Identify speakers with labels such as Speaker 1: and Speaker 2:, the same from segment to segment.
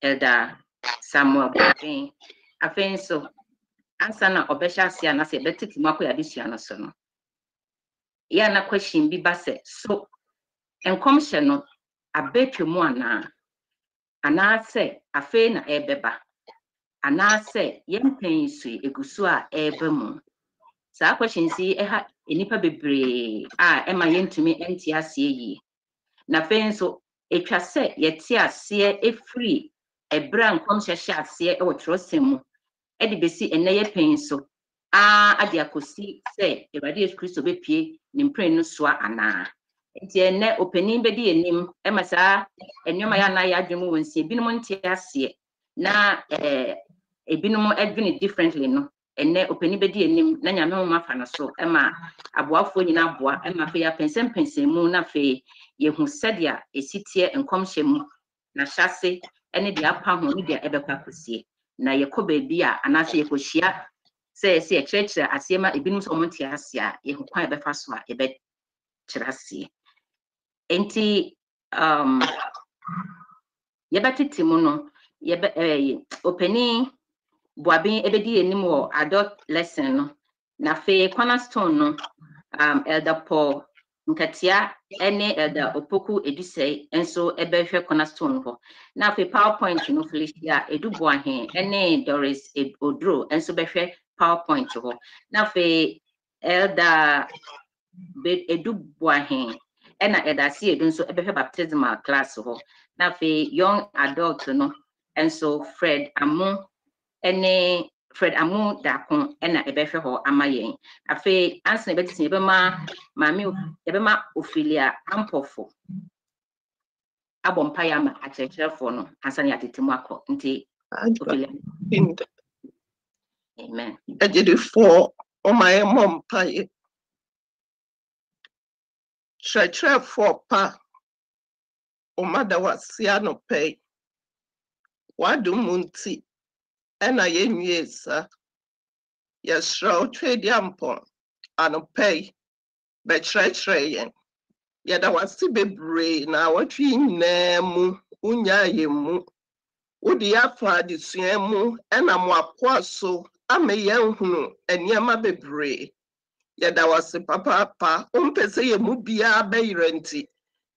Speaker 1: Elder Samuel Bobin. I think so. Answer na obesha sia na se betiti mako ya disua no so no. Ya na question bi ba se so enkomhye no abetwemu ana se afe na ebeba ana se yempen su egusu a ebe mu. Sa question si eha enipa bebre ema yentumi enti ase yi. Na fe so etwa se yete ase efri ebra enkomhye hye ase e wo trosem mu. Edi besi ene ye pen so ade akosi se Ewade Yesu Kristo bepie ni mpren no soa ana enti ene opening bedi enim emasa enwoma ya na ya adwemu wonsi ebinom nte ase na ebinom adwene differently no ene opening bedi enim na nyame mo mafa no so ema aboafo nyina aboa ema fe ya pensem mu na fe yehu sedia esitie enkomhye mu na hyase ene dia pa ho ne dia ebekwa akosie na yekoba bia anase yekohia se ekyekyere asiema ebinum so monte ase a yehukwa ebefa so a ebe kyerase enti yebetiti mu no yebe openi boabin ebedi enim wo adult lesson no na fe cornerstone no Elder Paul Nkatia ene Elder Opoku Edusei enso ebehwe cornerstone ho na fe PowerPoint no Felicia Eduboahen ene Doris Odro enso behwe PowerPoint ho na fe Elder Eduboahen ena Elder Si Edu nso ebehwe baptismal class ho na fe young adult no enso Fred Amu Dakon ena ebehwe ho amayen afi ansa ebetisi ebema mami ebema Ophelia Ampofo abompa ya ma akyerɛkyerɛfo no ansa ne atetimu akɔ nti Ophelia amen
Speaker 2: ejidifo omaye mompaye kyerɛkyerɛfo pa omada wasia no pay wadumunti ena yenwiesa yesra otwedi ampon anopay bekyerɛkyerɛ yen yɛda wasi bebree na watwi nyinaa mu unyaye mu wodi afa adesua mu ena mo akoa so ama yɛnhunu eniema bebree yɛda wasi papa ompese ye mu bia bɛyerɛnti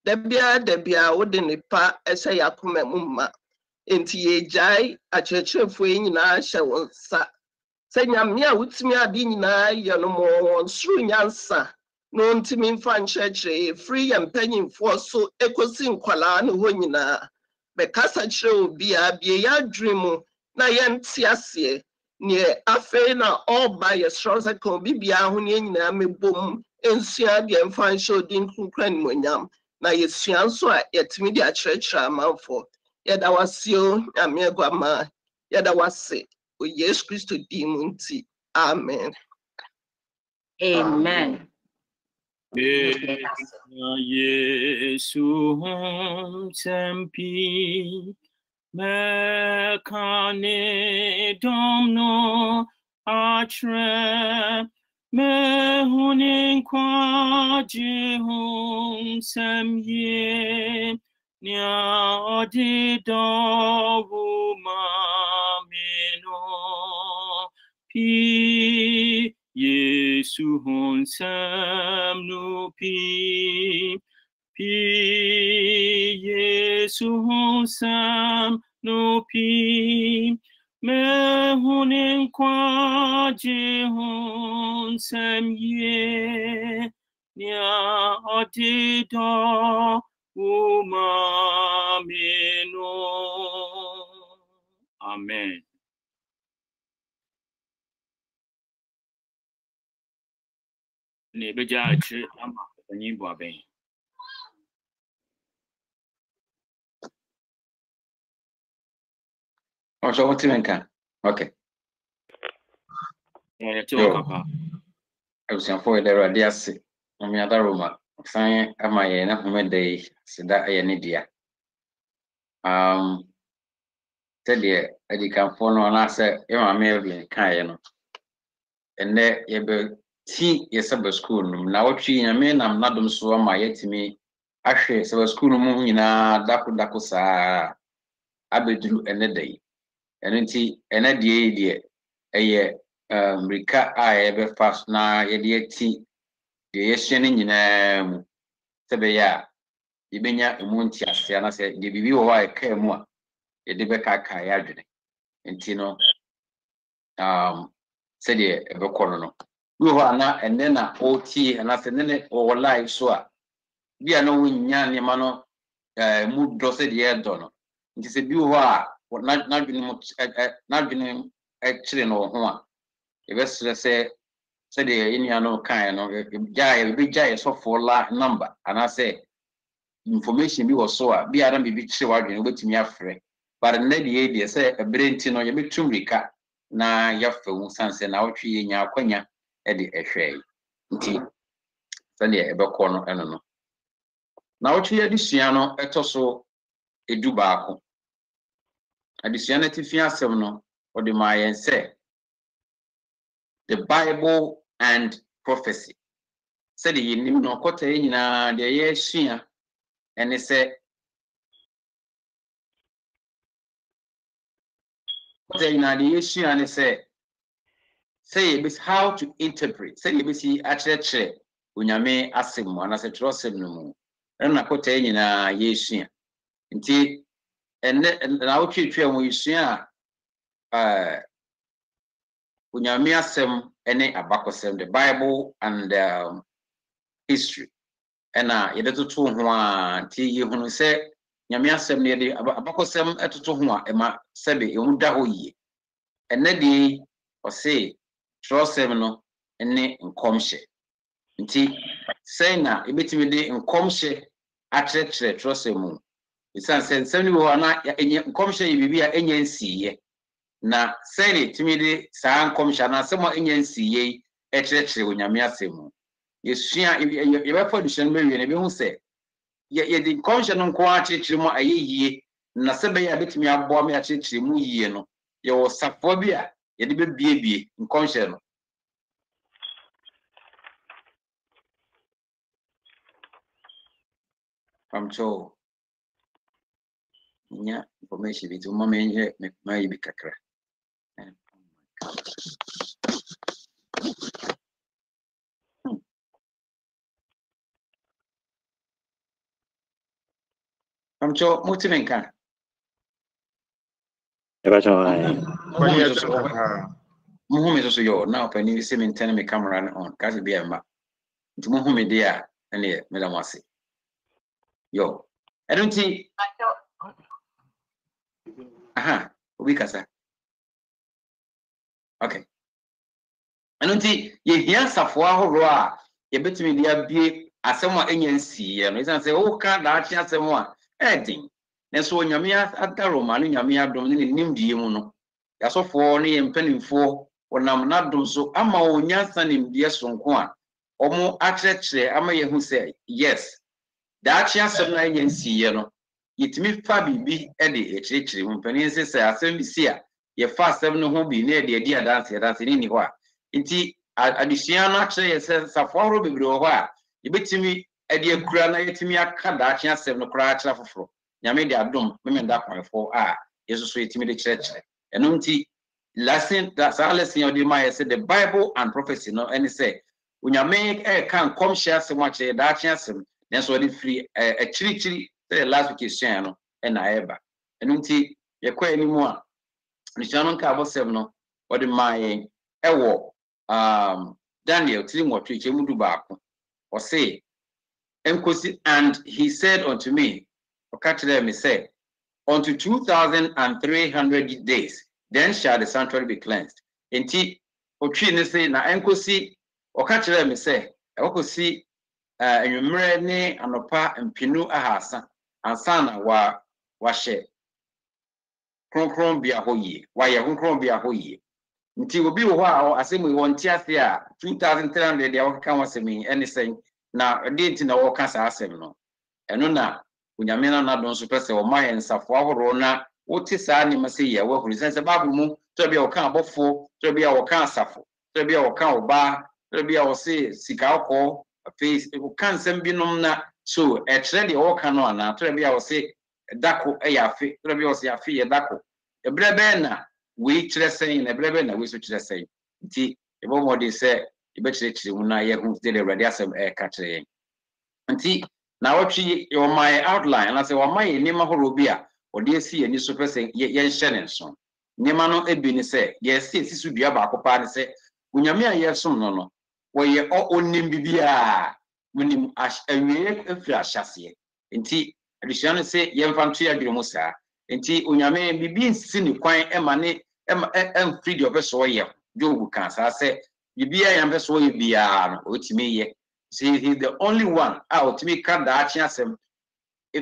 Speaker 2: dabia wodi nipa ɛhyɛ yakoma mu ma enti yejai akyerɛkyerɛfo nyinaa hyɛ wɔn nsa sɛ nyame a wutumi ade nyinaa yɛ no mo wɔn soro nyansa no ntimi mfa nkyerɛkyerɛ free yɛ mpanyimfoɔ so ekosi nkwalaa no hɔ nyinaa bɛkasa kyerɛ obi a bie ya adwene na yɛnte aseɛ ne afei na ɔba yɛsrɛ sɛ ka obi bia ho ne nyinaa mebom ensua deɛ mfa nhyɛ odi nkunkura nimonyam na yɛsua nso a yɛtumi de akyerɛkyerɛ amanfoɔ yɛda wasio nyame aguama yɛda wase o Yesu Kristo di mu nti amen
Speaker 1: amen
Speaker 3: Yesu sempi mekane domno atre mehunin kwa jihum semye nya odido mamino pi Yesu honsam no pi Yesu honsam no pi mehunin kwa jihonsam ye nya odido umamino. Amen. Nebejachi ama kwenye aben.
Speaker 4: Oh, so what's in can? Okay.
Speaker 3: Yeah, papa.
Speaker 4: I was for the radiasi. On the other room. Sign am I enough day, said that I need dear. Tell you, I can follow an answer, I may have been kind. And there you be tea, yes, Sabbath school. Now, she and me, I'm not so my yet to me. Actually, Sabbath school moon, daku sa. abedru ene day enenti ene de eye Rika ebe fast na yede ati de yehye ne nyina mu sebe ya ibenya emu ntiase na se de bibi wo wa eka mu a yede be kaka ya adwene enti no se de ebe kono no wo ho ana ene na oti na se ne wo live so a bia no wonya ne ma no mu do se de edo no nti se bi wo a na dwene mu na dwene kire no ho a ebesre se de inia no kan no jai be jai so for la number and I say information bi was so a bi ara bi kire wadwene obetimi afre but na de say ebrenti no ye betum rika na yafa wu sanse na wotwe ye nya akwanya e de ehwe nti sane e be ko no eno no na wotwe ye disua no etoso edu baako adisua na tifia asem no ode ma yen say the Bible and prophecy. Said the nim no kota nyina de ye sua ene se kota nyina de ye sua ene say it how to interpret. Say it be actually unyame asem ana se trosem no mu. Na kota nyina ye sua. Nti ene na wotwetwe mu sua unyame asem ene abakosem, the Bible and history. Ena yede tutu ho a ti ye hunu se nyame asem ne yede abakosem etutu ho a ema sebe emu da ho yie. Ene de o se trosem no ene nkomhye. Nti sei na ebetimi de nkomhye atrechre trosem mu. Bisan se nsem ni ho na enye nkomhye ye bibia enye nsiye. Na sene timide saa nkomhya na asemo enya nsiye ekyerechire onyame asemu yesua yebefo dishan mewie na be hu se ye di nkomhya no nko akyerechire mu ayeyie na sebe ya betimi aboa me akyerechire mu yie no ye wo safo bi a ye de bebiebie nkomhya no amcho nya information bi to mama enye me mai bi kakra. Amcho mutimenka
Speaker 5: eba chawai
Speaker 4: muhume so yo now pani se maintain me camera on kasi bi ema nti muhume dia ene me da wase yo edunti aha obi kasa okay edunti ye hia safo ahoro a ye betimi dia bie asemo enya nsiye no isan se o ka da achi asemo a edin neso onyame adaro ma no nyame adom ne nimdie mu no yasofo ne ye mpanimfo wonam nadom so ama onyansa nimdie sonko a omo akyerɛkyerɛ ama ye hu se yes da achi asem na enya nsiye no yetimi fa bibi e de ekyerɛkyerɛ mu mpanin se se asem bi si a ye fa asem no ho bi na de adi adanse ni ho a nti adisua no akyerɛ ye se safo horo bebre ho a yebetimi ade akura na yetimi aka da achi asem no kura akyerɛ foforo nyame de adom memenda kwanfo a yeso so yetimi de kyerɛkyerɛ eno nti lesson that lesson of the Maya said the Bible and prophecy no any say unyame can come share so much da achi asem then so the free a chiri the last week is share no and na eba eno nti ye kwa animu a ni chano nka abosem no odi my ewo Daniel tiri mo twetwe mu du baako o say enkosi and he said unto me okachire me say unto 2,300 days then shall the sanctuary be cleansed enti otwi ne say na enkosi okachire me say ekosi enwumre ne anopa mpinu ahasa ansana wa hye kronkron bia hoye wa ye kronkron bia hoye nti obi wo a asemu won ti ase a 2,300 dia wo kan wasemi ene sen na de nti na wo kan sa asem no eno na unyame na don so pese wo maye nsafo ahoro na wote saa ni mase ye wa huru sense bible mu to bia wo kan abofo to bia wo kan asafo to bia wo kan oba to bia wo se sika akọ face wo kan sem binom na so e kire de wo kan no ana to bia wo se dako yafe rebi o se yafe ye dako ebrebe na we kire sen na ebrebe na we so kire sen nti ebo modi se ebe kire mu na ye hu de awurade asem ka kire nti na wotwi your my outline na say wa my nima horo bi a ode esi ani so pese ye nhye ne nso nima no ebi ni se ye si su dua ba akopa ni se unyame a ye som no no wo ye onim bibia munim awie efiri ahyase nti adusua no se ye mfa nto adwene mu saa nti unyame bibi nsi ni kwan ema ne free the obeso ye jobu kan saa se bibia ya mbeso ye bia no otimi ye see he's the only one out me can da achi asem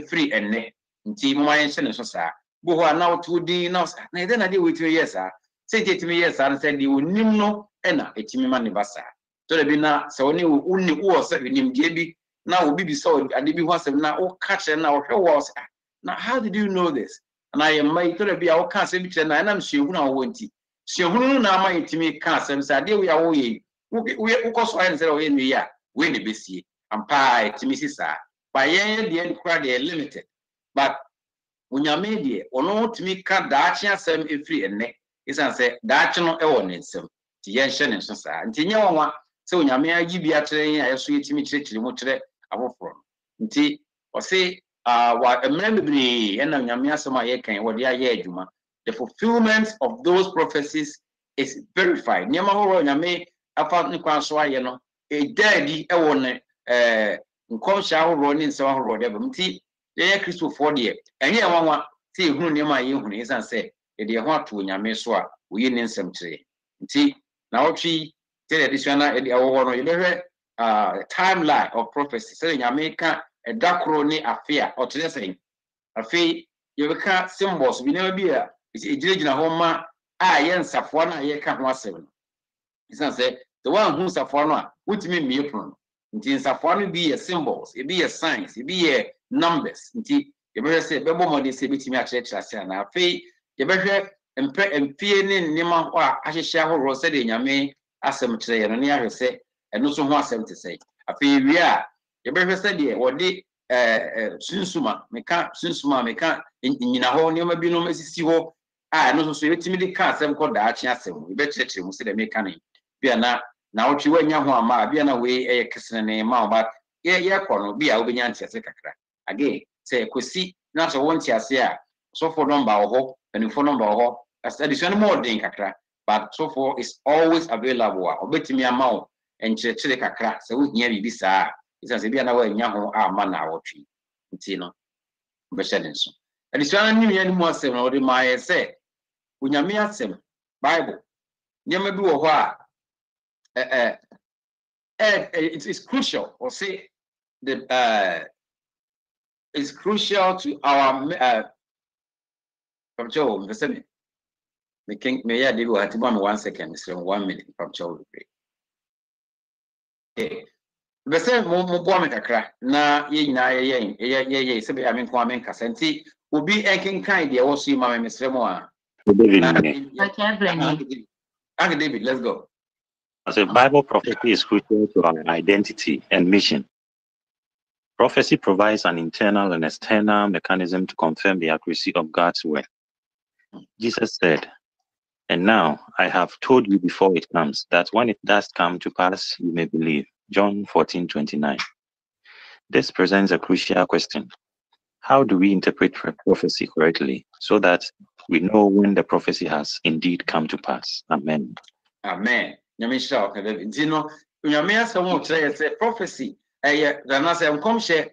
Speaker 4: free enne nti mo ayen hye ne so saa bo ho na otu din na na ide na dey with you yes ah say etimi yes ah say di onim no na etimi ma ne basa so de bi na se oni unni wo se nim die bi na obi bi so ade bi ho asem na o ka kire na o hwe wo na how did you know this and I am my to de bi a o ka se bi kire na na mhyehu na wo nti hyehu na ma etimi ka asem say ade we a wo ye wo koso ayen say o ye ni ya we ne besie ampa etimi sa by yen the crowd they limited but unyame die ono timi ka daachi asem efiri enne isan se daachi no ewo ne nsem ti yen hye ne nso saa nti nye wonwa se unyame agi bi atere yen ayeso yetimi kirekire mu kire aboforo nti o se wa emrembri ena unyame asem aye kan wo de aye adwuma the fulfillment of those prophecies is verified nyama ho unyame afa ne kwan so aye no e daddy ewo ne nkomsha ahoro ni nse ahoro de bam nti ye Christopher de enye wanwa se ehunu ne ma ye hunu isan se e de ho ato nyame so a oyi ne nsem kire nti na otwi tell additional e de awo no ye behwe timeline of prophecy se nyame ka edakoro ni afia o tere sen afi ye beka symbols bi na bi a ejirejina ho ma a ye nsafo na ye ka ho asem no isan se the one who safo no a wutimi miepron nti nsafo no bi ye symbols e bi ye signs e bi ye numbers nti ye behwe se bebo mode se bitimi a kire ase na afi ye behwe empie ne nima ho a ahyehye ahoro se de nyame asem kire ye no ne ahwe se eno so ho asem te se afi wi a ye behwe se de wode sunsuma meka nyina ho ne ma bi no masisi ho a eno so yetimi de ka asem ko da achi asem ye be kire mu se de meka ne bia na otwi wanya ho ama bia na we kesene ne ma ba ye kono bia obenya ntiase kakra again say kosi na so won tiase a so for number ho and for number ho as addition more than kakra but so for is always available obetimi ama o enchire kakra say wo hia bibi saa isa se bia na wanya ho ama na otwi nti no be shede nso addition ni ya ni mo asem na odi ma ye say unyame asem bible nyama bi wo ho a it is crucial or say the it's crucial to our from Joe the king may I do at 1 second is 1 minute from Joe the same mo me kakra na ye nyina ye se be amen ko amen kasenti obi enkin kan de wo so ma me mesre mo a David let's go.
Speaker 5: As a Bible prophecy is crucial to our identity and mission. Prophecy provides an internal and external mechanism to confirm the accuracy of God's word. Jesus said, "And now I have told you before it comes, that when it does come to pass, you may believe." John 14:29. This presents a crucial question. How do we interpret prophecy correctly so that we know when the prophecy has indeed come to pass? Amen.
Speaker 4: Amen. Nyamisha okay dino nyame asem o kire say prophecy na say nkomhye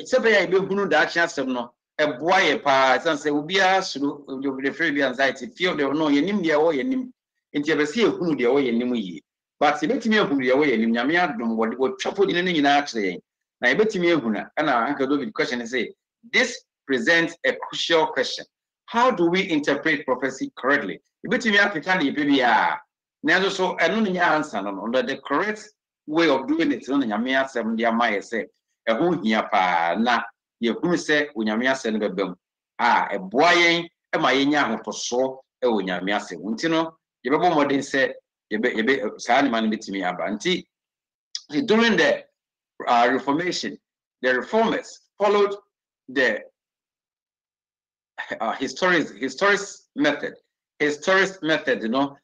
Speaker 4: se be ya be hunu da achi asem no eboa ye pa san say obi asuru the free be anxiety feel the no yenim de wo yenim enti be se ehunu de wo yenim yi but se betimi ehunu de wo yenim nyame adom wo twafo ni ne nyina akire na e betimi ehuna na anka do the question say this presents a crucial question. How do we interpret prophecy correctly? E betimi african de be bia now, so I don't answer under the correct way of doing it. On Yamia 7 dear Maya say, a who here pa na ye who say, when Yamia send a bum. A boy, a my young for so, a when Yamia say, Wintino, you be more than said, you be Sandman bit me abanti. During the Reformation, the reformers followed the historic method, you know,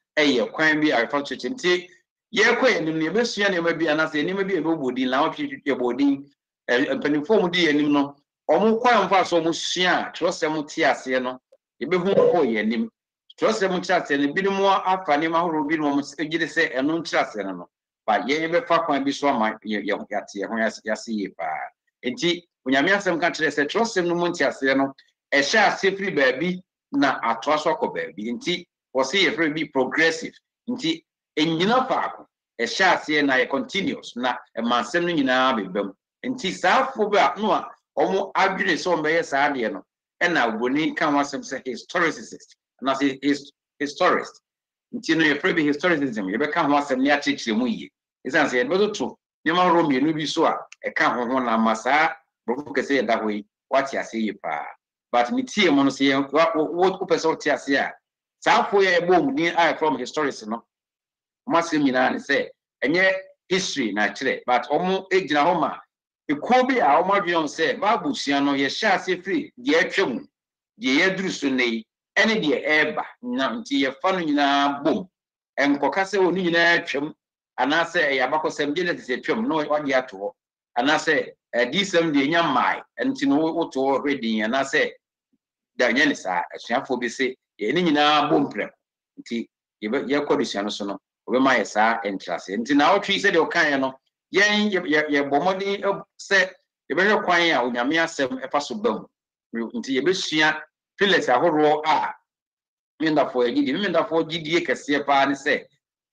Speaker 4: kwan bi a refa church nti ye kwan nim ne besua ne ma bi anase ne ma bi e bodin la otwe bodin mpanimfo mu di anim no omo kwan mfa so mo sua trosem ti ase no ye be hu ko ye anim trosem ti ase ne bi no mo afa ne ma horo bi no mo gide se eno ti ase no ba ye be fa kwan bi so ama ye yate ho yase ye pa nti onyame asem ka kire se trosem no mo ti ase no e sha ase free baabi na atoa so akọ baabi nti was here for be progressive. Nti enyina paako e sha ase na e continuous na e mansem no nyina bebam. Nti saafo ba no a omo adwene so mbeye saa de no e na ogboni kan wasem se historicist na say historist. Nti no ye for be historicism ye be kan wasem ne achechire mu yi. Isan say e beto to nyama ro mienu bi so a e kan ho na masa bro kese ye da hoyi wati ase yi pa. But me tie mo no say what person tie ase a Saafo ya ebom ni from historians no masem nyina ne say enye history na kire but omo egina ho ma ekuo bi a omo adwon say Bible sua no ye sha ase free de atwam de ye duru so nei ene de eba na nti ye fa no nyina bom enkoka se oni nyina atwam ana say ya bakosem de ne se atwam no wade ato ana say disem de nya mai nti no woto reading ana say da nya ne sa asuafo bi se ye ni nyina bomprem nti ye kodusua no so no obema ye saa entrase nti na otwi se de okan no ye bomodi se ye be kwan a onyame asem efa so bam nti ye besua pillars ahoro a mindafo gidie kese pa ne se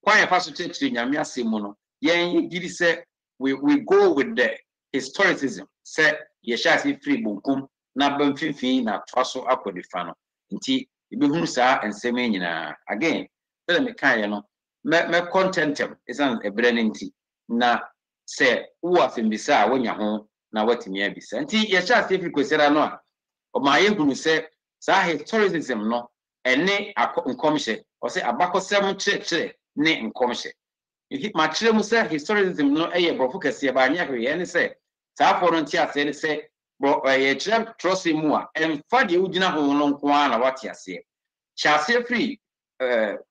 Speaker 4: kwan efa so chechire nyame asem mu no ye gidi se we go with the historicism se ye sha se free bonkum na bamfifi na twaso akodifa no nti ibehunu saa enseme nyina again tell me kan no me contentem isan ebrane nti na se wo afembisa wonya ho na watimi abisa nti ye sha se free kwesera no a o ma ye hunu se saa historicism no ene nkomhye o se abakosem chire ne nkomhye ma chire mu se historicism no eye brofo kase ba anya hwe ne se saa for no nti ase ne se bro ye chire trust mu a emfa de ugina ho no nko na wate ase chase free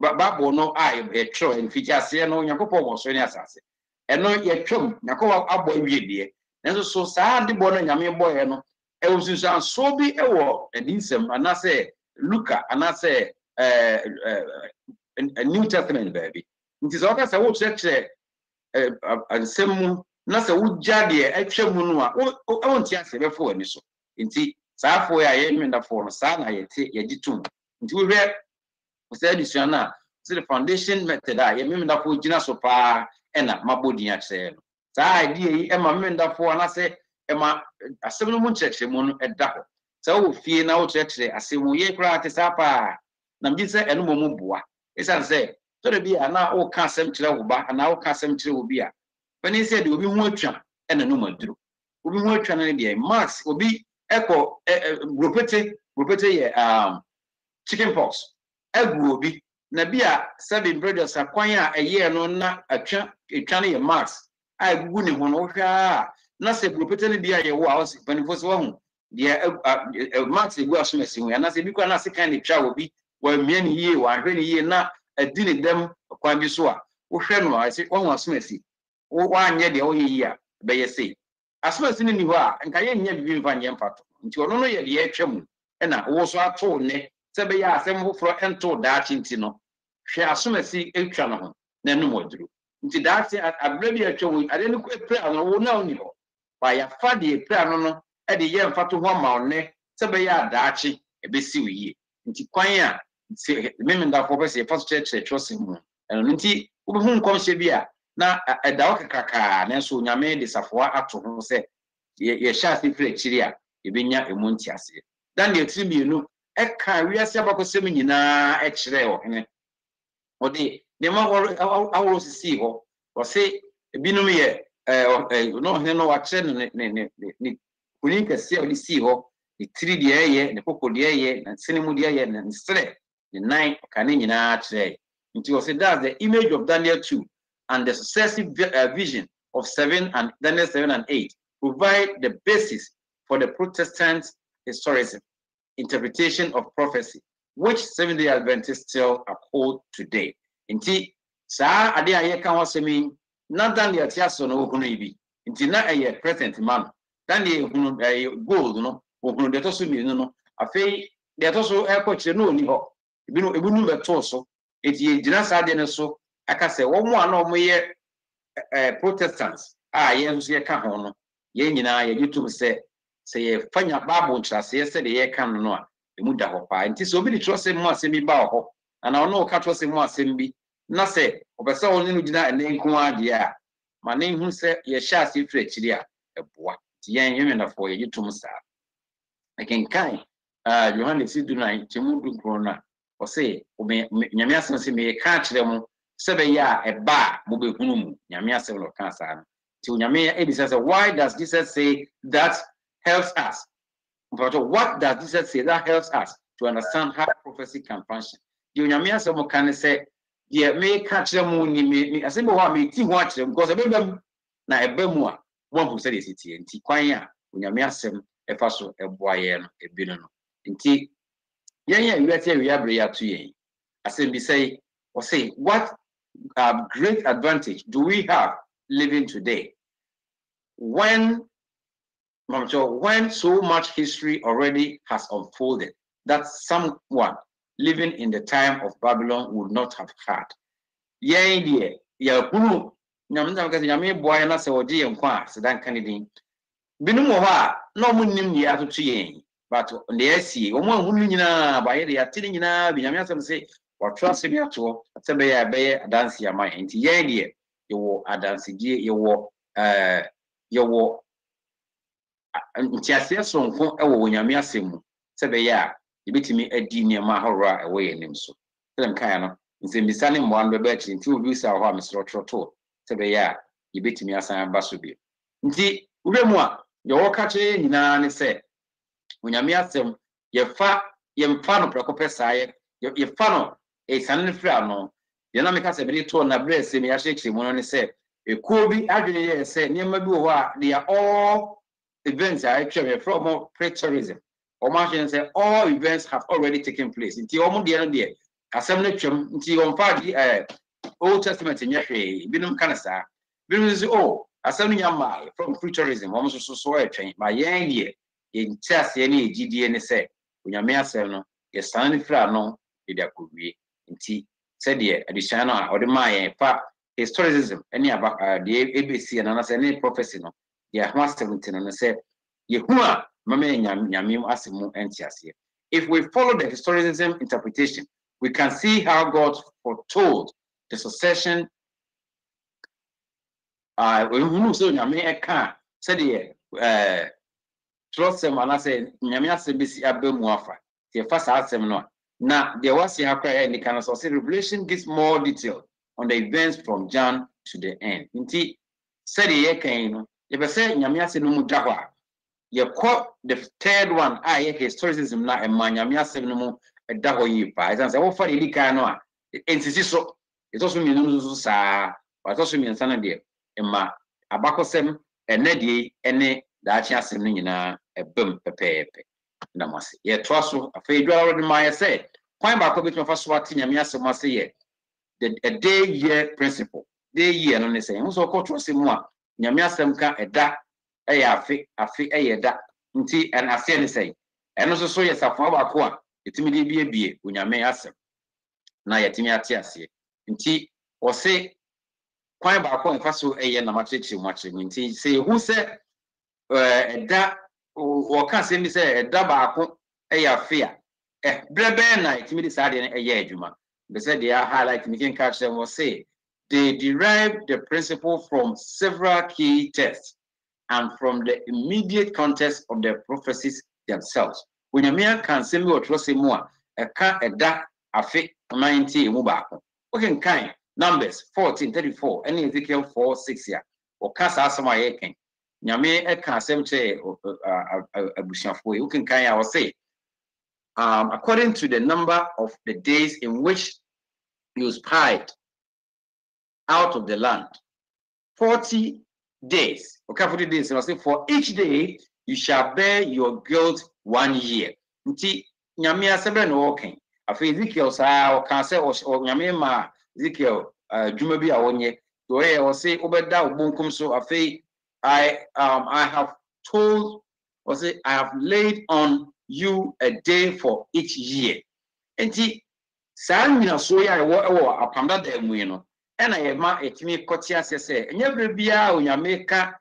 Speaker 4: babo no e tro en fichase no nyakopo wo so ne asase eno ye twom nyakopo abo wiedie nenso so saa de bo no nyame boye no e wo sunsan so bi e wo edinsem anase Luka anase New Testament baby nti so ka se wo chekche ansem na se wo jade atwam no a wo nti ase be fo ani so nti saafo ya ye nwenda fo no saa na ye te ye gitum nti wo hwe say this na the foundation method a ye nwenda fo gina so pa ena mabodi ya kire no saa idea yi e ma nwenda fo na se e ma asem no mu chekche mu no eda ho sa wo fie na wo chekche asem wo ye kra te saa pa na mbi se eno mu boa esan se to de bia na wo ka asem kire wo ba na wo ka asem kire wo bia pani se de obi hu atwa ena no maduro obi hu atwa na de max obi eko gropete ye chicken pox egu obi na bia 7 brothers akwan a eye no na atwa na ye max a egugu ne ho no hwa na se gropete ne dia ye wo a pani fo se wo hu de max egu asomasi hu na se bi kwa na se kan ne twa obi wa mia ne yie wa hwe ne yie na adi ne dem kwan bi so a wo hwe no a se wo hu asomasi wo anye de wo yie a be ye sei asomasi ne ni ho a nka ye nya bibi mfa nye mfato nti ono no ye de ye twam na wo so ato ne se be ya asem hofro ento daachi nti no hwe asomasi etwa no ho na no moduru nti daachi abra bi atwa ade ne ko epra no wo na oni ho ba ya fa de epra no e de ye mfato ho ma one se be ya daachi e be si wiye nti kwan a memenda fo pese fa so church mu nti wo be hu nkomhye bi a na eda wo kakaka na so nyame de safoa ato ho se ye sha se free chiri a e benya emu nti ase dan de tribunu e ka wiase abakosem nyina e kire wo hene odi ne ma aworo sisi ho wo se ebinom ye no hene no wa kire ne kuni kase o si ho ne tri de ye ne kokko de ye na sinemu de ye na nsre ne nine ka ne nyina kire nti wo se that's the image of Daniel 2 and the successive vision of Daniel 7 and 8 provide the basis for the Protestant historicism. interpretation of prophecy, which Seventh-day Adventists still uphold today. Inti sa ade aye ka wasemi na Daniel tiaso no hunu ibi. Inti na aye present man. Daniel hunu gold no, hunu de to so mi no. Afei de to so e ko kire no ni ho. Ebinu beto so. Inti gina sa de ne so aka se wo mo ana mo ye Protestants ye nso ye ka ho no. Ye nyina ye yitum se ye fanya Bible ntrase ye se de ye ka no a emu da ho pa. Inti so obi di trose mo asemi ba ho. Ana ono ka trose mo asemi bi. Na se obesa woni no gina ene nko ade a ma ne hu se ye sha ase firi akiri a eboa ti yen yemendafo ye yitum sa akenkan Yohane 9 chemu dukro na o se nyame asem se me ka kire mu se be ya eba mo be hunu mu nyame asem lo ka sa no ti nyame e say why does Jesus say that helps us? But what does Jesus say that helps us to understand how prophecy can function? The nyame asem kan say ye me catch them ni asem ho me ti ho akire because ebem na ebemu a won hu say dey sitie nti kwan a nyame asem e fa so eboa ye no ebinu no nti yen wiate wi abre ya to yen asem bi say or say what great advantage do we have living today when so much history already has unfolded that someone living in the time of Babylon would not have had. Yen die ya kunu nyamda ka nyame boa na se odi yenkwa sedan kanidin binum wo ha no munnim ye atoto yen but the esi o mo hunu nyina ba ye de atini nyina bi nyame asem se watwa se bi ato se be ya be adanse ama enti yen die ye wo adanse die ye wo ntiase sonko e wo nyame asem mu se be ya yebetimi adi niema ahora e wo ye nim so dem kan no nse mbisane mo an bebe chi nti obi sa ho amesro troto se be ya yebetimi asan ba so bi nti uremu a ye wo ka che nyina ne se onyame asem ye mfa no prekopesa ye fa no e sanne fra no ye na me ka se be to na bre se me ya hyehyɛ mu no ne se ekuo bi adwene ye se niema bi wo ho a they are all events are actually from pre-tourism. Say all events have already taken place. Until almost the end of the year, assembly until on Friday, Old Testament in Yahweh, Binum Canasa, Binum assembly Yama from pre-tourism, almost so a train by yang year in chess any GDN say, when your mayor no, your son no, it could be in tea, said the additional or the Maya, historicism, any about the ABC and another any prophecy. No. Yeah, 17 and say, Yehua, Mamma Asimu Entiasia. If we follow the historicism interpretation, we can see how God foretold the succession. Who so Yame Eka said, trust them and I say, Yamia Sebisi Abe Muafa, the first Asemno. Now, there was a cry and the kind of Revelation gives more detail on the events from John to the end. Inti said, Yekaino. If say nyame ase no mu dahwa ye ko the third one historicism na nyame ase no mu daho yi pa isan say wo fa de likan no a entisi so etoso mi no so sa ba toso mi nsa na de ma abakosem ene de ene da achi ase no nyina ebem pepepe na mase ye to so afei dwara de ma ye say kwan ba ko betu fa so ati nyame ase mo ase ye the day year principle day year no ne say wo so ko to se mu a nyame asem ka eda afi eda nti en ase ne say eno so ye safo ba ko a etimi de bie onyame asem na yetimi ate ase nti o se kwan ba ko enfa so na machechi mu ache nti say who say eda o ka se mi say eda ba ko afi a brebe na etimi de sa de adwuma be say they are highlight me can catch them or say they derive the principle from several key texts and from the immediate context of the prophecies themselves. When a man can say me or trust him more, a car a da afe 90 mubako. Okay, kind Numbers 14:34 and Ezekiel 4:6 here. Or cast out some aking. Nyame a can say a bush of way. You can kind I will say according to the number of the days in which you spied out of the land, 40 days. Okay, 40 days. I say for each day you shall bear your guilt 1 year. nti nyame asebe no woken afi Ezekiel saa o kan se o nyame ma Ezekiel dwuma bi a wonye so o say obeda obonkum so afi I have told or say I have laid on you a day for each year nti saa nyina so ya wo apamda da mu yi no ena ye ma etimi kotia sese enya brebia onyame ka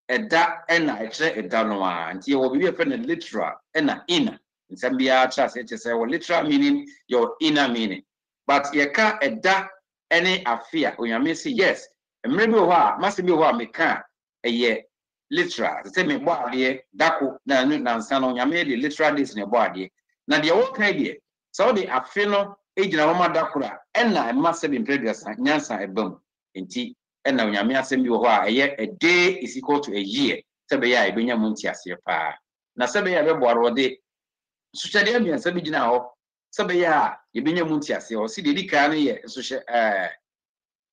Speaker 4: eda ena etre eda no a nti wo bi fe na literal ena inner nsambia tra se wo literal meaning your inner meaning but ye ka eda ene afia onyame say yes emre bi ho a mase bi ho a meka eye literal se me bo ade dako na nsa no onyame de literal days ne bo ade na de wo ka de so the afino ejina homa dakura ena mase bi previous nyansa ebam enti ena onyame asem bi wo ho a a day is equal to a year sebe ya ebenya munti ase pa na sebe ya beboaro ode suchade amia sebe gina ho sebe ya ebenya munti ase o si de dika no ye so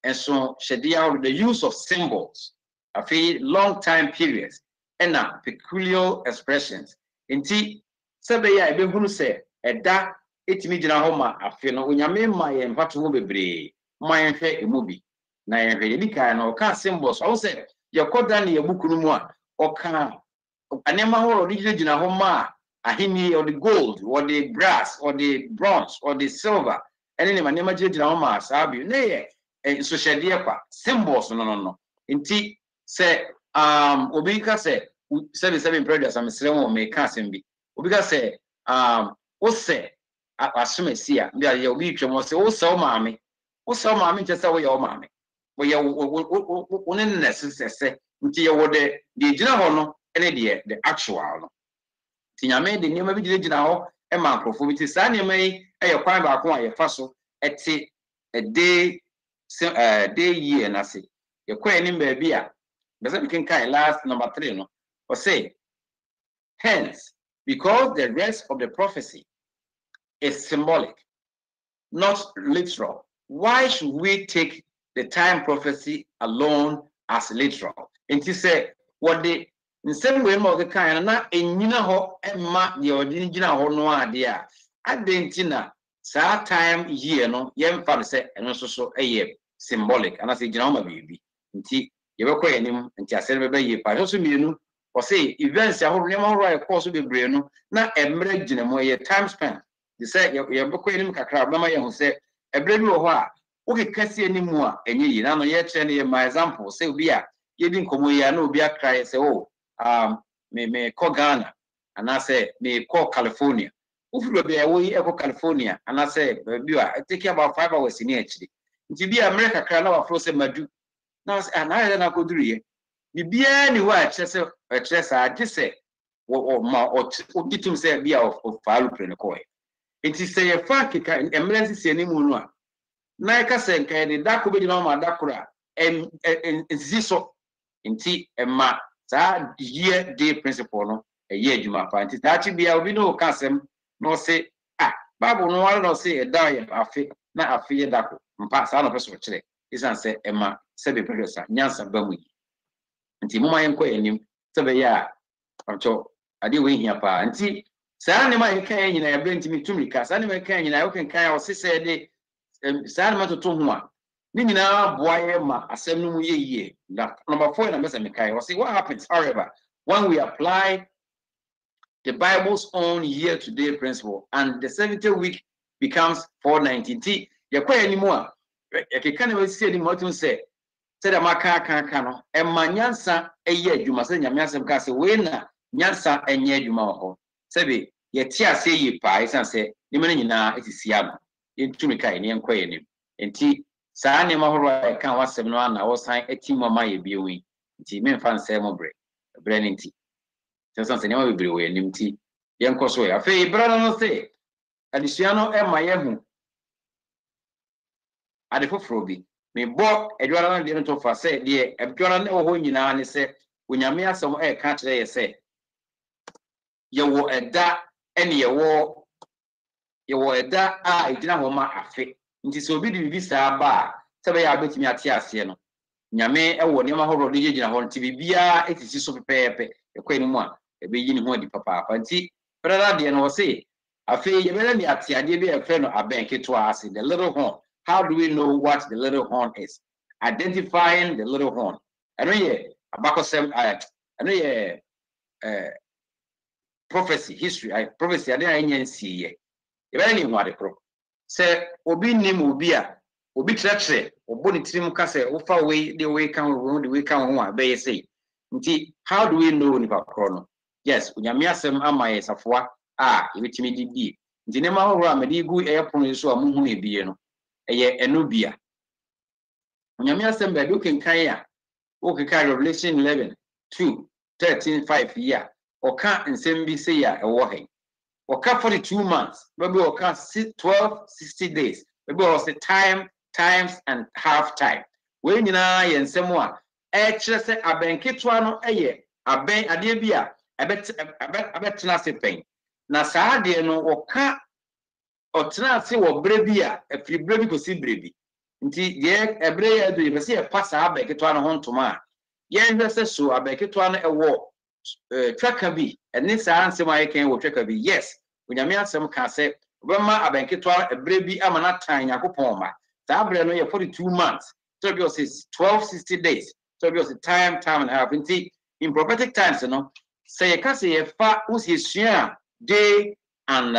Speaker 4: enso shedia the use of symbols afi long time periods ena peculiar expressions enti sebe ya ebehunu se eda etimi gina ho ma afi no onyame ma ye mpato ho bebre ma ye hwe emubi na ye hwe di kan no ka symbols o se ye koda na ye bukunu mu a o ka anema ho odi gina ho ma ahini or the gold or the brass or the bronze or the silver ene ma nema gina ho ma asabi na ye so shede kwa symbols no nti se obi ka se 77 predators am sere wo me ka sembi obi ka se o se asumesi bia ye obi twem se wo se o maame nche se wo ye o maame wo ye wo ne nesese nti ye wo de gina ho no ene de the actual no tinyame de niam bi gina ho e ma nkrofo bi ti sa niam yi e kwan ba ko a ye fa so eti a day year na se ye kwa ni ba bi a be se bikin kai last number 3 no o say hence because the rest of the prophecy is symbolic, not literal. Why should we take the time prophecy alone as literal? And he said, what the in same way more the kind na enyina ho emma the original ho no adea. Adentina sa time year no yemfa say eno so symbolic and I say gina ma bibi. Nti ye be kwa enim nti asere be ye pa so mienu o say events ahoro ne ma horo e course be bre no na emre gina mo ye time span. They say you beko enim kakra ba ma ye ho say ebre bi wo ho a wo kekase animu a enye yi na no ye kire ne my example say obi a ye di nkomo yi na obi akra say oh me ko Ghana and I say me ko California ufuro be wo yi e ko California and I say bi a take about 5 hours ni akiri nti bi America kakra na wa fro say madu na na na ko duriye bibia ni wa kire say agise wo ma o ditum say bi of falu pre ne ko it is say a fact emergency animu no a na ka se nkan de dako be na ma dakora ziso nti ema sa year day principle no year adwuma fa nti ta chi bia obi no ka sem no say bible no wala no say e da ye afi na afi ye dako mpa sa no peso kire isan say ema se be producer nyansa ba mu nti mo ma yen ko enim se be ya oncho ade we hia pa nti sa ne ma kan nyina ya brenti mi tumika sa ne ma kan nyina ya kan kan o sese de sa ne ma toto ho a ni nyina boaye ma asem no mu ye number 4 na mesa me kai o say what happens however when we apply the Bible's own year to day principle and the 70th week becomes 490 ye kwa animu a ye kan na we see ni mo tun say da maka kan no e ma nyansa eye adwuma se nyame asem ka se we na nyansa enye adwuma ho sebe ye tia se yi pa isan se ni mene nyina etisi ama yentumi kai ne enko ye nim enti saa ne mahoro e kan wasem no ana wo san etimo ma ye biewi enti me mfa nse mo bre ne enti san se ne ma bebre we nim ti yenko so ya fe ibra no se adisua no e ma ye hu ade foforo bi me bo edwara na de no to fa se de edwara na wo ho nyina ne se onyame asem e ka kire ye se yewo eda ene yewo eda a ejina ho ma afe nti se obi de bibi saa ba sebe ya betimi ate ase no nyame ewo ne ma horo de ejina ho nti bibia etisi so pepepe ekwa ni mu a ebe yi ni ho adi papa nti Brother deɛ no wɔ se afei yɛbɛrɛ ne ateadeɛ bi a yɛfrɛ no abɛnketewa ase, the little horn. How do we know what the little horn is? Identifying the little horn. Ɛno yɛ abakɔsɛm ɛno yɛ prophecy, history, prophecy ade a ɛnyɛ nsiiɛ. Yɛbɛrɛ ne hu ade koro. Sɛ obi nim obi a obi kyerɛkyerɛ ɔbɔ ne tirim ka sɛ wofa wei de wei ka ho de wei ka ho a bɛyɛ sei. Nti how do we know nipa koro no? Yes, onyame asɛm ama yɛ safoa a yɛbɛtumi de die. Nti ne ma horo a mede gu ɛyɛ pono so a muhu ebie no ɛyɛ ɛno bia. Onyame asɛm baabi okenkan a okeka Revelation 11:2-13:5 yi oka nsɛm bi sei a ɛwɔ he. Oka 42 months, maybe oka 12-60 days, maybe also times and half time. We nyina yɛ nsɛm a ɛkyerɛ sɛ abɛnketewa no ɛyɛ abɛn adeɛ bi a abɛtena ase pɛn. Na saa adeɛ no oka ɔtena ase wɔ berɛ bi a afiri berɛ bi kɔsi berɛ bi. Nti deɛ ɛberɛ yɛ adu yɛpɛ sɛ yɛpa saa abɛnketewa no ho ntoma a yɛnhwɛ sɛ so abɛnketewa no ɛwɔ twaka bi ɛne saa nsɛm a yɛkan wɔ twaka bi. Yes, onyame asɛm ka sɛ obɛma abɛnketewa ɛberɛ bi ama no atan Nyankopɔn ma. Saa berɛ no yɛ 42 months, so bi ɔsɛ 12-60 days, so bi ɔsɛ time and a half. Nti in prophetic times no sɛ yɛka sɛ yɛfa wosi yɛsua a day and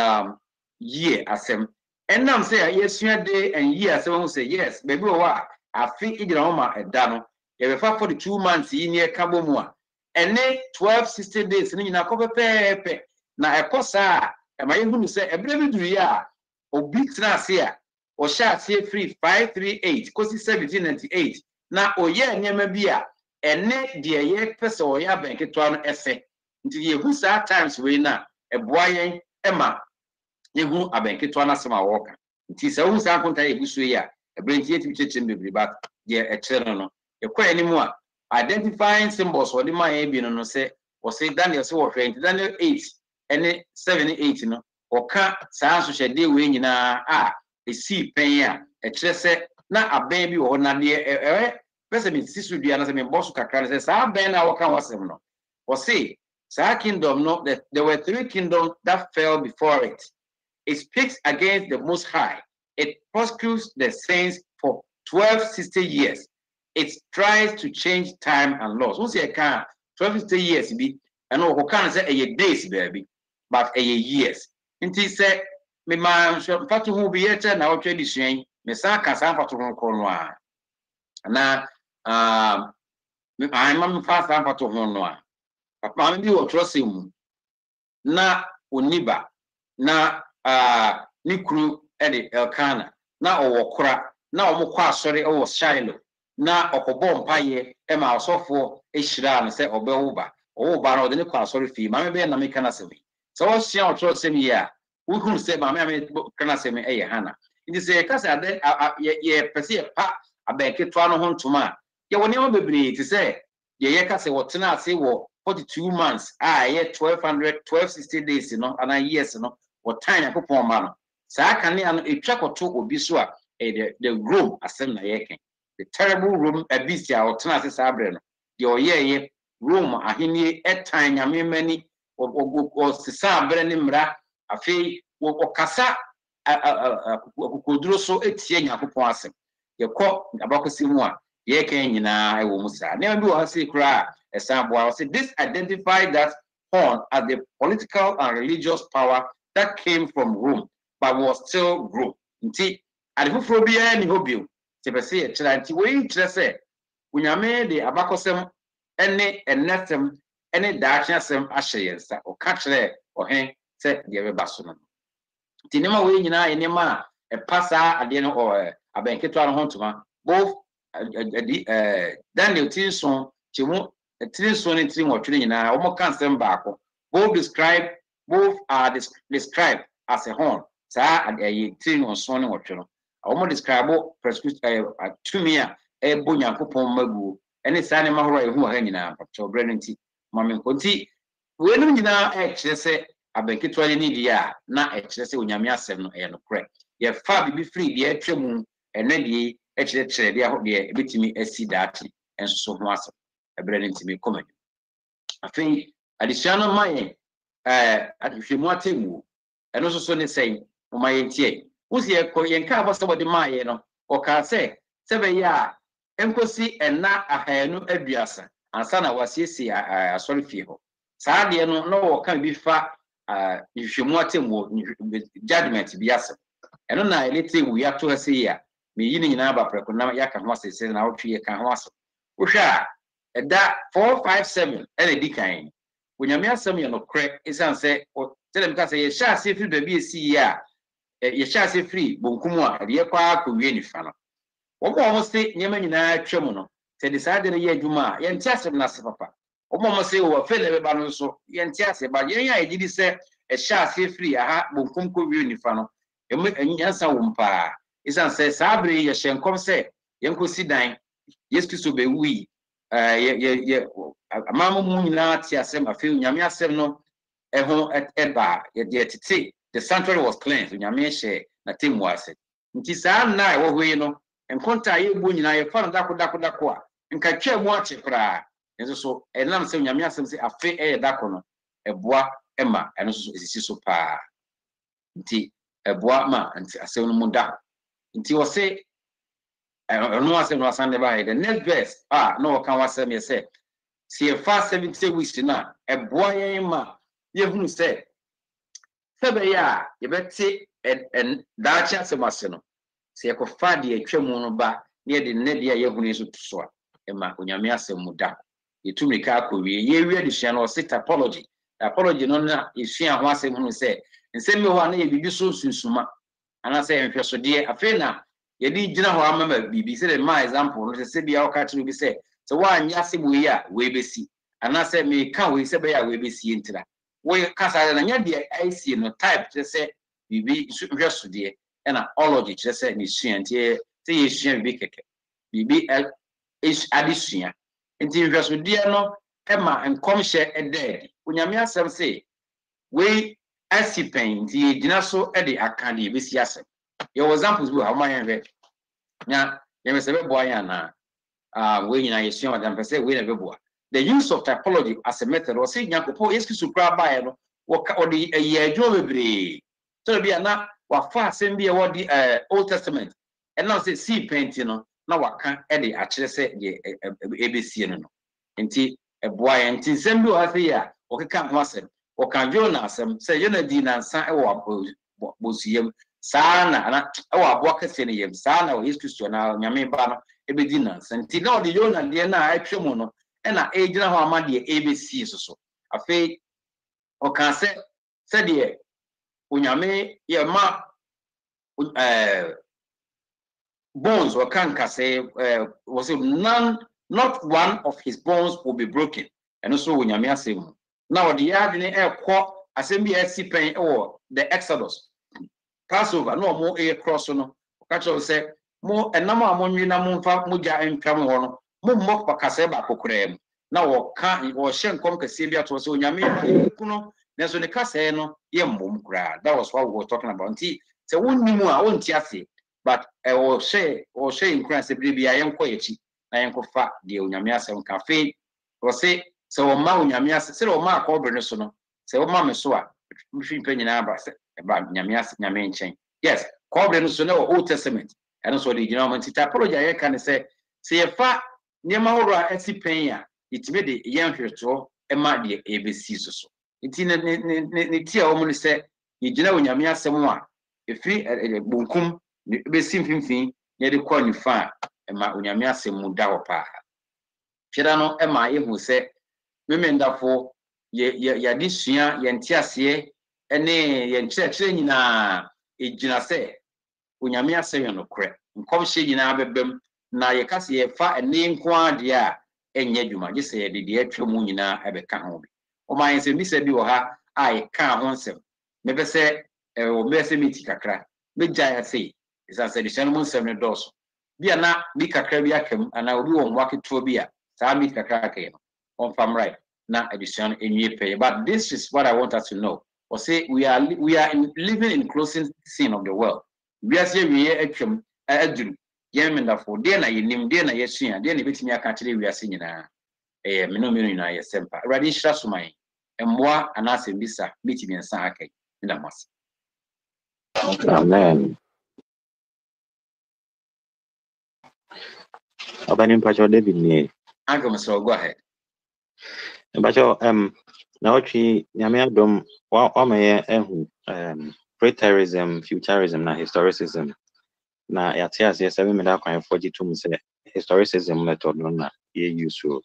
Speaker 4: year asɛm ɛnam sɛ yɛsua day and year asɛm ho sɛ yes baabi wɔ hɔ a afe igyina hɔ ma ɛda no yɛbɛfa 42 months yi ne ɛka bɔ mu a ɛne 12-60 days no nyina kɔ pɛpɛɛpɛ na ɛkɔ saa a ɛma yɛhunu sɛ ɛberɛ bi duru yi a obi tena ase a ɔhyɛ aseɛ firi 538 kɔsi 1798 na ɔyɛ nneɛma bi a ɛne deɛ yɛpɛ sɛ ɔyɛ abɛnketewa no ɛsɛ. Nti yɛhu saa times wei na ɛboa yɛn ɛma yɛhu abɛnketewa no asɛm a wɔka. Nti sɛ wohu saa nkonta yɛgu so yi a ɛberɛ nti yɛtumi kyerɛkyerɛ bebree ba deɛ ɛkyerɛ no yɛkɔ anim a identifying symbols wɔde ma yɛn bi no sɛ wɔse Daniel sɛ wɔhwɛ nti Daniel 8 ɛne 7-8 no wɔka saa nsohyɛdeɛ wei nyinaa a ɛsii pɛn a ɛkyerɛ sɛ na abɛn bi wɔ hɔ na deɛ pɛsɛ mesi so dua na sɛ mebɔ so kakra no sɛ saa abɛn no a wɔka wɔ asɛm no wɔse saa kingdom no there were 3 kingdoms that fell before it. It speaks against the Most High. It prosecutes the saints for 12-60 years. It tries to change time and laws. Once you can 12-60 years be and no can say a days baby but a years. Nti say me ma fatu hu bi yete na otwe disuen me san ka san fatu hu ko no a na me ma me fa san fatu hu no a papa me bi wo trose mu na oniba na ni kru ede Elkana na owokora na omukwa asori owo Shiloh na okobɔ mpaye ma osofo ehira no sɛ ɔbɛwoba na ɔde ne kɔ asori fi ma me be na me kana sɛ bi sɛ wɔhyia ɔtoro sɛ mi a wohunu sɛ ma me kana sɛ mi ɛyɛ hana nti sɛ ka sɛ ade yɛ pɛsɛ yɛ pa abɛnketoa no ho ntoma yɛ wɔ nneɛma bebree te sɛ yɛ ka sɛ wɔtena ase wɔ 42 months a yɛ 1260 days no ana years no wɔtan Nyankopɔn ma no saa kanea no etwa kɔto obi so a the Rome asɛm na yɛka the terrible Rome beast a wɔtena ase saa brɛ no deɛ ɔyɛɛyɛ Rome ahenie ɛtan nyame mani ɔsesa brɛ ne mmara afei wɔkasa kokoduro so etie Nyankopɔn asɛm yɛkɔ abakɔsi mu a yɛka nyinaa ɛwɔ mu saa nneɛma bi wɔ ha sɛ koraa ɛsan boa sɛ this identified that horn as the political and religious power that came from Rome but was still Rome. Nti ade foforo biara ni hɔ bio te pɛ sɛ yɛkyerɛ nti wɔyi kyerɛ sɛ onyame de abakɔsɛm ɛne ɛnɛsɛm ɛne daakye asɛm ahyɛ yɛn nsa ɔka kyerɛ ɔhen sɛ deɛ bɛba so no nti nneɛma wɔyi nyinaa yɛ nneɛma a ɛpa saa adeɛ no abɛnketewa no ho ntoma both Daniel tinson kyemu tinson ne tiri nwɔtwe nyinaa wɔn ka nsɛm baako both are described as a horn saa adeɛ tiri nson ne nwɔtwe no wɔn describe tumi a ɛbɔ Nyankopɔn maguo ɛne saa nneɛma horo a ɛho wɔ ha nyinaa pɔtɔ brɛ no nti maame nkonti wɔn nyinaa ɛkyerɛ sɛ abɛnketewa ne deɛ a na ɛkyerɛ sɛ onyame asɛm no ɛyɛ nokorɛ yɛfa bibi firi deɛ ɛtwa mu ɛnɛ deɛ ɛkyerɛkyerɛ deɛ ahɔ deɛ ɛbɛtumi asi daakye ɛnso ho asɛm ɛbrɛ no ntimi kɔmɛ afei adesua no ma yɛn if you want to, and also so they say, my NTA. Who's here? Koyan car was about the my, or can say, 7 years, Emcosi and not a hanu ebiasa, and Sana was yes, a sorry feeble. Sadly, no can be fat if you want him with judgment to be as. And on I little we have to say, yeah, me in Abba Precona Yakan was a saying out here can was. Usha, at that 457 and a decaying. When you mean some of crack, it's answer or tell them that say, shall see free baby see ya. You shall say free, Bunkumwa, the Aqua could be any fan. What almost say, Yemen in a tremono, said decided a year Juma, yen chest of Nasa Papa. Almost say, or Philip Banoso, yen chest, but yeah, did say, a shall say free, a hat, Bunkum could be any fan. And Yansa Wumpa. It's answer, Sabri, ye shan't come say, Yanko sit down, yes, to be we. A mamma moon not yasem, a few Yamia Semno, a home at Eba, yet the sanctuary was cleansed, Yamishe, nothing was it. It is our night, what we know, and contact you, Boon, I found Dakwa, and catch a watch a cry. And so, and I'm saying Yamia say a fair air dacono, a bois Emma, and also is so pa. Tea, a bois ma, and a seven munda. Until say, I don't know what was under by the next best. No, can was me say. See a fast 70 weeks now. A boy, ma, you say. Sabaya, you bet say, and that chance of Massino. See a cofadi a tremono ba near the Nedia Yahunis to soa. Emma, when you may say Muda. You to me, Kaku, ye ready, channel sit apology. Apology, no, is she and once who say, and send me one day, be so soon, Suma. And I say, if so dear, a fena. You did general remember be said my example, the say be our country be say. So why Yasi we be see. And I said me can't we say we be see into that. We cast and yet I see no type just say we be just dear and apology just say ni and here say you be keke. Be is addition. Until just with dear no Emma and come share a dead. When you mean some say we as he paint the dinaso at the academy be see. Your examples will have my hand. Now, there is a boy and when I assume that say we never boy. The use of typology as a method or saying Yakopo is to grab by or the a year jewelry. So be a now what fast and be what the Old Testament and now say see painting. Now what can Eddie actually say the ABC until a boy and Tinsembu has here or can't was or can Jonas say you know Dina San or Museum. Sana na aboka sene sana o Yesu Kristo na nyame ba no ebedina senti na odi yona de na atwemu no e na ejina ho amade ABC so afi o kan se de onyame ye ma bones o kan ka say was none not one of his bones will be broken and also onyame asem na odi ya de ne ekọ asem bi asipen the Exodus Passover, no more a cross no. Catch say more and number among you namunfa muja and Cameron, more mock Pacaseba Cocrem. Now or can't or shan't come Casabia to so Yami Kuno, there's on the Casano, Yam grad. That was what we were talking about. So one more, I won't yassi, but I will say or in Crancy, I am quiet. I am fat, the Unyamias and Cafe, or say so Maunyamias, so Mark Obernesono, so Mamma Soa, between Penny and Abbas. About Yamias Yamin chain. Yes, Corbin so no Old Testament. And also the typology I can say a fat near Maura and Sipenia. It's made the young to a muddy ABC so. It's in a tear only say, you know, Yamia someone. If we at a bunkum, be simply thing near the corner fire, and my Unyamia Semuda pa. Chedano Emma who said, women therefore, ye this year, Yantiasie. Ene yen church nyina ejina se onyame asem no kre nkomhye nyina bebem na ye kase ye fa ene nko ade a enye adwuma je se ye de atwam nyina ebeka ho bi o man se bi se bi wo ha a ye ka ho nsem me be se o me se miti kakra me jaya se isa se de shanmu nsem ne doso bi ana bi kakra bi akam ana obi wo mwaketo bi a sa mi kakra ka ye no on fam right na edition enye pay. But this is what I want us to know. Or say we are living in closing scene of the world. We are saying we are actually Yemen for dinner, you name dinner, yes, and then if it's me, I can't tell you we are singing a minimum in a semper. Radish Rasumai. mboa anase bisa meeting and sa akai nda mas.
Speaker 5: Amen. Opening Pacho David ni.
Speaker 4: Uncle Mr. Go ahead.
Speaker 5: Pacho now chi nyame adom wa me preterism, futurism na historicism. Na yatias yes 7 minute kwan 42 say historicism method no na ye useful.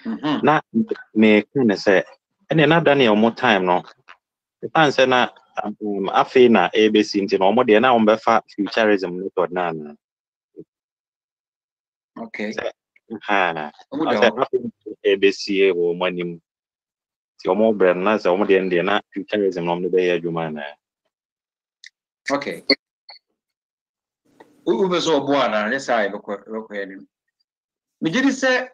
Speaker 5: Na me can say and another near more time no. The pan say na afi na ABC nti no mo de na ombefa futurism method na.
Speaker 4: Okay.
Speaker 5: Ha. ABC wo manim. Ti omo brand na say omo de na futurism no mo be ya adwuma na.
Speaker 4: Okay. Ube so boana let's say record. Me gidi say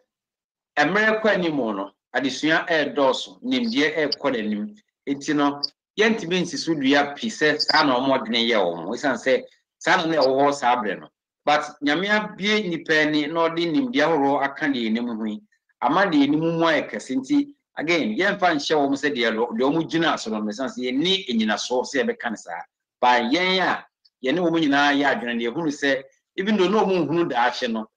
Speaker 4: America anymore no adesua doso nimdie kɔ nanim enti no yɛntimi nsiso dua pise saa na ɔmɔdene yɛ wɔn wesan sɛ saa na ɛwɔ hɔ saa bre no but nyamea bie nipa ni na ɔde nimdie horo aka de enim hui ama de enim mu ayɛkɛse nti again yɛmfa nhyɛ wɔn sɛ de ɔmo gyina so no wesan sɛ yɛni enyina so sɛ yɛbɛka ne saa ba yɛn a yɛne wɔn nyinaa yɛ adwene de ehunu sɛ even though no ɔmo hunu da ahye no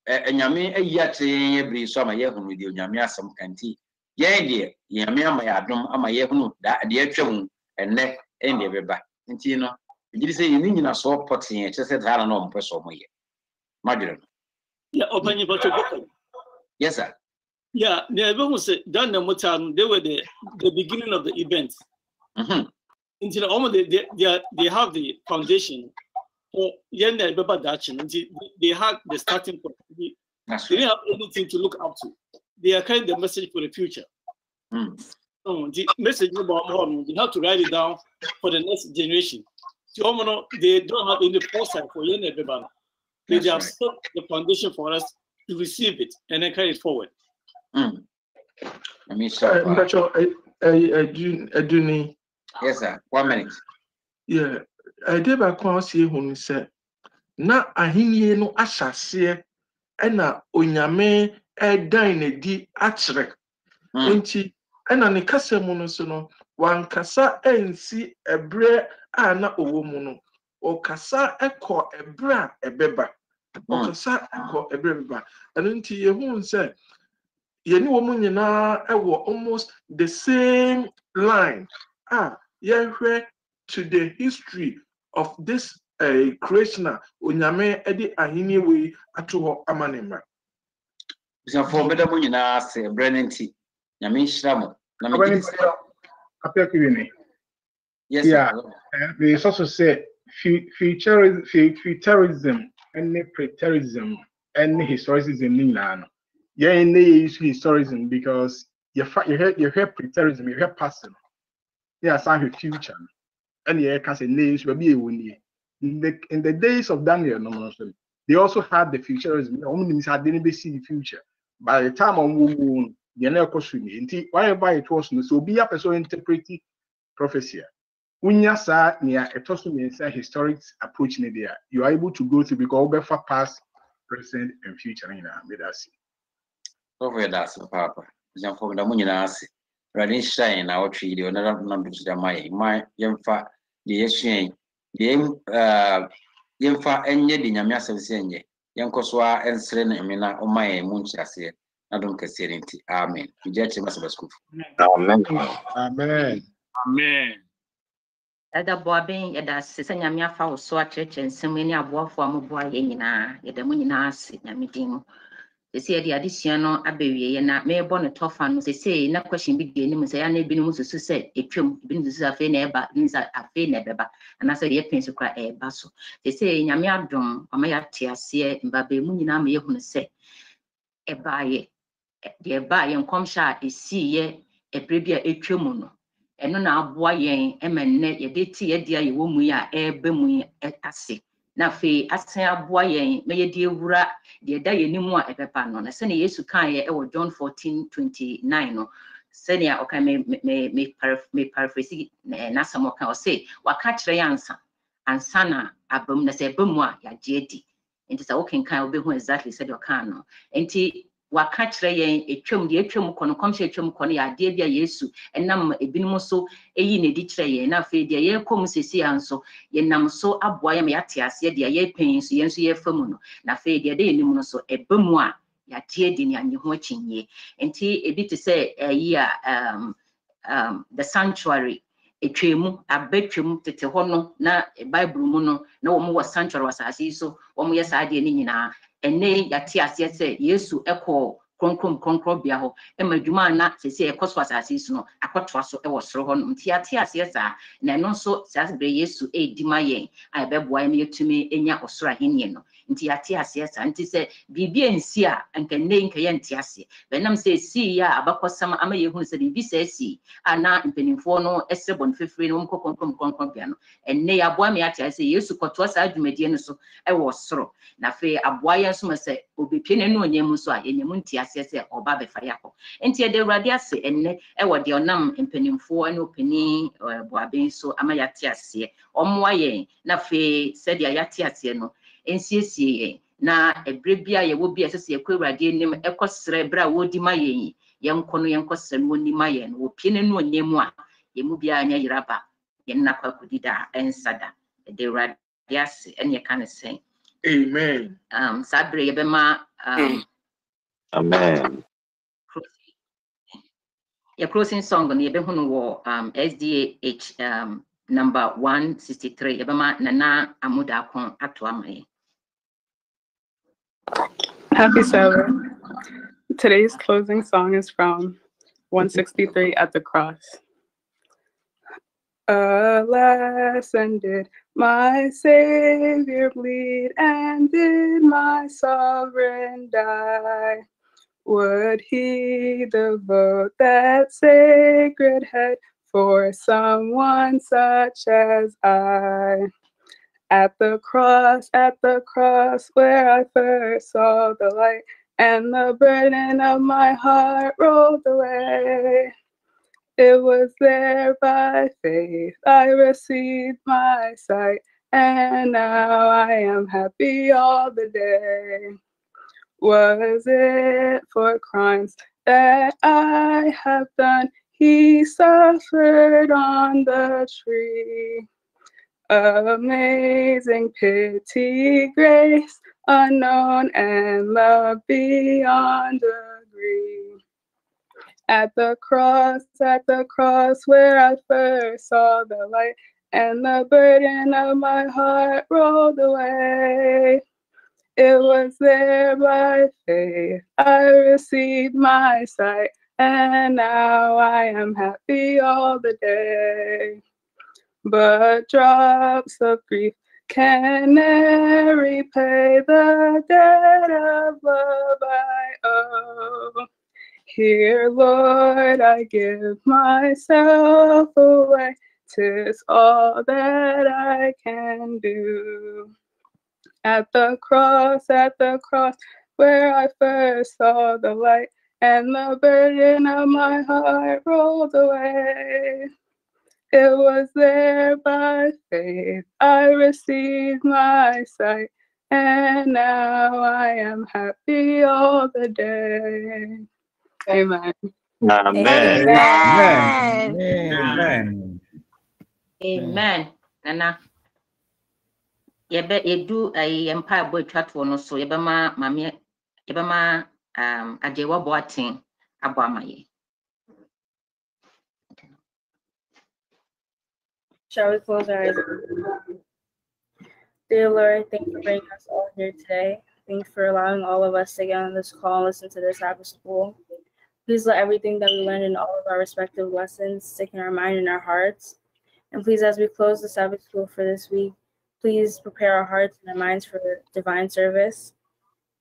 Speaker 4: nyame ayate yebri so ama yehunu de nyame asem kanti yen de nyame ama yadom ama yehunu da de atwam enne ende beba nti no gidi se yin nyina so potin che se dara no mpe so moye madwere
Speaker 6: yeah open but
Speaker 4: yes sir
Speaker 6: yeah they say done the motan they were the beginning of the event until almost they have the foundation for yen they had the starting point. They didn't have anything to look up to. They are carrying the message for the future. The message about home, they have to write it down for the next generation. So they don't have any foresight for yen everybody. They just set the foundation for us to receive it and then carry it forward.
Speaker 2: Yes,
Speaker 4: sir. 1 minute.
Speaker 2: Yeah. I did back when he said, na ahinie no ahyase e na onyame dine di akyere nti na ne kasa mu no so no wankasa ensi ebre a na owo mu no okasa ekọ ebre a ebeba okasa ekọ ebre beba nti yehu nse yeni wo mu nyina ewo almost the same line yehwe to the history of this creation onyame edi ahini we atoho amanema
Speaker 4: bisa for beda mu nyina se brenenti nyame nhyira na me gidi
Speaker 7: apekini
Speaker 4: yes
Speaker 7: yeah they also say futurism and preterism and historicism nina yeah in the historicism because you hear preterism you hear past yeah some future and yeah can say names will be in the days of Daniel, they also had the futurism. Only didn't see the future. By the time on wound, the never question whatever it was, so be a person interpreting prophecy. When you saw near a tossing historic approach in there, you are able to go through because for past, present, and future in us.
Speaker 4: Over that's papa. Jam for the munyanasi. Running shine our tree, the other number to the my young fat, the exchange. Yemfa enye di nyame asɛmse enye yenkɔsoa ensere na emena omaye mu nkyase na dom kase nti amen gye akyem asabasku
Speaker 5: Amen.
Speaker 7: Amen.
Speaker 3: Amen.
Speaker 1: Ada boaben yɛda sɛ nyame afa wo so akyerɛkyerɛ nsɛm ani aboafo amoboa yɛ nyinaa yɛda mu nyinaa ase nyame din mu sɛ yɛde adesua no abewie yɛ na mebɔ no tɔfa no sɛ na question bi die nim sɛ ya na ebinom susu sɛ etwam ebinom susu afei na ɛba nsa afei na ɛbɛba anasɛ yɛ penso kra ɛba so sɛ nyame adom ama yɛate aseɛ mbabe mu nyinaa ma yɛhunu sɛ ɛbaayɛ deɛ ɛbaayɛ nkɔmhyɛ a ɛsiiyɛ ɛberɛ bi a ɛtwam no ɛno na aboa yɛn ɛma nnɛ yɛde ti yɛde a yɛwɔ mu yi a ɛbɛ mu ase na afei asen aboa yɛn ma yɛde ewura deɛ da yɛn mu a ɛbɛba no na sɛnea Yesu kan yɛ ɛwɔ John 14:29 no sɛnea ɔka me paraphrase n'asɛm ɔka ɔse waka kyerɛ yɛn ansa na abam na sɛ ɛba mu a yɛagye adi nti sɛ wokenkan wobɛhu exactly sɛdeɛ ɔka no nti waka kyerɛ yɛn etwam de etwam kɔ no kɔmhyɛ etwam kɔ no yɛ adeɛ bi a Yesu ɛnam ebinom so eyi ne di kyerɛ yɛn na afei deɛ yɛkɔ mu sesi anso yɛnam so aboa yɛn ma yɛate aseɛ deɛ yɛpɛn so yɛn so yɛfa mu no na afei deɛ de yɛnim no so ɛba mu a yɛagye di ne anye ho akyinye nti ebi te sɛ ɛyi a the sanctuary etwemu abetwemu tete hɔ no na Bible mu no na wɔn wɔ sanctuary wɔ asase yi so wɔn yɛ saa adeɛ ne nyinaa ɛnɛ yɛate aseɛ sɛ Yesu ɛkɔ kronkron bia hɔ ɛma adwuma na sɛsɛ ɛkɔ so asase yi so no akɔtoa so ɛwɔ soro hɔ no nti yɛate aseɛ saa na ɛno nso saa bere Yesu ɛdi ma yɛn a ɛbɛboa yɛn yɛtumi enya ɔsoro ahenni no nti yɛate aseɛ saa nti sɛ biribi nsi a nkɛnɛ nkɛyɛ nte aseɛ bɛnam sɛ esi ya abakɔsam ama yɛhunu sɛ biribi sɛ esi a na mpanimfoɔ no ɛsɛ bɔn fefere no wɔn kronkron bia no ɛnɛ yɛaboa me ate aseɛ Yesu kɔtoa saa dwumadie no so ɛwɔ soro na afei aboa yɛn nso ma sɛ obepie ne no onyam so a yɛnyam nte aseɛ sɛ ɔba bɛfa yakɔ nti yɛde Awurade ase ɛnɛ ɛwɔ deɛ ɔnam mpanimfoɔ ne opani boaben so ama yɛate aseɛ ɔmmoa yɛn na afei sɛdeɛ yɛate aseɛ no nsiesie yɛn na ɛberɛ bi a yɛwɔ bi a ɛsɛ sɛ yɛkɔ Awurade anim ɛkɔ srɛ ɛberɛ a wɔdi ma yɛn yɛnkɔ no yɛnkɔ srɛ no wɔni ma yɛn no wɔpie ne no onyam a yɛn mu biara nyɛ yeraba yɛn nakɔ akɔdi da ɛnsa da yɛde Awurade ase ɛne yɛka ne sɛn
Speaker 7: Amen.
Speaker 1: Sabre yebema
Speaker 5: Amen.
Speaker 1: Your closing song on yebehunu wo SDA number 163 yebema nana amuda kon ato amaye.
Speaker 8: Happy Sabbath. Today's closing song is from 163 at the cross. Alas, and did my Savior bleed, and did my sovereign die? Would he devote that sacred head for someone such as I? At the cross, where I first saw the light, and the burden of my heart rolled away. It was there by faith I received my sight, and now I am happy all the day. Was it for crimes that I have done? He suffered on the tree. Amazing pity, grace unknown, and love beyond degree. At the cross, where I first saw the light, and the burden of my heart rolled away. It was there by faith I received my sight, and now I am happy all the day. But drops of grief can ne'er repay the debt of love I owe. Here, Lord, I give myself away. 'Tis all that I can do. At the cross, where I first saw the light, and the burden of my heart rolled away. It was there by faith I received my sight, and now I am happy all the day. Amen.
Speaker 5: Amen.
Speaker 9: Amen.
Speaker 1: Amen. Nana. Yedu empire boy chatwo no so yebema mame yebema ajewa boatin abo amaye.
Speaker 10: Shall we close our eyes? Dear Lord, thank you for bringing us all here today. Thank you for allowing all of us to get on this call and listen to this Sabbath school. Please let everything that we learned in all of our respective lessons stick in our mind and our hearts. And please, as we close the Sabbath school for this week, please prepare our hearts and our minds for divine service.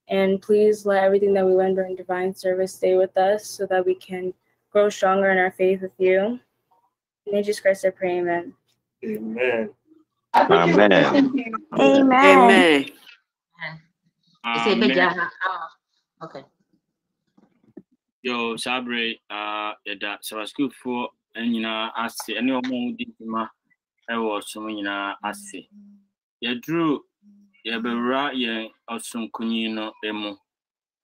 Speaker 10: And please let everything that we learned during divine service stay with us so that we can grow stronger in our faith with you. In Jesus Christ, I pray, amen.
Speaker 9: Amen.
Speaker 5: Amen.
Speaker 11: Amen.
Speaker 1: Okay.
Speaker 3: Yo, Sabre, yada Sabbath school for anyina ase, any omo di ma ewo so nyina ase. Yadru yebewra ye osunkunyi no emu.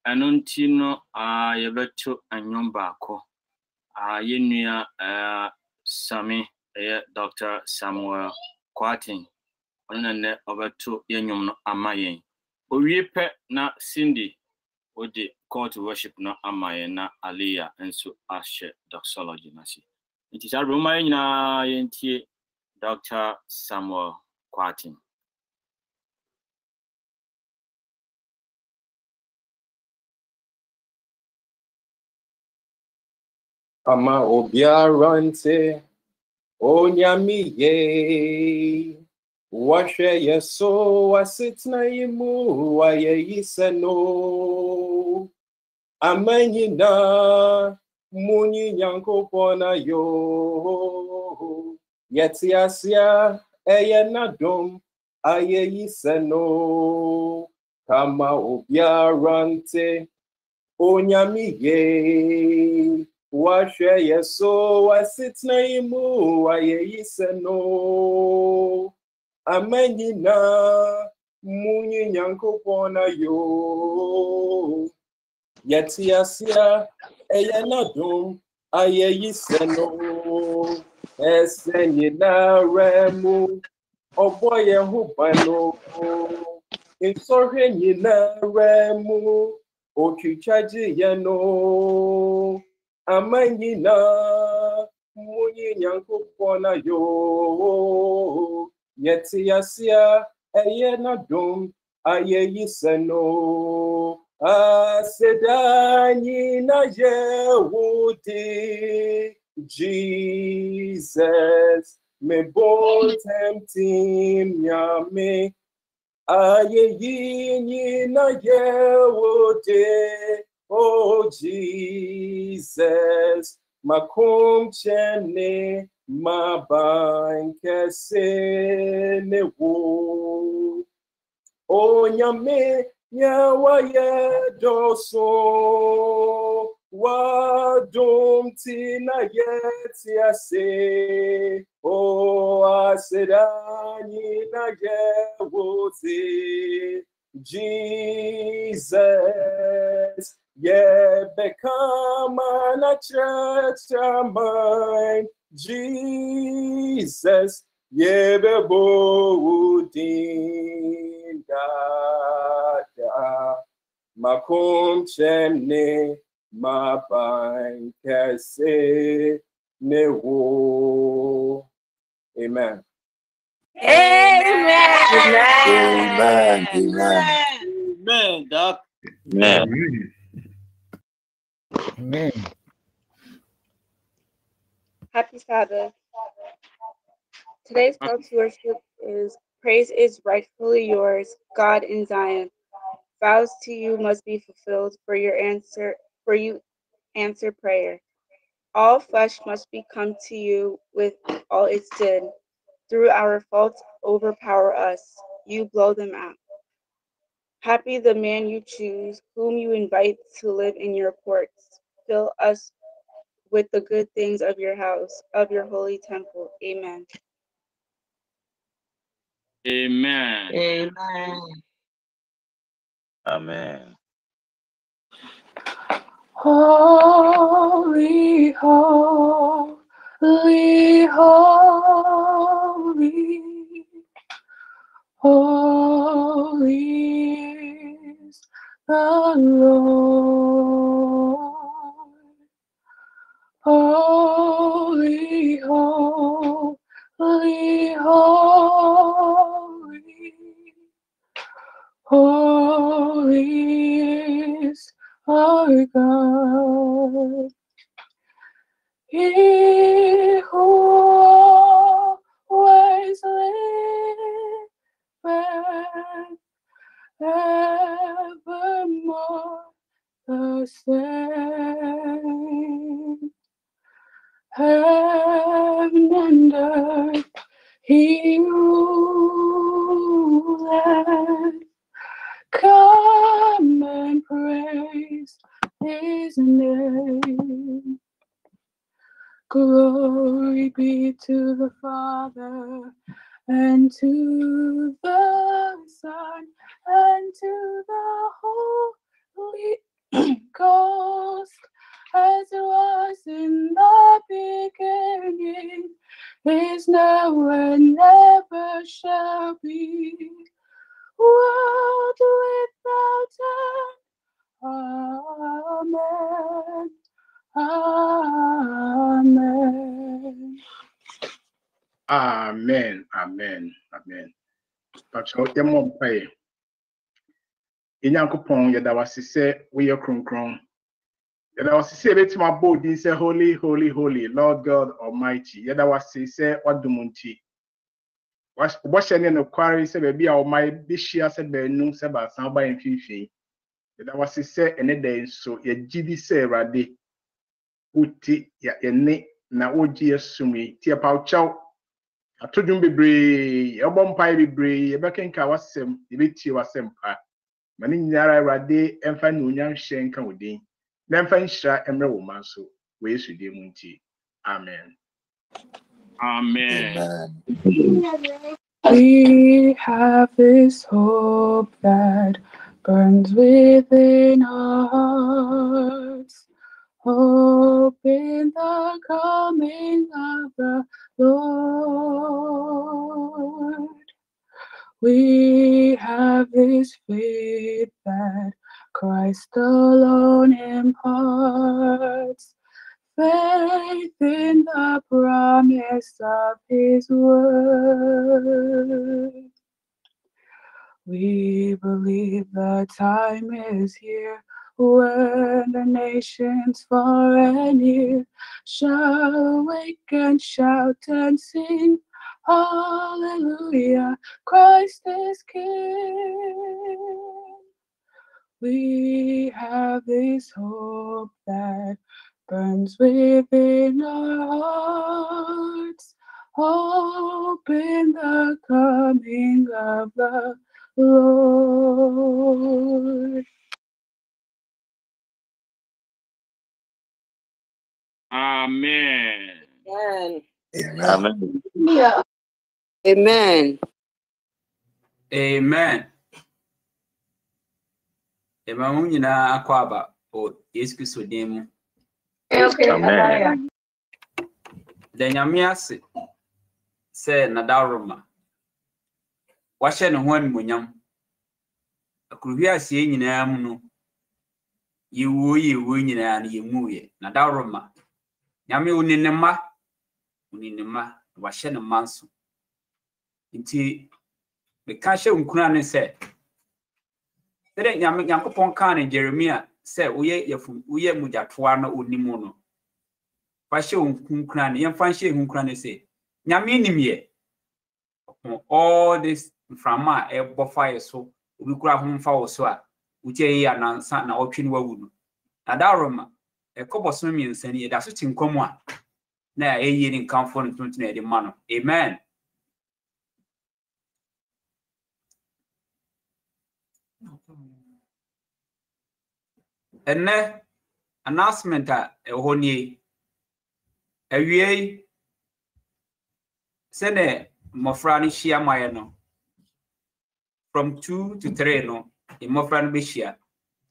Speaker 3: Anontino yebeto anyom baako. Yenua Sami Dr. Samuel Kwatin. Onene obeto yenyom no amayen. Owipe na Cindy odi call to worship no amayen na Aliyah enso ashe doxology nasi. It is a Roma na yentie Dr. Samuel Kwatin.
Speaker 9: Ama obiarante onyamiye washe yeso wasitna yimu wayeyiseno amenyina munyi nyankopona yo yetiasia eyenadom ayeyiseno kama obiarante onyamiye washe yeso wasitna imu wayeyiseno amenyina munyi nyankopona yo yetiasia eyenadom ayeyiseno esenyina remu oboye hubano insorhe nyina remu ochichaji yeno amanyina munyi nyankopona yo yetiasia eyenadom ayeyiseno asedanyi na yewudi Jesus me bon tempting yame ayeyinyi na yewudi oh Jesus, makum chene mabankese ne wo. O nyame nyawa yedoso wadum tina yetiase. O asedani na yewoze Jesus. Yeah, become a church of mine, Jesus. Yeah, be bodin da makum chemne ma bain kese ne wo. Amen.
Speaker 11: Amen.
Speaker 12: Amen.
Speaker 6: Amen. Doc.
Speaker 5: Amen.
Speaker 12: Amen.
Speaker 8: Happy Sabbath. Today's call to worship is praise is rightfully yours, God in Zion. Vows to you must be fulfilled for you answer prayer. All flesh must become to you with all its sin. Through our faults overpower us. You blow them out. Happy the man you choose, whom you invite to live in your courts. Fill us with the good things of your house, of your holy temple. Amen.
Speaker 3: Amen.
Speaker 2: Amen.
Speaker 5: Amen.
Speaker 8: Holy, holy, holy, holy is the Lord. Holy, holy, holy, holy is our God. He who always liveth evermore the same. Heaven and earth he ruleth. Come and praise his name. Glory be to the Father, and to the Son, and to the Holy now and never shall be, world without end. Amen. Amen.
Speaker 7: Amen. Amen. Amen. But so your mom pay. Inyankopon yada wasise we are kronkron. Yada wasise beti ma body say holy, holy, holy, Lord God Almighty. Yada wasise wadumunti. Washene no kwari se bebi a omai bishia se benu se ba san ba mfifi. Yada wasise ene den so ye gidi se rade. Uti ya ene na oji yesumi ti pauchau. Atodum bebre, obompai bebre, yebekenka wasem, yebeti wasem pa. Mani nyara rade emfa nunyam hyenka wodin. Na emfa nhira emre wo manso, we Yesu de munti. Amen.
Speaker 3: Amen.
Speaker 8: We have this hope that burns within our hearts, hope in the coming of the Lord. We have this faith that Christ alone imparts, faith in the promise of His word. We believe the time is here when the nations far and near shall awake and shout and sing, Hallelujah, Christ is King. We have this hope that burns within our hearts, hope in the coming of the Lord.
Speaker 3: Amen.
Speaker 12: Amen.
Speaker 5: Amen.
Speaker 12: Yeah. Amen.
Speaker 11: Amen. Amen. Nyina akwaba o Yesu Kristo din mu.
Speaker 12: Okay.
Speaker 5: Amen.
Speaker 11: Da nyame ase se nadaroma. Wahye ne ho animonyam. Akuruhia asie nyina mu no. Yewo nyina na yemuye. Nadaroma. Nyame uninema wahye ne manso. Nti me ka hye nkuna ne se Tere Nyankopon kan ne Jeremia se uye mujatoa na onimu no. Fashe nkuna ne yemfa hye nkuna ne se Nyame nimye. All this from e bofire so obi kura ho mfa wo so a uche ya na nsa na otwe ne wawu no. Na daroma e koboso mi nsa ne da so tinkomu a na eyi ni nkamfo no tuntun e de ma no. Amen. Enne announcement a ehoni awie sene mofra ni hia maye no from 2 to 3 no e mofra no be hia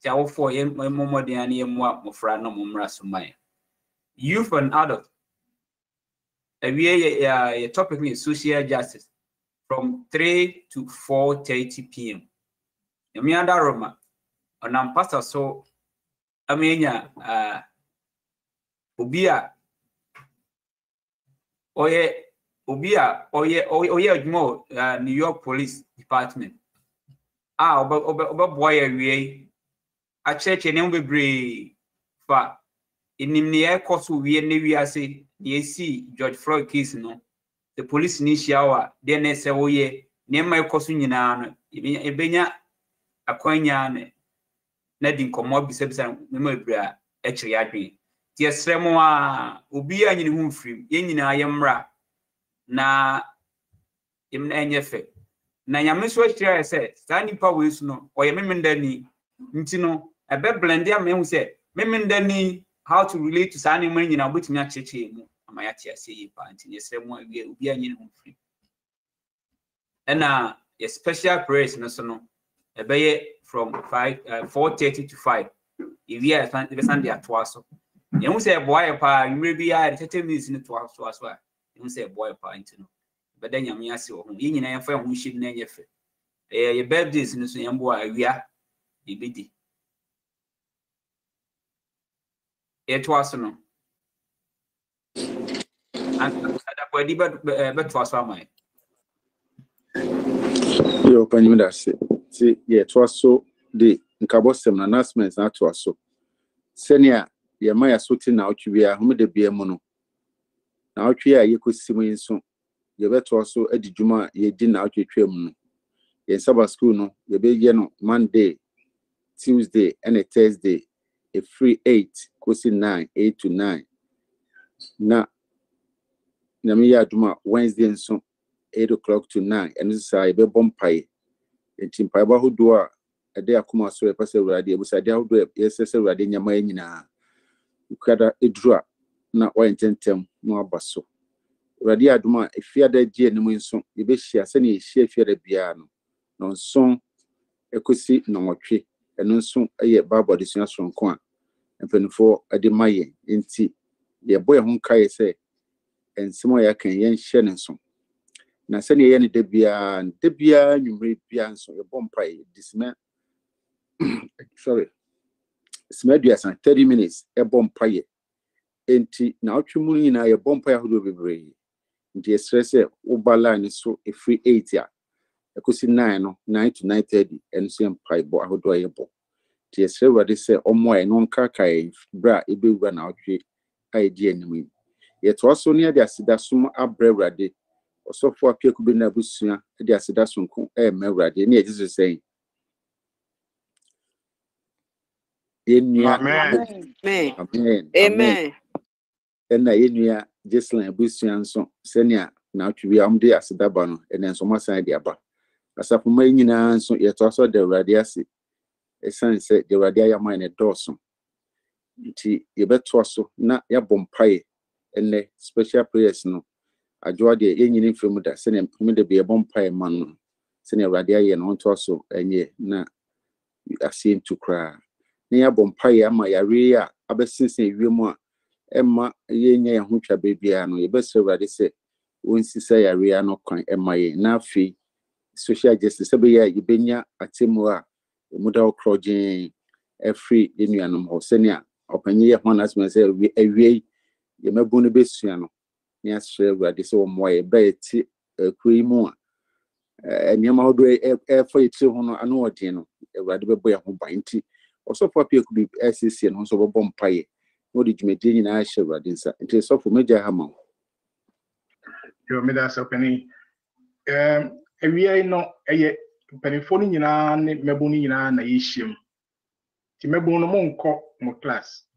Speaker 11: ja wo for ye momodin ani ye mofra no momra so maye youth and adult awie ye topic is social justice from 3 to 4:30 p.m. Yemi adaroma onam pastor so amenya obia oye admo New York Police Department oba wie a church enem bebre fa inimne ekoso wie ne wiase ne esi George Floyd case no the police ni shiawa den se woye ne mai ekoso nyina no ebenya akwanya ne na di nkomo bisabisa me bra e kire adwen ti esremo a obi anyine hu mfrim ye nyina yemra na imna enyefe na nyame so kire se sa nipa we su no oye memendani nti no ebe blend am ehu se memendani how to relate to sa nyama nyina obutumi acheche mu amaya ti ase yi pa nti esremo obi anyine hu mfrim ena a special praise no so no ebeye from 4:30 to 5 if we are Sunday at twaso you say boy pa you maybe I 30 minutes in twaso as well you say boy pint no but then you ase wo ho yi nyina yɛfa ho hyi na nyɛ fɛ your birthdays no so yɛmbo awia ibidi it was no and ada kwadi but was amai
Speaker 13: yo panyi da se it was so the nkabosem announcements na to so senia ye ma ya so ti na otwi bia hom de bia mu no na otwi a ye kosim nso ye beto so adidwuma ye di na otwetwa mu no ye Sabbath school no ye be ye no Monday, Tuesday and a Thursday a free 8 kosi 9 8 to 9 na me ya adwuma Wednesday nso 8 o'clock to 9 and this say be bompai entimpai ba hodo a ade akoma so e pese urade e busa de hodo ye sese urade nyama nyina ukada edru a na o ententem no abaso urade adwuma efiada gie ne mu nso ye be hia se ne ye hia efiada bia no nso ekosi no nwotwe eno nso eye Bible de sua sonko a empenfo ade maye enti ye boy ho kai se ensemo ya kan yen hye ne nso na se ne ye ne de bia nwumre bia nso ye bompai disma sorry smedia san 30 minutes e bompai enti na otwemu nyina ye bompai ahodo bebre nti ye stress e ubala ni so e free 8 ya ekosi 9 no 9 to 9:30 enso empai bo ahodo ye bo ti ye stress wade se omo e no nka kai bra e bewura na otwe ai di anim ye to so ne de asida sum abrewrade osofo apieku be na busua de asida sonko e mewrade ne ejiso sei
Speaker 12: Amen. Amen.
Speaker 13: And na Jeslan busua nso senia na atwi amde asida ba no enenso masan de aba asafo mai nyina nso ye to so de urade ase esan se de urade ayama ne doso nti ye beto so na ya bompae ene special prayers no adwoa de ye nyini mfemu da senia mfemu de be bompae man no senia urade aye no to so enye na asin to cry na ya bompae ama yare a abesinsen wiemu a emma ye nya ho twa bebia no ye bese urade se wonsi se yare no kwan emma ye na afi social justice be ya yebenya atemu a muda okrojin every enuanom ho senia opanye ye ho nasmen se awie ye mabu no besua no ni asre urade se wo moye be ti kuri mu a eniama hodo for yitri ho no ano odin no urade be boye ho banti osofo apieku bi SCC no so bo bompaye no di jumedi nyina ahye urade nsa nti sofo meja hama
Speaker 7: yo me da so pani ewie no eye penifo ni nyina ne mebu ni nyina na yehiem ti mebu no monko mo class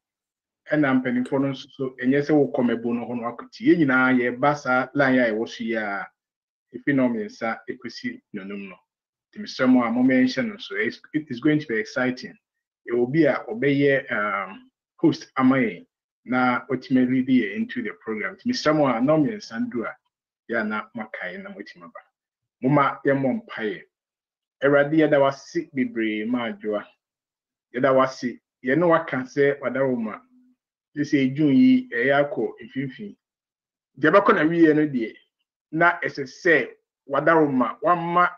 Speaker 7: ena penifo no so enye se wo mebu no ho no akoti ye nyina ye basa lan ya e wo so ya efinomisa ekosi nonum no ti misemo a mention no so it is going to be exciting. It will be a obey host amaye na ultimately into the program. Mr. Moa Nomian Sandua ya na makai na motimaba. Muma ya mompaye. Eradia da wasi bibre majua. Yada wasi ye no wakanse wadaruma. This is June yi eyako ififi. Jabako na wiye no die. Na ese wadaruma wama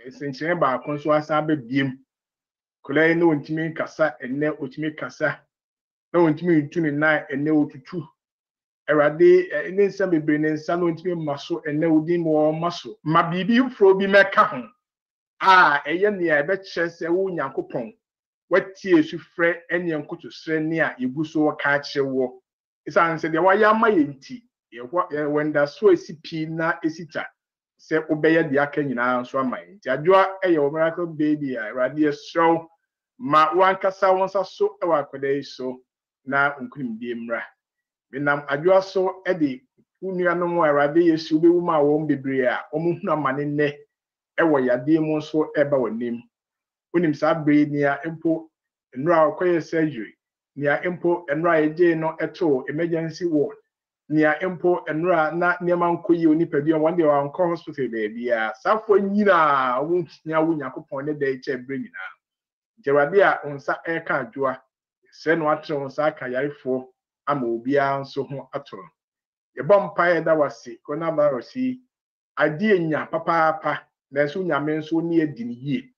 Speaker 7: essentially ba konso asabe biem. Kule no ntimi kasa enne otimi kasa no ntimi ntuni na enne otutu erade enne nsa bebre ne nsa no ntimi maso enne odin mo maso ma bibi fro bi meka ho eye ne ya be kyerese wo nyankopon watie sufre enne nkoto sre ne a yeguso wo ka kyewo isan se de wa ya ma yenti wenda so esipi na esita se obeye de aka nyina nso ama yenti adwoa eye wo miracle baby a erade show ma wankasa wonsa so ewa akwadai so na unkunim die mra binam adwoa so ede unua mo erade yesu be wuma wo bebre a omuhunu amane ne ewo yade mu so eba wanim unim sa bre ni a empo nra akoye surgery ni a empo nra eje no eto emergency ward ni a empo nra na niema nkoyi onipa bi won de wa nko hospital be bia safo nyina wo nya wo nyakopon ne da eche bre nyina Jerade a onsa eka adwoa se no atre onsa aka yarefo ama obia nso ho ato Ye bompire that was sick, coronavirus. Idea nya papa, then soon yamen so near dinny.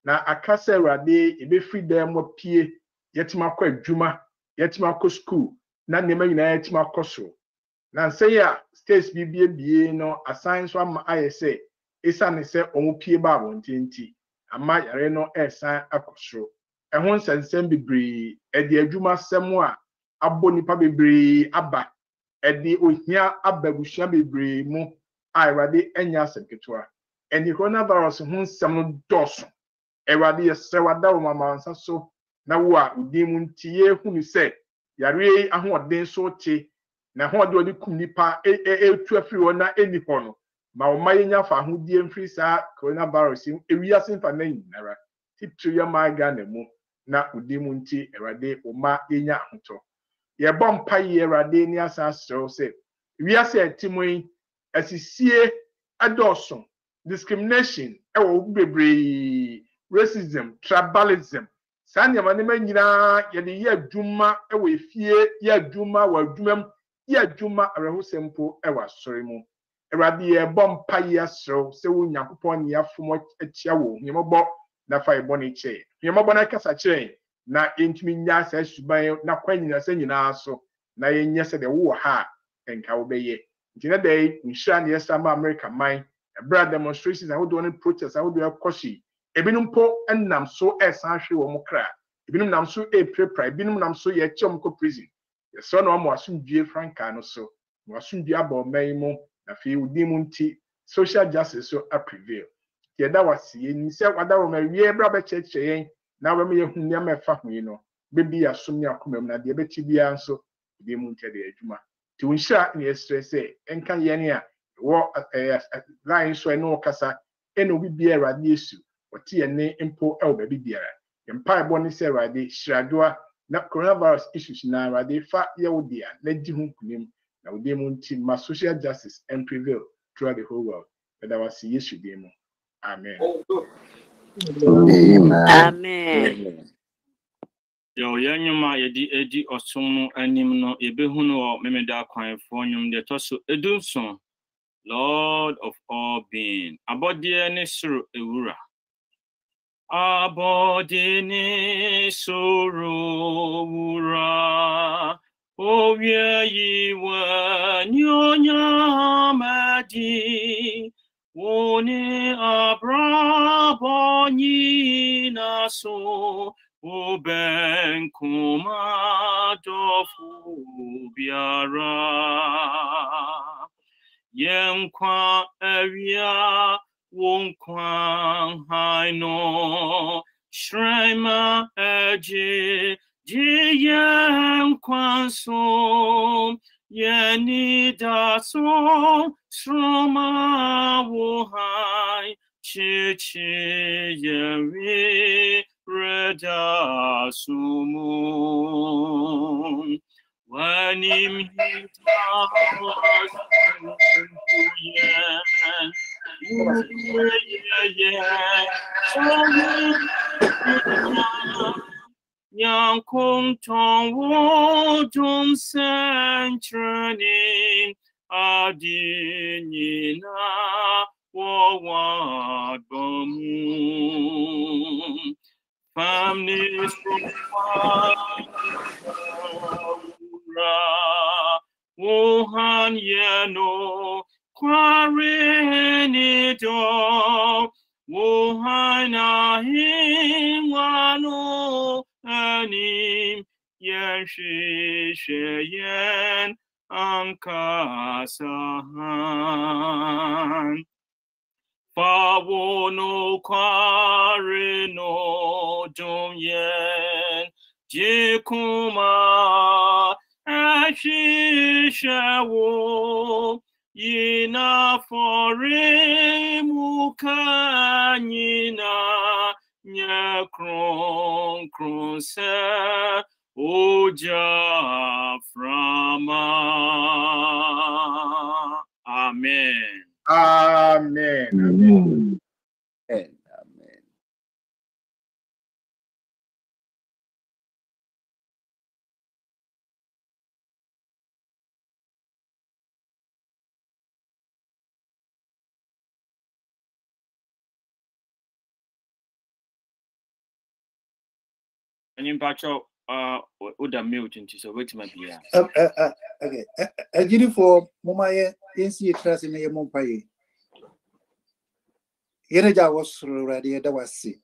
Speaker 7: Na akasa rade ebe free them mo pie yetima kwa adwuma yetima kwa school na nema nyina yetima kwa so na say ya states bibie no assign so am ayese esa ne se omo pie ba abontinti ama yare no esan akosoro ehon sensem bebre edi adwuma sem a abo nipa bebre aba edi ohia abagusua bebre mu ayrade enya seketwa eni coronavirus hun sem no doso Ewadi yesewada wo mama nsa so na wo a udin mu ntie hunu se yare ahoɔden so te na ahoɔden odi kum nipa etu afiri hɔ na eni hɔ no ma wo ma yenya fa ahodie mfiri saa coronavirus ewiase mfa na nyinara titiri ya ma ga na mu na udin mu ntie ewade wo ma yenya ahotɔ ye bɔ mpa ye ewade ni asa asrɛw se wiase atimo yi asisie adɔso discrimination ewo bebree racism, tribalism. Sanya manema nyina yede ye adwuma ewo efie ye adwuma wa adwumam ye adwuma areho sempo ewa sori mu. Ewade ye bompa ye asro se wo Nyankopɔn ne afomo atia wo hemobɔ na fa ebo ne che. Hemobɔ na kasa che na entimi nya sa suban na kwa nyina sa nyina so na ye nya se de wo ha enka wo beye. Ntina dey nhira ne yesama America man ebra demonstrations ahodo ne protests ahodo akoshi ebinum po enam so esan hwe wo mokra ebinum nam so prepare ebinum nam so ye chom ko prison ye so na mo asundue franka no so mo asundue aba man mu na fe udi mu nti social justice so a prevail ye da wase ni se wada wo ma wie bra be cheche yen na we me ye hu ne ma fa hu yi no bebi asom ne akomam na de beti bia nso udi mu nte de adwuma ti unsha ne stress enka ye ne a wo line so eno kasa eno bi bia rade esu Wati ene impo el baby biara. Empire boni se rade shradua na coronavirus issues na rade fa ye wodia na di hu kunim na wodi mu nti ma social justice and prevail throughout the whole world. But I was yesu demo. Amen.
Speaker 12: Amen.
Speaker 3: Yo yanyuma yedi edi osum anim no ebehu no memeda kwan fo nyum de toso edunson Lord of all being abodie ne suru ewura Abodini surura Ovye yiwa nyonya madi Wone abrabonyi naso Oben kuma dofu biara Yenkwa evia Wonkwan haino Shrema eji Jiyen kwanso Yeni daso Sroma wohai Chichi yewi Reda sumun Wanim hitawas Yang kong tong wo jong san training adinina wo wa bomu families from Wuhan yeno Quarenido Wuhan ahimwano anim Yeshi sheyen ankasahan Fawono Quareno Jumyen Jikuma Ashishawo Yina fore mukanyina nya kron se oja frama. Amen.
Speaker 7: Amen. Amen.
Speaker 3: in Pacho, Uda mutant is a wait, my dear.
Speaker 14: Okay, a giddy for Momaye, NC class in a Mompaye. Yenaja was already at the Wasi.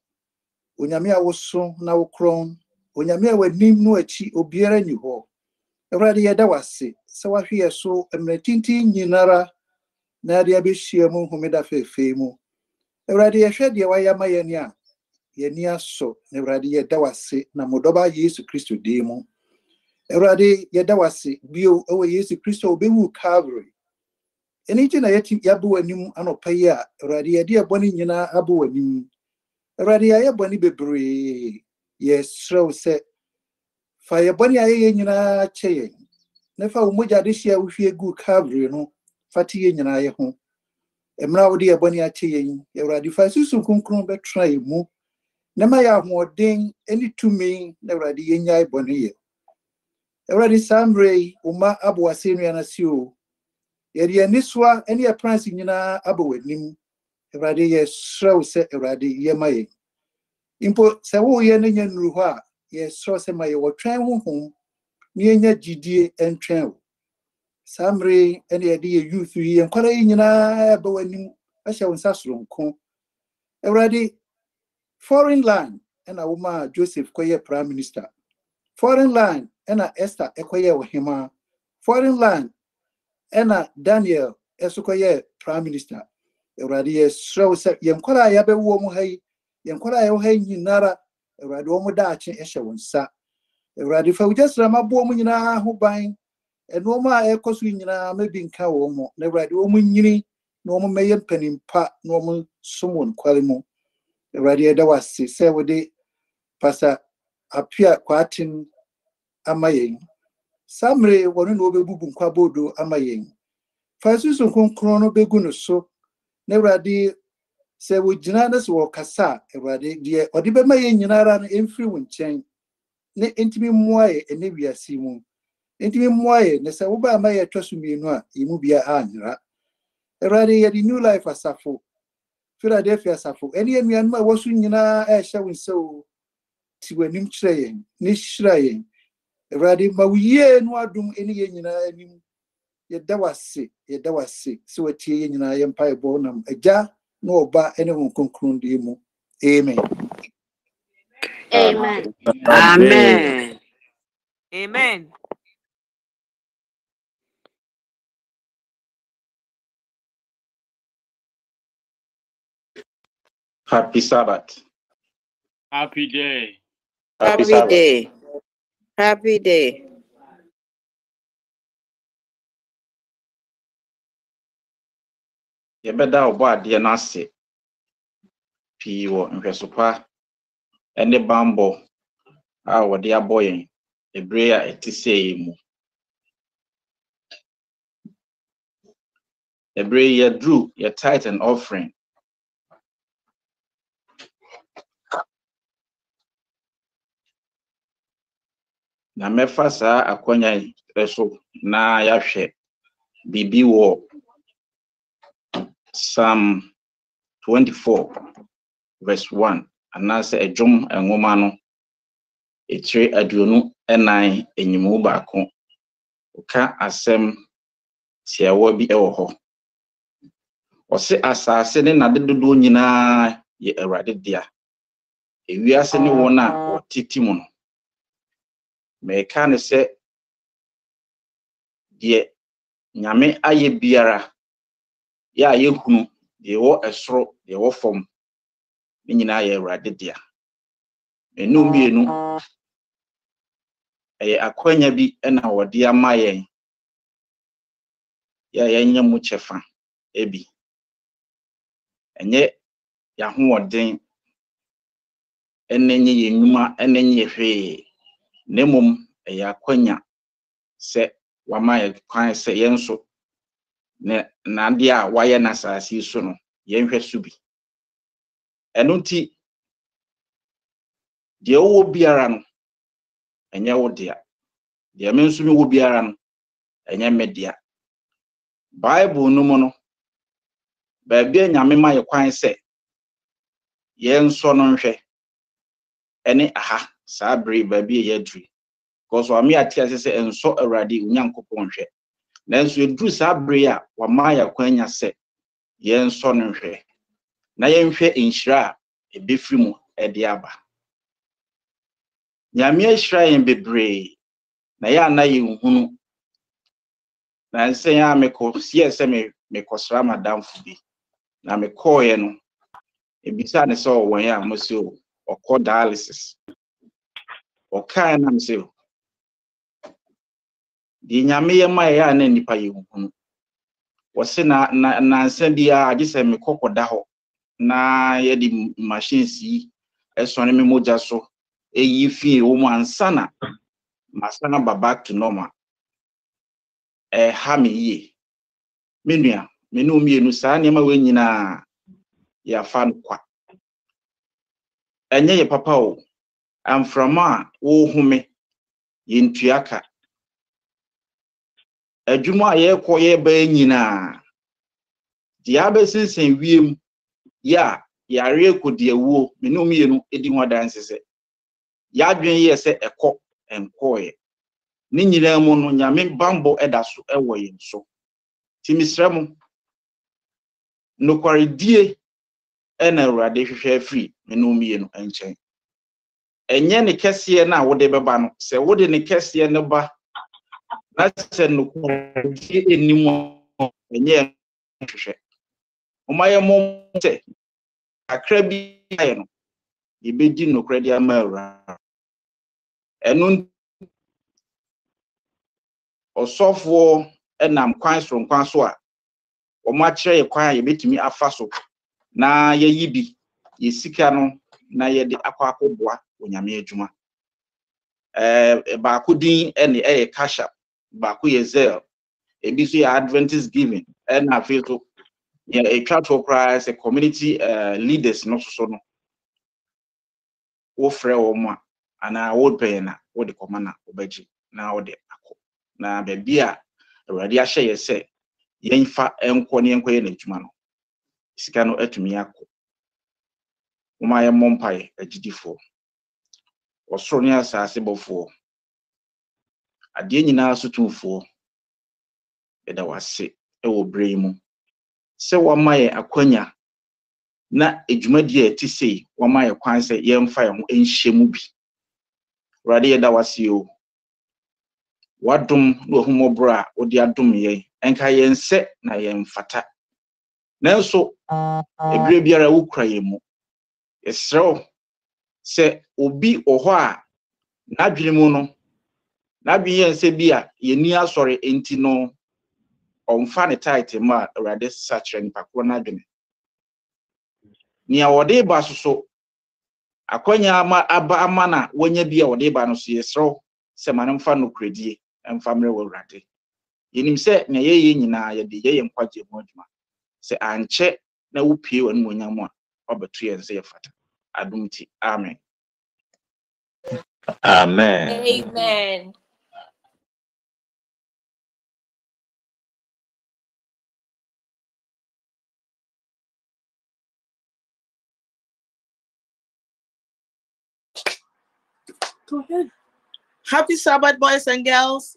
Speaker 14: Unyamia was so now crown. Unyamia were named no achi obiera ni ho. Already at the Wasi. So I hear so a metinti yinara Nadia Bishiamu Humida Femo. Already a shed ya Wayamayania. Yenia so, already at the Wasi, Namodoba Yesu Christo demo. Already Yadawasi, Bio over Yesu Christo Bewu Calvary. Anything I yet yabu and you anopaya, already a dear bonny yena abu and you. Already I have bonny bebre. Yes, so said. Fire bonny I yena chain. Never muja this year with a good Calvary, no. Fatty in I home. And now dear bonny a chain, already Fasusu concron but try mo. Nemaya more ding any to me, already yenya bonny. Already Sambre, Uma Abu Assyrian asio. Yeri Niswa, any a prince in Yina Abu with him. Already, yes, so set already, Yamay. Import Sawo Yen Ruha, yes, so say my or train home, near GD and train. Sambre, any idea youth, and calling Yina Abu and him, I shall Sasrum con. Already, foreign land, and a woman Joseph Koye Prime Minister. Foreign land, and a Esther Ekoye Wahima. Foreign land, Ena Daniel Esukoye Prime Minister. Eradi so set Yankola Yabe Womu Hay, Yankola Yohei Nara, Eradomo Dachi Eshawonsa. Eradi for just Ramabomina who buying, and Noma Ecoswina maybe in Kawomo, never had Omini, normal mayan penning pat, normal someone qualimo. Eradi Dawasi, say with it, Passa appear quatin Amaying. Samre one over Bubum Quabodo Amaying. Fasusun Concrono Beguno so, never did say with Jananas or Cassa, eradi, dear, or Dibema Yanaran influence chain. Ne intimi moye, and Navia Simon. Intimi moye, Nesauba Maya Trusumi Noa, Imubia Anra. Eradi had a new life as Safo. Philadelphia Safo. Any Myanmar was Yina showing so to a nim train, nish trying. Eradi Mawie no adum any Yina. Yedawasi, so a tea in I empire bonum, a jar, no ba anyone conclude you. Amen.
Speaker 12: Amen. Amen. Amen.
Speaker 5: Happy Sabbath.
Speaker 3: Happy day.
Speaker 12: Happy day. Happy day.
Speaker 5: Yebeda obo ade na ase. Pi wo nhwesopa ene bambo a wode aboyen ebre a etise mu. Ebre ye drew your tithe and offering. Na mefa saa akwanya eso na yahwe bibi wo Psalm 24 verse 1 anase ejom enwoma no etire aduonu enan enyimu baako ka asem tiawo bi ewo ho ose asase ne nadedodo nyina ye awrade dia ewiase ne wona otiti mu no me ka ne se die nyame aye biara ya ye hunu de wo esoro de wo fom ne nyina ye awrade dia enum bienu akwanya bi na wode amayen ya yenya mu chefa ebi enye ya hoɔden enenye yenuma enenye hwe nemum akwanya se wamaye kwan se yenso ne nade a waye na asase so no yenhwe so bi eno nti de wo biara no enye wo dia de menso mi wo biara no enye media Bible no mo no ba bia nyame ma ye kwan se yenso no nhwe ene aha
Speaker 15: Sabri baby yedri. Because wa me ati ase se enso awrade Onyankopon hwe. Nanso edru Sabri a wa maya kwanya se yenso no hwe. Na yenhwe enhyira ebefiri mu ede aba. Nyame ahyira yen bebre. Na ya na yenhunu. Na nse ya mekosie se mekosra madam fubi. Na mekoye no. Ebisa ne so won ya mosio okọ dialysis. Okai na msio. Di nyame ye ma ya na nipa yenhunu. Wose na nse bia agise mekokoda ho. Na ye di machines yi esone me moja so eyi fi wo mu ansana masana ba back to normal. Ha me ye. Menua, menu mienu saa niema we nyina ya fa kwa. Enye ye papa o. Amframa wo hume yentuaka. Adwuma ye kọ ye ba nyina. Dia be sinsen wiem ya yare ekodi awuo menu mienu edi ho danse se. Ya adwen ye se ekọ enkoye. Ni nyina mu no nyame bambo edaso ewo yenso. Ti misremu nokware die ena awrade hwehwe afri menu mienu enchen. Enye ne kese na wode beba no se wode ne kese ne ba na se nokware die enimu enye hwehwe. Omaye mo se akra bi aye no yebedi nokware dia ma awra. Enu osofo enam kwan so a omo akire ye kwan ye betimi afa so na ye yibi ye sika no na ye de akwakoboa onyame adwuma. Ba ko din ene cash up, ba ko ye zel, ebi so ye Adventist giving, na fe so ye etwa to cry as a community leaders no so no. Wo frɛ wo mo ana wo pay na wo de komana obaji na wo de akọ. Na be bia awrade ahye ye se yenfa enko ne enko ye na adwuma no. Sika no atumi akọ. Uma ye mompai agidifo. Osoro ne asase bofo. Ade nyina sotumfo. Eda wase ewo brei mu. Se wama ye akwanya na edwumadi a ti sei wama ye kwan se ye mfa ye ho enhyemu bi. Awrade eda wase o. Wadom no humobra odi adom ye. Enka ye nse na ye mfata. Nanso ebire biara wukura ye mu. Esrew se obi oho a n'adwene mu no n'adwene ye nse bi a ye ni asore enti no omfa ne title ma awrade sachre nipa ko n'adwene. Ni a wode ba so akwanya aba amana wonya bi a wode ba no so yesrew se manamfa no kredie emfa mre wo awrade. Yenim se na ye nyina ye de ye nkwaje mu adwuma. Se anche na wupie won mu nya mu a obeto ye nse ye fata. Adumti. Amen.
Speaker 5: Amen.
Speaker 16: Amen.
Speaker 17: Go ahead. Happy Sabbath, boys and girls.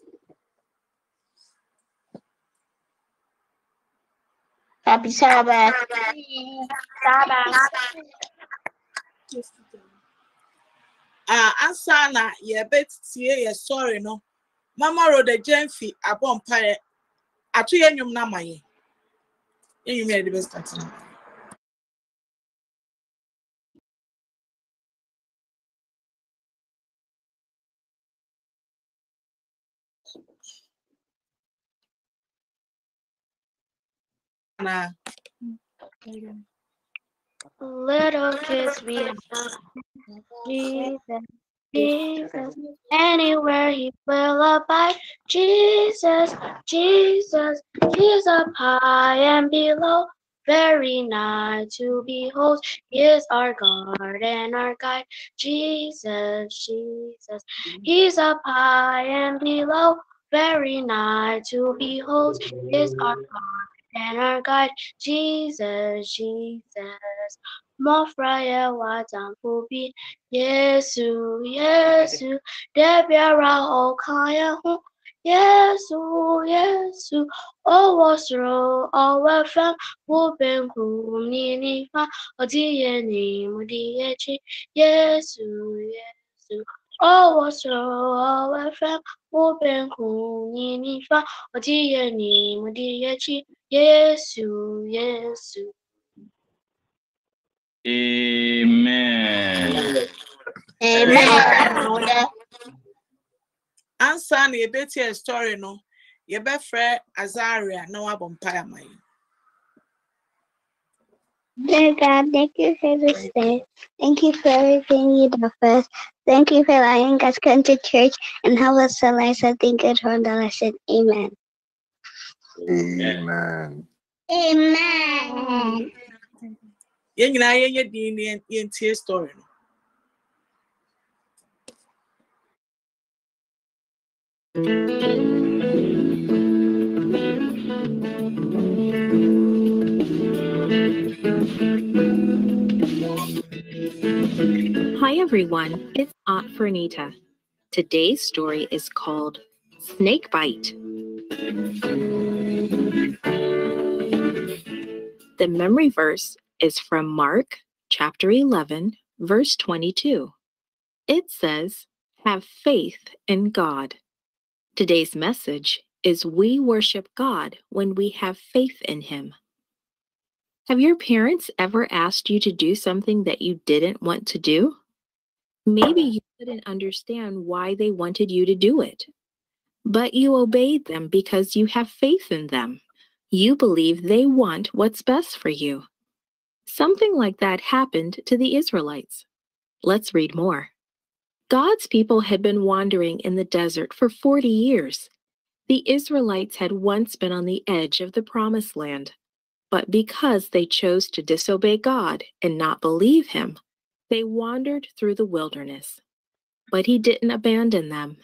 Speaker 16: Happy Sabbath. Sabbath.
Speaker 17: Ansana ye bet tie ye sorry no. Mama ro de Jenfi abon pare. Atu ye nyum na maye. You made the best continue.
Speaker 16: Little kids we have Jesus, Jesus, anywhere he will abide. Jesus, Jesus, he is up high and below, very nigh to behold. He is our God and our guide. Jesus, Jesus, he's up high and below, very nigh to behold. He is our God and our guide. Jesus, Jesus. Mofraya watampubi. Yesu, Yesu. Debiara okaya hu. Yesu, Yesu. O wasro, o wafam. Wubenku ninifa. Odiye ni mudiyechi. Yesu, Yesu. O wasro, o wafam. Wubenku ninifa. Odiye ni mudiyechi. Yesu, Yesu.
Speaker 3: Amen.
Speaker 17: Amen. Answer na yɛbɛtie a story no yɛbɛfrɛ Azaria na wabɔ mpaeɛ ama yɛn.
Speaker 18: Dear God, thank you for this day. Thank you for everything you do for us. Thank you for allowing us to come to church and help us to learn something good from the lesson. Amen.
Speaker 13: Amen.
Speaker 18: Amen.
Speaker 17: Yɛn nyinaa yɛnyɛ din na yɛntie story no.
Speaker 19: Hi everyone, it's Aunt Fernita. Today's story is called Snake Bite. The memory verse is from Mark chapter 11, verse 22. It says, "Have faith in God." Today's message is we worship God when we have faith in Him. Have your parents ever asked you to do something that you didn't want to do? Maybe you couldn't understand why they wanted you to do it, but you obeyed them because you have faith in them. You believe they want what's best for you. Something like that happened to the Israelites. Let's read more. God's people had been wandering in the desert for 40 years. The Israelites had once been on the edge of the Promised Land, but because they chose to disobey God and not believe Him, they wandered through the wilderness. But He didn't abandon them.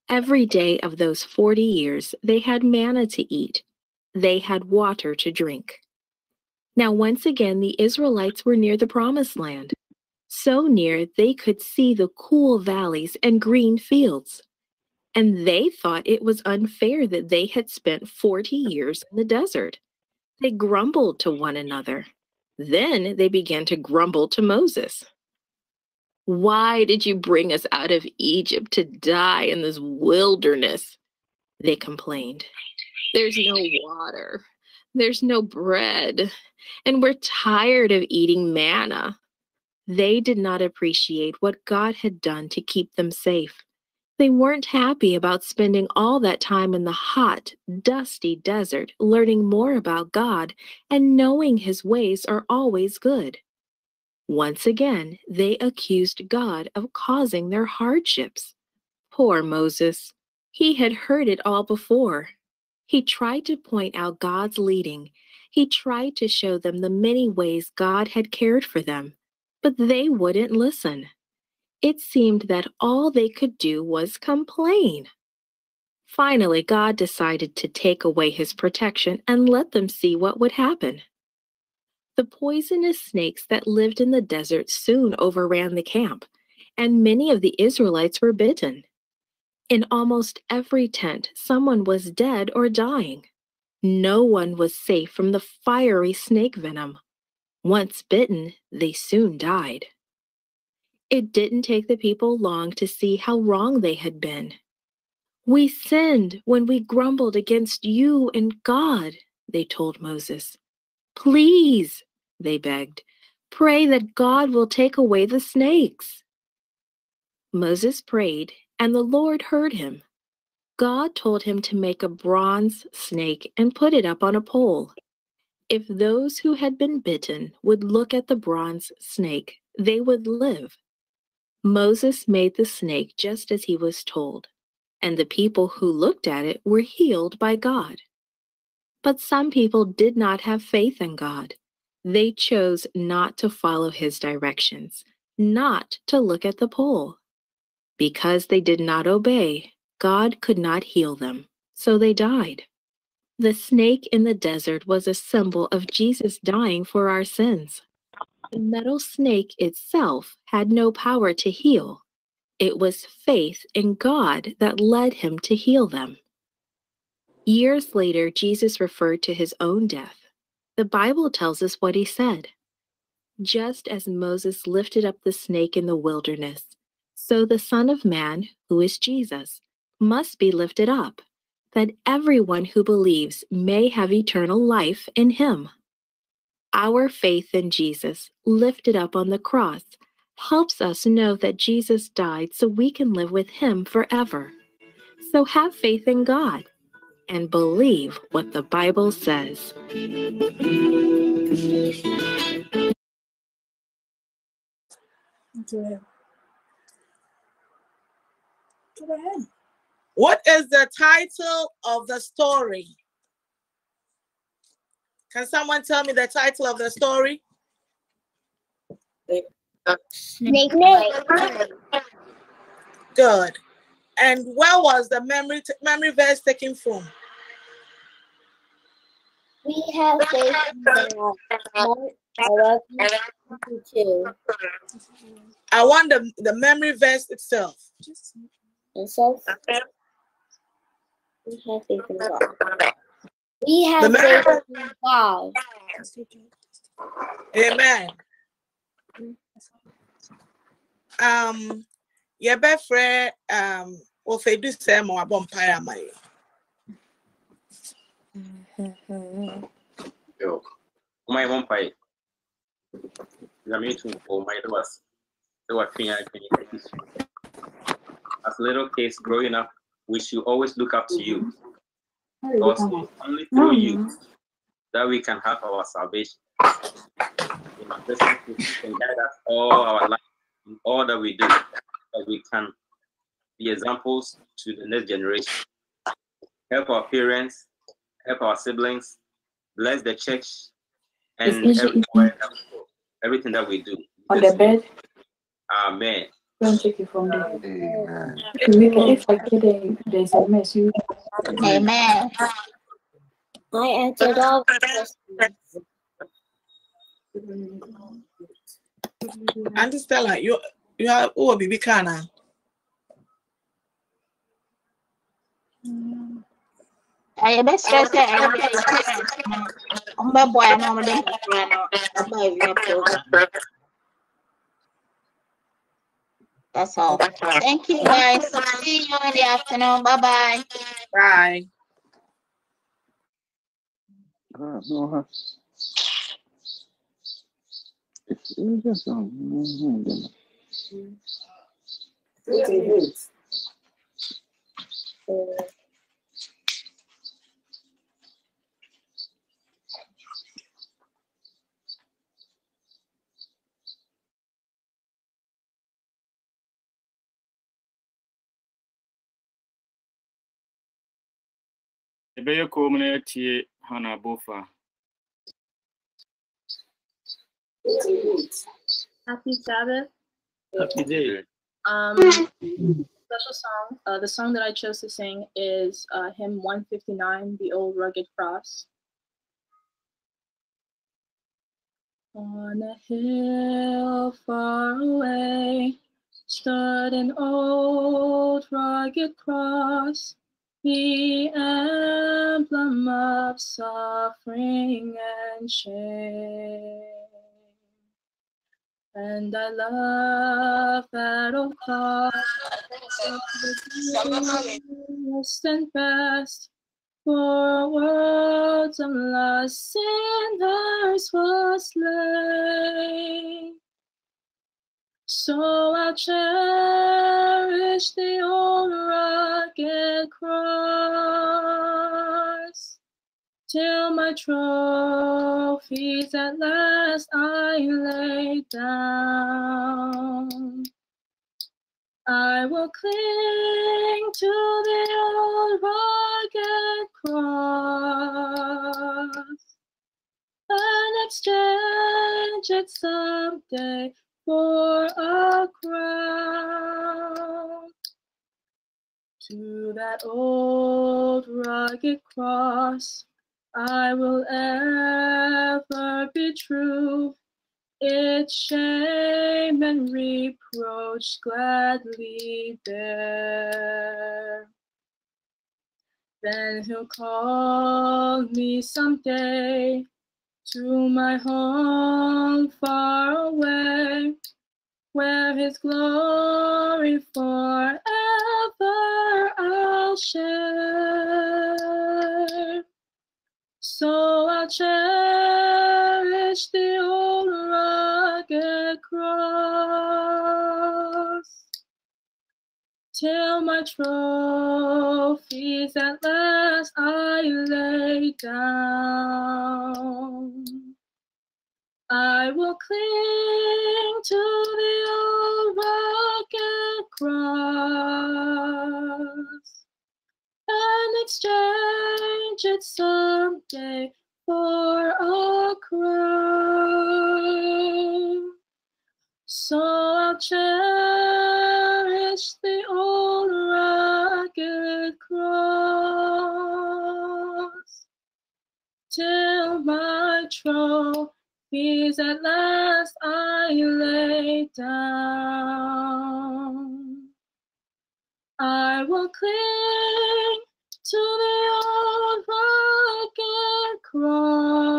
Speaker 19: Every day of those 40 years, they had manna to eat. They had water to drink. Now, once again, the Israelites were near the Promised Land, so near they could see the cool valleys and green fields. And they thought it was unfair that they had spent 40 years in the desert. They grumbled to one another. Then they began to grumble to Moses. "Why did you bring us out of Egypt to die in this wilderness?" they complained. "There's no water, there's no bread, and we're tired of eating manna." They did not appreciate what God had done to keep them safe. They weren't happy about spending all that time in the hot, dusty desert learning more about God and knowing His ways are always good. Once again, they accused God of causing their hardships. Poor Moses. He had heard it all before. He tried to point out God's leading. He tried to show them the many ways God had cared for them, but they wouldn't listen. It seemed that all they could do was complain. Finally, God decided to take away His protection and let them see what would happen. The poisonous snakes that lived in the desert soon overran the camp, and many of the Israelites were bitten. In almost every tent, someone was dead or dying. No one was safe from the fiery snake venom. Once bitten, they soon died. It didn't take the people long to see how wrong they had been. "We sinned when we grumbled against you and God," they told Moses. "Please," they begged, "pray that God will take away the snakes." Moses prayed, and the Lord heard him. God told him to make a bronze snake and put it up on a pole. If those who had been bitten would look at the bronze snake, they would live. Moses made the snake just as he was told, and the people who looked at it were healed by God. But some people did not have faith in God. They chose not to follow His directions, not to look at the pole. Because they did not obey, God could not heal them, so they died. The snake in the desert was a symbol of Jesus dying for our sins. The metal snake itself had no power to heal. It was faith in God that led him to heal them. Years later, Jesus referred to his own death. The Bible tells us what he said. Just as Moses lifted up the snake in the wilderness, so the Son of Man, who is Jesus, must be lifted up, that everyone who believes may have eternal life in him. Our faith in Jesus, lifted up on the cross, helps us know that Jesus died so we can live with him forever. So have faith in God and believe what the Bible says.
Speaker 17: What is the title of the story? Can someone tell me the title of the story?
Speaker 18: Snake.
Speaker 17: Good. And where was the memory verse taken from?
Speaker 18: We have faith in God. Mark 11:22.
Speaker 17: I want the memory verse itself.
Speaker 18: Itself. We have faith in God. We have faith in God.
Speaker 17: Amen. Your best friend will say do same or vampire my.
Speaker 3: Yo, my vampire. The meeting for my doors. As little kids growing up, we should always look up to you. Because it's only through you that we can have our salvation. You can guide us all our life in all that we do, that we can be examples to the next generation. Help our parents, help our siblings, bless the church, and everything that we do.
Speaker 20: On the bed.
Speaker 3: Amen.
Speaker 20: Don't take it from there. Amen. If I get there's a mess, you.
Speaker 18: Amen. I answered all questions.
Speaker 17: And Stella, you are who will be Kana.
Speaker 18: I best stress it. I'm boy, I'm That's all. Thank you, guys. See you in the afternoon. Bye-bye.
Speaker 17: Bye.
Speaker 3: Ebeye community Hana Bofa.
Speaker 10: Happy Sabbath.
Speaker 3: Happy day.
Speaker 10: Special song. The song that I chose to sing is hymn 159, The Old Rugged Cross. On a hill far away stood an old rugged cross, the emblem of suffering and shame. And I love that old cross, most and best, for worlds of lost sinners was slain. So I'll cherish the old rugged cross, till my trophies at last I lay down. I will cling to the old rugged cross and exchange it someday for a crown.
Speaker 8: To that old rugged cross, I will ever be true. Its shame and reproach gladly bear. Then he'll call me someday to my home far away, where his glory forever I'll share. So I'll cherish the old rugged cross, till my trophies at last I lay down. I will cling to the old rugged cross and exchange it someday for a crown. So I'll cherish the old rugged cross till my trophies at last I lay down. I will cling to the old rugged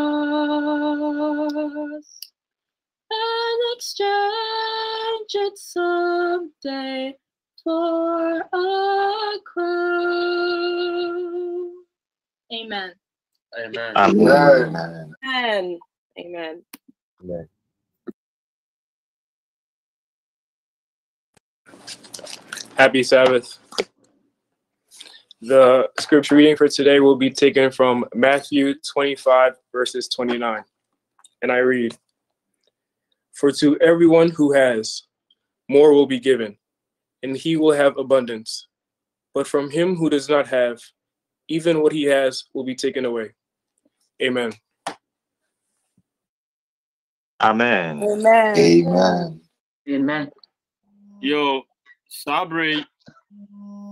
Speaker 8: cross and exchange it someday for a crown. Amen.
Speaker 3: Amen.
Speaker 20: Amen.
Speaker 8: Amen. Amen.
Speaker 20: Amen.
Speaker 21: Happy Sabbath. The scripture reading for today will be taken from Matthew 25, verses 29. And I read, "For to everyone who has, more will be given, and he will have abundance. But from him who does not have, even what he has will be taken away." Amen.
Speaker 5: Amen.
Speaker 8: Amen.
Speaker 20: Amen.
Speaker 1: Amen.
Speaker 3: Yo, Sabri,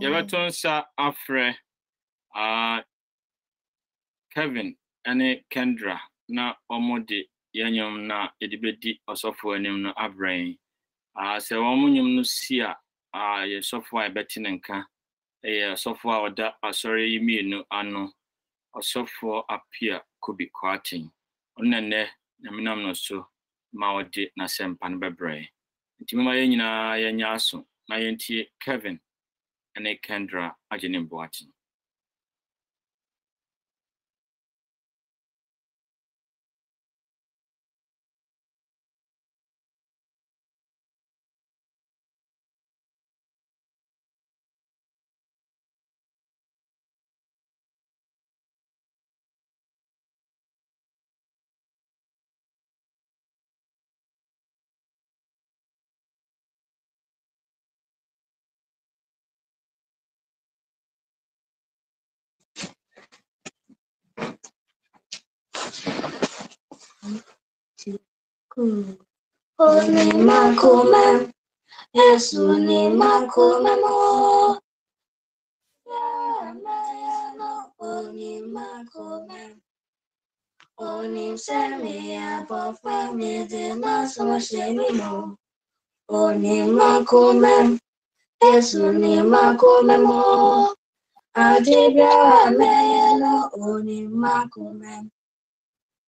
Speaker 3: Yebeton sa afre, Kevin, ane Kendra, na omodi yanyom na edibedi osofo anim no abrain. Se womunyum no sia, ye sofo a beti nenka, sofo a oda asori yimi no ano, osofo apia kubi kwatin. Onene, naminam no so, ma odi na sempan bebre. Ntimima ye nyina yenya aso, na yentie Kevin, ane Kendra ajenim boatin.
Speaker 16: Oni makume, Yesu ni makume mo. Oni makume, oni semi abofa mi de maso shemi mo. Oni makume, Yesu ni makume mo. Adibia meyeno oni makume.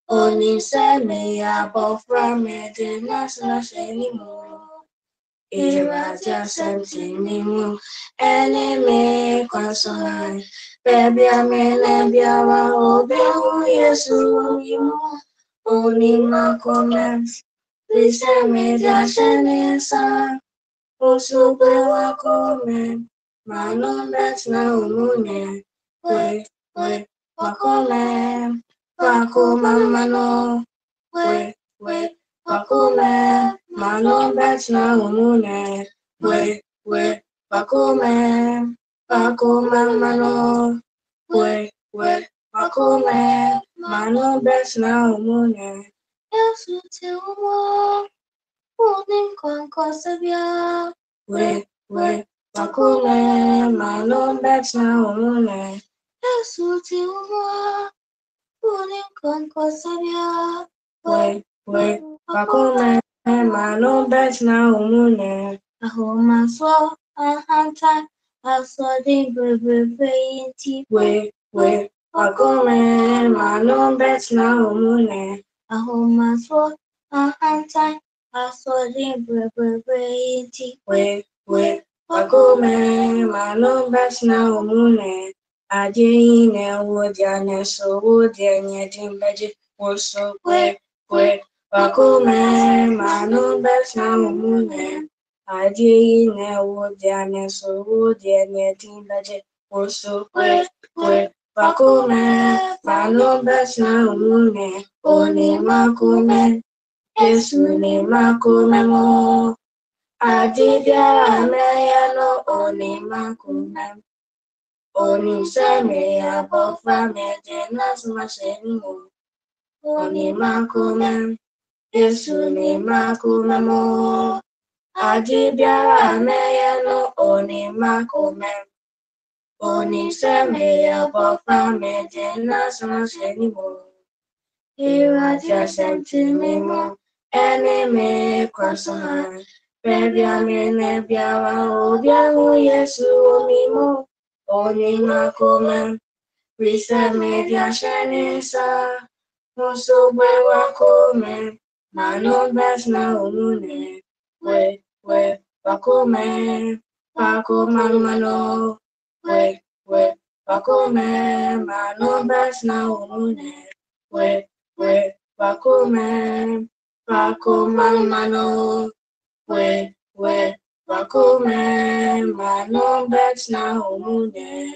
Speaker 16: Oni semi abofa mi de maso shemi mo. Iraja sentinimu enemy consola baby amene biara obiahu Yesu yimu oni makomen please me dashenesa osupe wakomen mano bet na umune we wakomen mano we wakomen mano bet na umune we wakomen mano we wakomen mano bet na umune Yesu te umo unin kon kosabia we Bakume, Malon Bets now, Mune, Esuti Uma, Punin Concosabia, Wait, Bakume, Malon Bets now, Mune, Ahoma Swa, Ahanta, Aswadi, Brave, Wait, Bakume, Malon Bets now, Mune, Ahoma Swa, Ahanta, Aswadi, Brave, Wait, Bakume, Malon Bets now, Mune, Adine, Woodiane, so Woodian, Jimbaji, also, Wait, Bakume, Malon Bets now, Mune, Adine, Woodiane, so Woodian, Jimbaji, also, Wait, Bakume, Malon Bets now, Mune, Oni Makume, Esuni Makume mo. Adibia meyano oni makume, oni seme abofa medena sumasenu, oni makume, Yesu ni makume mo. Adibia meyano oni makume, oni seme abofa medena sumasenu, Iraja sentimimo, enemy croissant. Baby, I'm in a biawa, Yesu, Mimo, Oni Makumen, Risa Media Shanisa, Moso Wakumen, Manon Best now, Mune, Wait, Bakumen, Bakuman Mano, Wait, Bakumen, Manon Best now, Mune, Wait, Bakumen, Bakuman Mano. Wait, Bakume, Manon Bets now, Mune.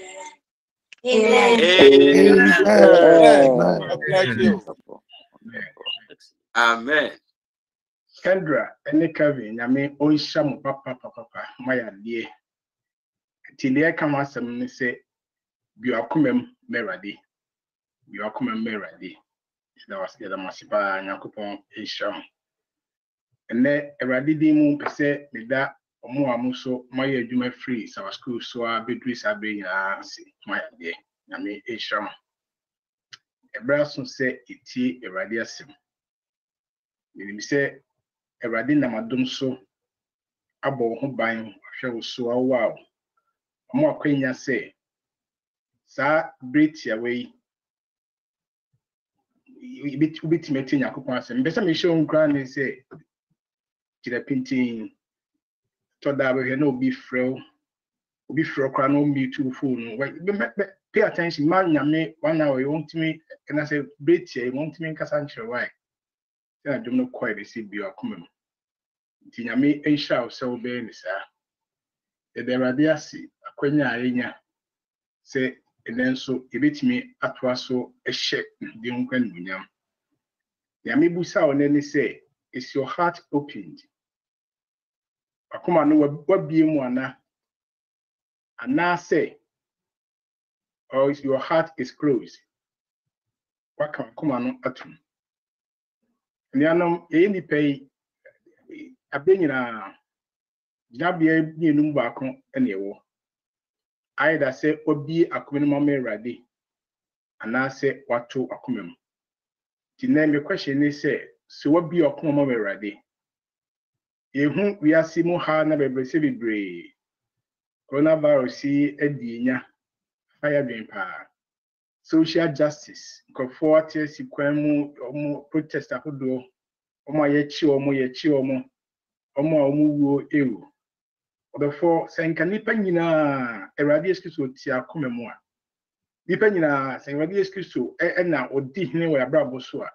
Speaker 16: Amen.
Speaker 7: God bless you.
Speaker 3: Amen.
Speaker 7: Kendra, any Kevin, I mean, oh, some papa, my dear. Till the come as some say, Biakumem Meradi. Biakumem Meradi. That was the other Masipa and Yakupon Isham. And then a radidimu per se, with that, or more amuso, my juma free, so school, so I be dressed up being my day. I mean, a sham. A brass say it a radiasim. You say a radina madum so, abo who buying, shall so a wow. More queen say, Sir, breathe away. You bit meeting your coupons and better me show grand and say, to the painting. Thought that we no be frail crown on me too full. Pay attention, man. You me 1 hour. You want me? And I say, "Breathe here. You want me? Cause I'm sure why." Then I don't know quite the seed be coming. Tinya me a shout so be sir. The radiasi akwenya ayenya say and then so a bit me atwa so a shake the uncle munyam. Yami busa on any say, is your heart opened? Akuma no what be one and now say, or if your heart is closed, what can come on atum? Nianum, any pay a benina Jabia be numbaco and a war. Either say, or be a minimum ready, and I say, what to a common. The name the question is say, so what be your common ready? You whom we are Simo Hana Bebresivi Bray. Coronavirus see Edinia, fire being power. Social justice, conforte sequemu, protest a hodo, yechi, ewu. Therefore, Sankanipa Nina, a radius to Tia Comemora. Dependina, San Radius Christo, and now or Disney where Bravo Sua.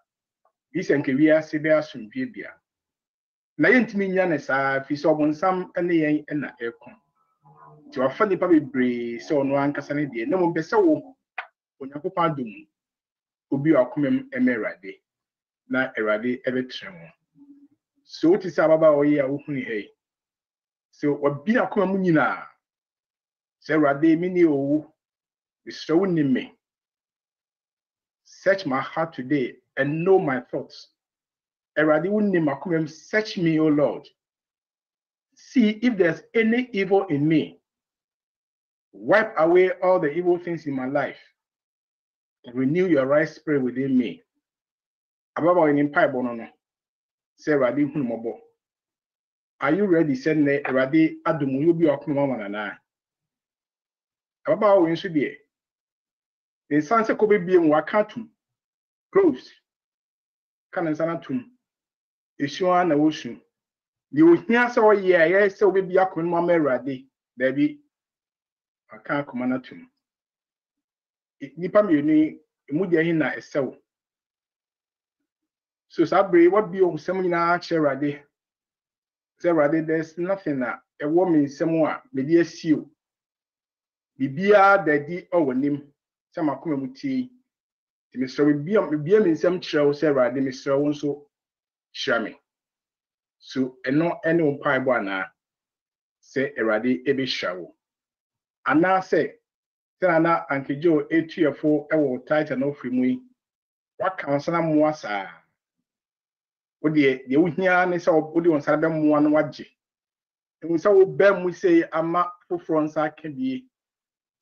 Speaker 7: This and Kavia Sebia Sum Bibia. Liant Minianes are Fisobon some and the and aircon. To a funny public breeze, so no one can no one beso. When you papa dum, Ubi or Comem Emerade, not a radi every tremor. So it is Ababa or ya Uhuni hay. So what be a communina? Say Rade Mini o. Showing me. Search my heart today and know my thoughts. Search me, O Lord. See if there's any evil in me Wipe away all the evil things in my life. Renew your right spirit within me. Ababa in Bible no. Say Radi Humobo. Are you ready? Send ne Radi Adumu you be okuma na. Ababa win should be. The sunset could be wakatum. Close. Can sanatum. Ishua na ocean. The Unia saw ye, so we be a kunma Radi. There be I can't command to. Nipa me imudia hina esew. So Sabri, what be on some na cherade? Serade, there's nothing that a woman somewhere, the dear seal. Bibia daddy or nim, some accumuti. The Mr. Biam in some show, Sarah, the Mr. Also shammy. So, and not any on pie bona say a radi ebe show. And now say, Sana Uncle Joe 8 or 4 hour tight and off me. What counts on Mwasa? What the Unia is our body on Saddam one waji. And we saw Bem we say a map for France I can be.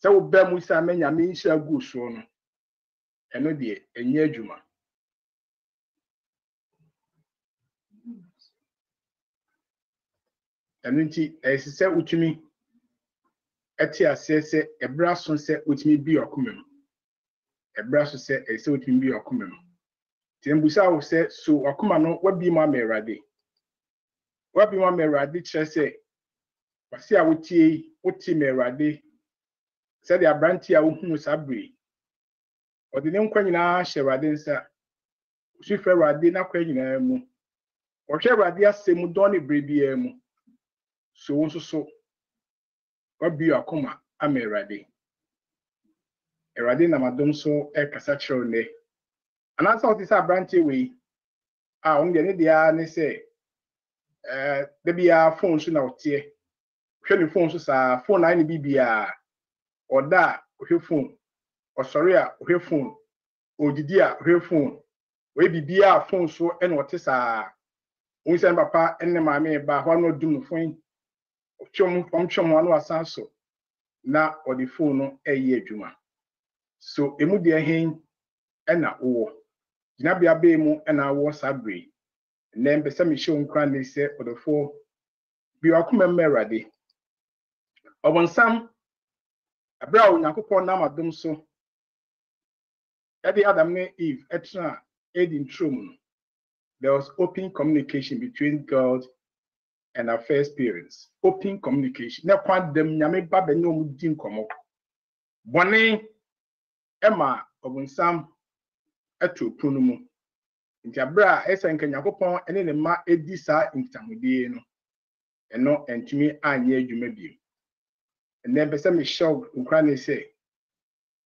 Speaker 7: So Bem we say many a mean shall go soon. And no dear, and near Juma. And then as said with me, Etia says a brass on set with me be your kumem. A brass said a so with me be your kumem. Timbusa said so or come on what be my meradi. What be my meradi say? But see I would tea what tea meradi said the abrantia who sabri. Or the name quenina sheradin sir. She ferradi na quenina or sheradia semu doni brebiemu. So. What be your coma? I'm a ready. A ready na madam so a casachro ne. And I thought this a branty way. I only need the army say, there be a phone soon out here. Shiny phones are phone 9 BBR or that with your phone or sorry with your phone or the dear with your phone. We be a phone so and what is a we send papa and the mammy about one no doom phone. Chum one was answer. Na or the phone no a year juma. So emu dear hen and na o. Jinabia bemu and I was sabri. And then besame show cranny say or the four be a come merady. Or when some a brown yakupon namadum so. At the other name Eve extra aid in Truman. There was open communication between God and our first parents. Open communication. Now, quite them yame baba no mudim komo. Bonne Emma of some etu punumu. Intabra esa nkanyakopon ene ne ma edisa intamudie no. Eno entumi anye adwuma bi. And then pese me show nkra say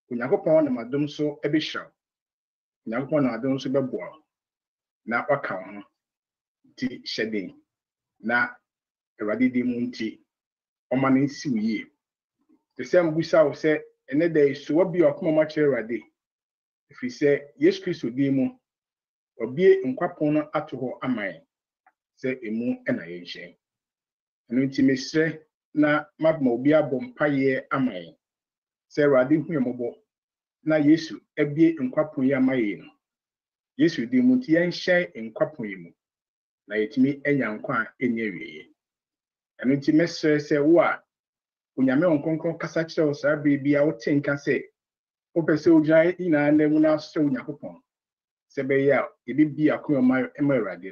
Speaker 7: unyakopon na madom so ebe show. Unyakopon na madom so bebo. Na waka ho. Ti shedding. Na Eradi di munti omani si uye. The same busa will say another day so what be your come much eradi. If we say yes Christ di mu obi nkwapon ato ho amai say emu na yenhyen. Eno nti mesre na mabma obi abompaye amai. Say Eradi hu yemobo na Yesu ebie nkwapon ye amai no. Yesu di mu ti yenhyen nkwapon ye mu. Na yetimi enya nkwa enye wiye. And it's a message say, what? When you make on kasa chiro sa baby, I would think and say, Open soldier in and then when I saw Yakupon. Say, yeah, it be a cool my emerald,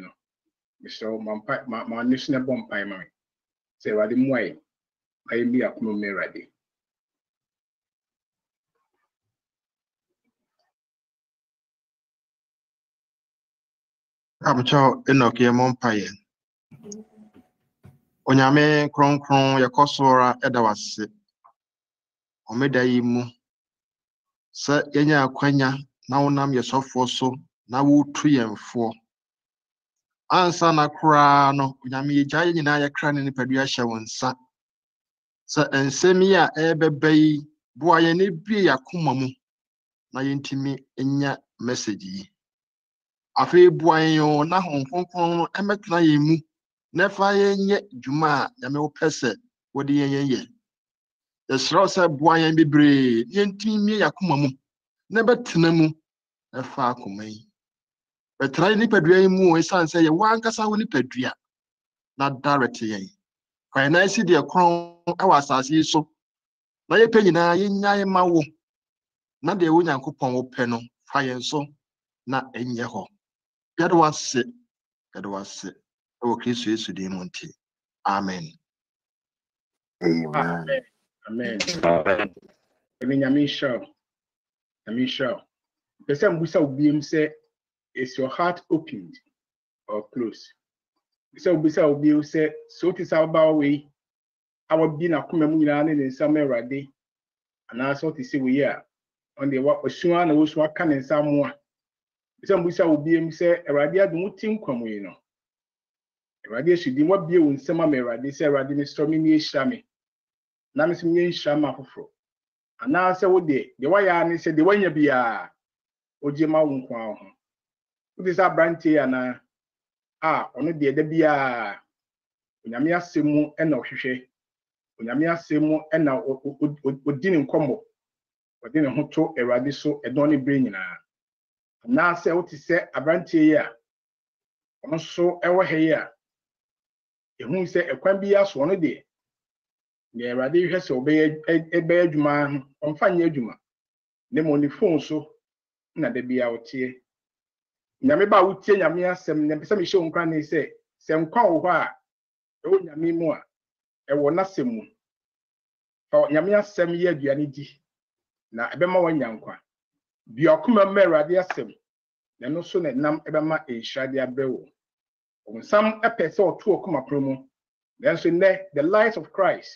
Speaker 7: so my national bomb pie, mammy. Say, Radim way, I be a cool merady.
Speaker 4: Abucho Enoki Mompire. Onyame kronkron yakosora edawase omeda yimu se yenya akwanya na wonam yesofo so na wotu yemfo ansa na kra no onyame yegya nyina yakra ne nipadua hye wonsa se ensemi a ebebai boaye ne bie yakoma mu na yentimi enya message yi afi boaye yo na honkonkron no emetna yemu Nefa yenye juma yame opese wodi yenye. The Srosa Boyan be brave, Yentin me Yakumamu, never Tinamu, a far comay. But try Nipedria mu, a son say, one cassa Nipedria, not directly. When I see the crown, I was as you so. My opinion, I in Yamawo. Not the Winyan Coupon Peno, fire so, not in Yaho. That was it. That was it. Oh, Christ is to Monte. Amen.
Speaker 7: Amen. Amen. I mean, sure. The same we saw beam say, is your heart opened or closed? So we saw beam say, so it is our way. Our being a common in some day, and I saw to see we are on the what was soon and was what can in some some we saw beam say, a radia don't think come we know. A radia should be what be in some America, they say, Radin storming me shammy. Namis me shama for. And now say what day, the way I said the way you be a Ojima won't crown. What is our brandy and on the day be a Unamia Simu and no Shishe. Unamia Simu and now didn't come. But then a hoto a radiso a donny bringing her. And now say what is said a brandy here. Also, our hair. Who say a quambias one day. The radio has obeyed a bedman on fine juma. Them on the phone so not the be out here. Nameba would tell Yamia some show cranny say, some call why, oh Yami more, a one not some. For Yamia some year duanity. Na Ebema one yankwa. Be a kuma mera dear sim. Then no sooner nam Ebema a shadia bew. On some episode or two come promo. Then so the light of Christ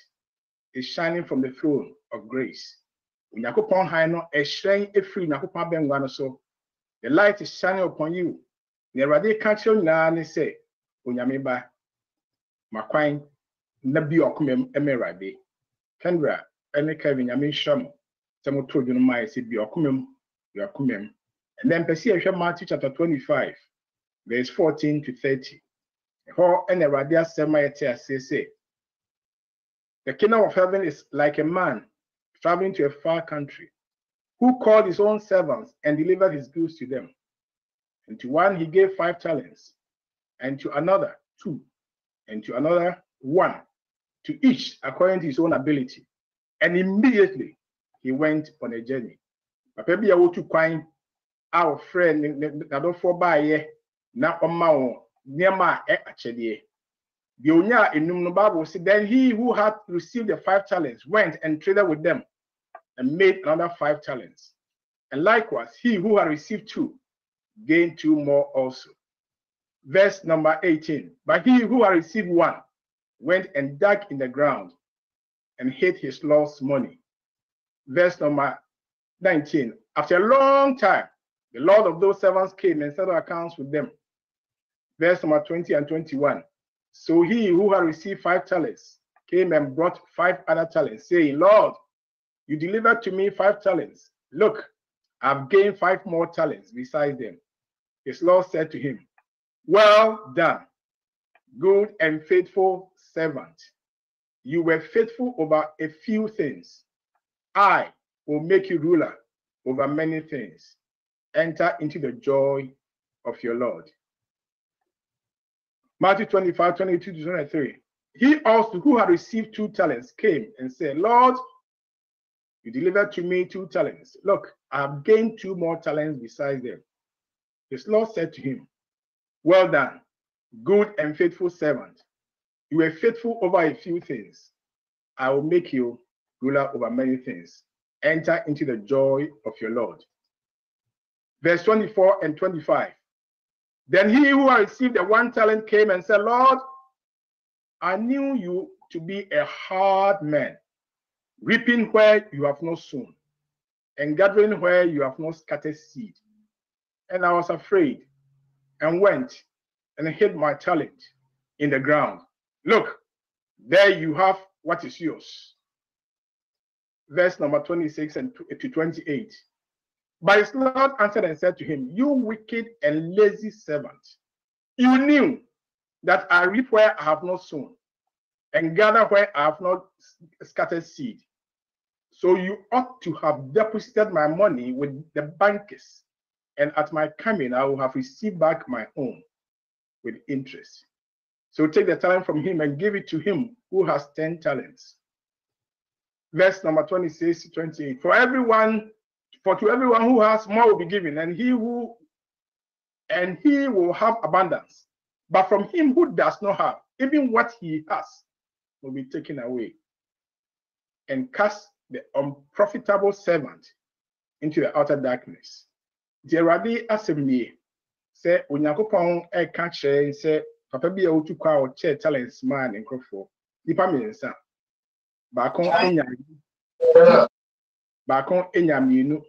Speaker 7: is shining from the throne of grace. When Yakupon Hino a shine a free Nakupa Bengano so the light is shining upon you. Nerade catch you now and say, Unyamiba, Maquine, Nabi Okumem Emerade, Kendra, and Kevin Yamin Sham, some told you my say be Okumem, Yakumem, and then Persia Matthew chapter 25, verse 14 to 30. Ho and a radia semi-tear say, the kingdom of heaven is like a man traveling to a far country, who called his own servants and delivered his goods to them. And to one he gave 5 talents, and to another 2, and to another 1, to each according to his own ability. And immediately he went on a journey. Papa bi a wotu kwan our friend na do for buy na oma niema achede. The onya enum no Bible said, then he who had received the 5 talents went and traded with them and made another 5 talents. And likewise, he who had received 2 gained 2 more also. Verse number 18. But he who had received 1 went and dug in the ground and hid his lost money. Verse number 19. After a long time, the Lord of those servants came and settled accounts with them. Verse number 20 and 21. So he who had received 5 talents came and brought 5 other talents, saying, Lord, you delivered to me 5 talents. Look, I've gained 5 more talents besides them. His Lord said to him, well done, good and faithful servant. You were faithful over a few things. I will make you ruler over many things. Enter into the joy of your Lord. Matthew 25, 22 to 23. He also, who had received 2 talents, came and said, Lord, you delivered to me 2 talents. Look, I have gained 2 more talents besides them. His Lord said to him, well done, good and faithful servant. You were faithful over a few things. I will make you ruler over many things. Enter into the joy of your Lord. Verse 24 and 25. Then he who had received the 1 talent came and said, Lord, I knew you to be a hard man, reaping where you have not sown, and gathering where you have not scattered seed. And I was afraid, and went and hid my talent in the ground. Look, there you have what is yours. Verse number 26 and to 28. But his Lord answered and said to him, you wicked and lazy servant, you knew that I reap where I have not sown, and gather where I have not scattered seed. So you ought to have deposited my money with the bankers, and at my coming, I will have received back my own with interest. So take the talent from him and give it to him who has 10 talents. Verse number 26 to 28. For to everyone who has, more will be given, and he will have abundance. But from him who does not have, even what he has will be taken away. And cast the unprofitable servant into the outer darkness. Jeradi asemnie say Onyankopon e ka kire say papa bi a otu kwa o che talents man nkrofo nipa mensa baakon enya mienu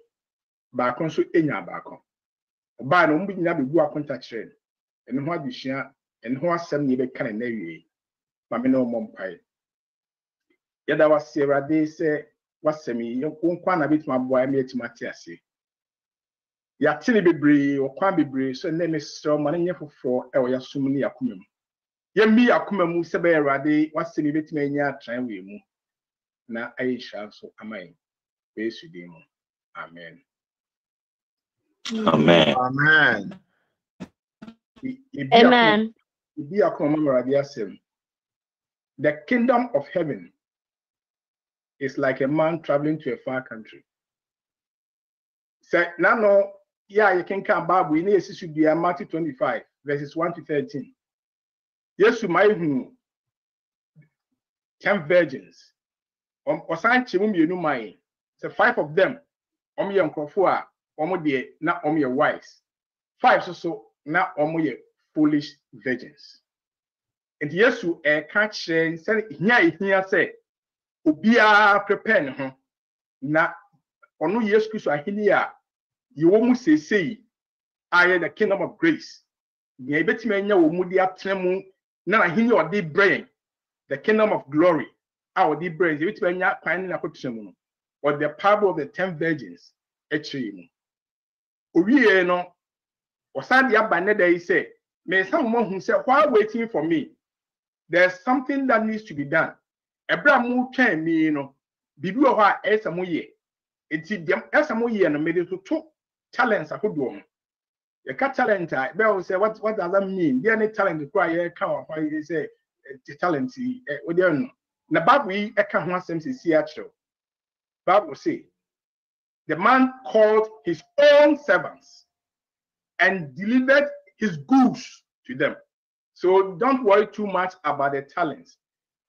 Speaker 7: baakon so enya baakon ba no mbi nya bebu akonta kire eno ho adihia eno ho asem ne be kan na wie ma me no mompai yada wase Awurade say wasemi yonkwa na bitima boa me atimati ase ya tini bebre okwan bebre so na me sro ma nye foforo e wo yasum ni yakomam ye mi yakomam se be Awurade wasemi betima anya atran we mu na aisha so amai Yesu dim amen
Speaker 5: Amen.
Speaker 12: Amen.
Speaker 7: Amen. The kingdom of heaven is like a man traveling to a far country. Say, no, yeah, you can come back. We need to be Matthew 25, verses 1 to 13. Yes, you might know 10 virgins. So 5 of them, young Kofua, na wise. 5 so na foolish virgins. And yes, you can't say, here say, Ubia prepare ho na ono Yesu Kristo ahini a yewo mu sesei aye the kingdom of grace ye betima anya wo mu di atremu na ahini odi brain the kingdom of glory a odi brain ye betima anya kwan na kotremu no or the parable of the 10 virgins actually mu owie no osade abane dey say me some mo hu say while waiting for me there's something that needs to be done. Ebra mu twen mi no bibi wo ha esamo ye enti dem esamo ye no mede to talents ahodo no ye ka talent I be say what does that mean there any talent ko aye ka wa you say talent we dey no na Bible e ka ho asem se si a kiro Bible say the man called his own servants and delivered his goods to them. So don't worry too much about the talents.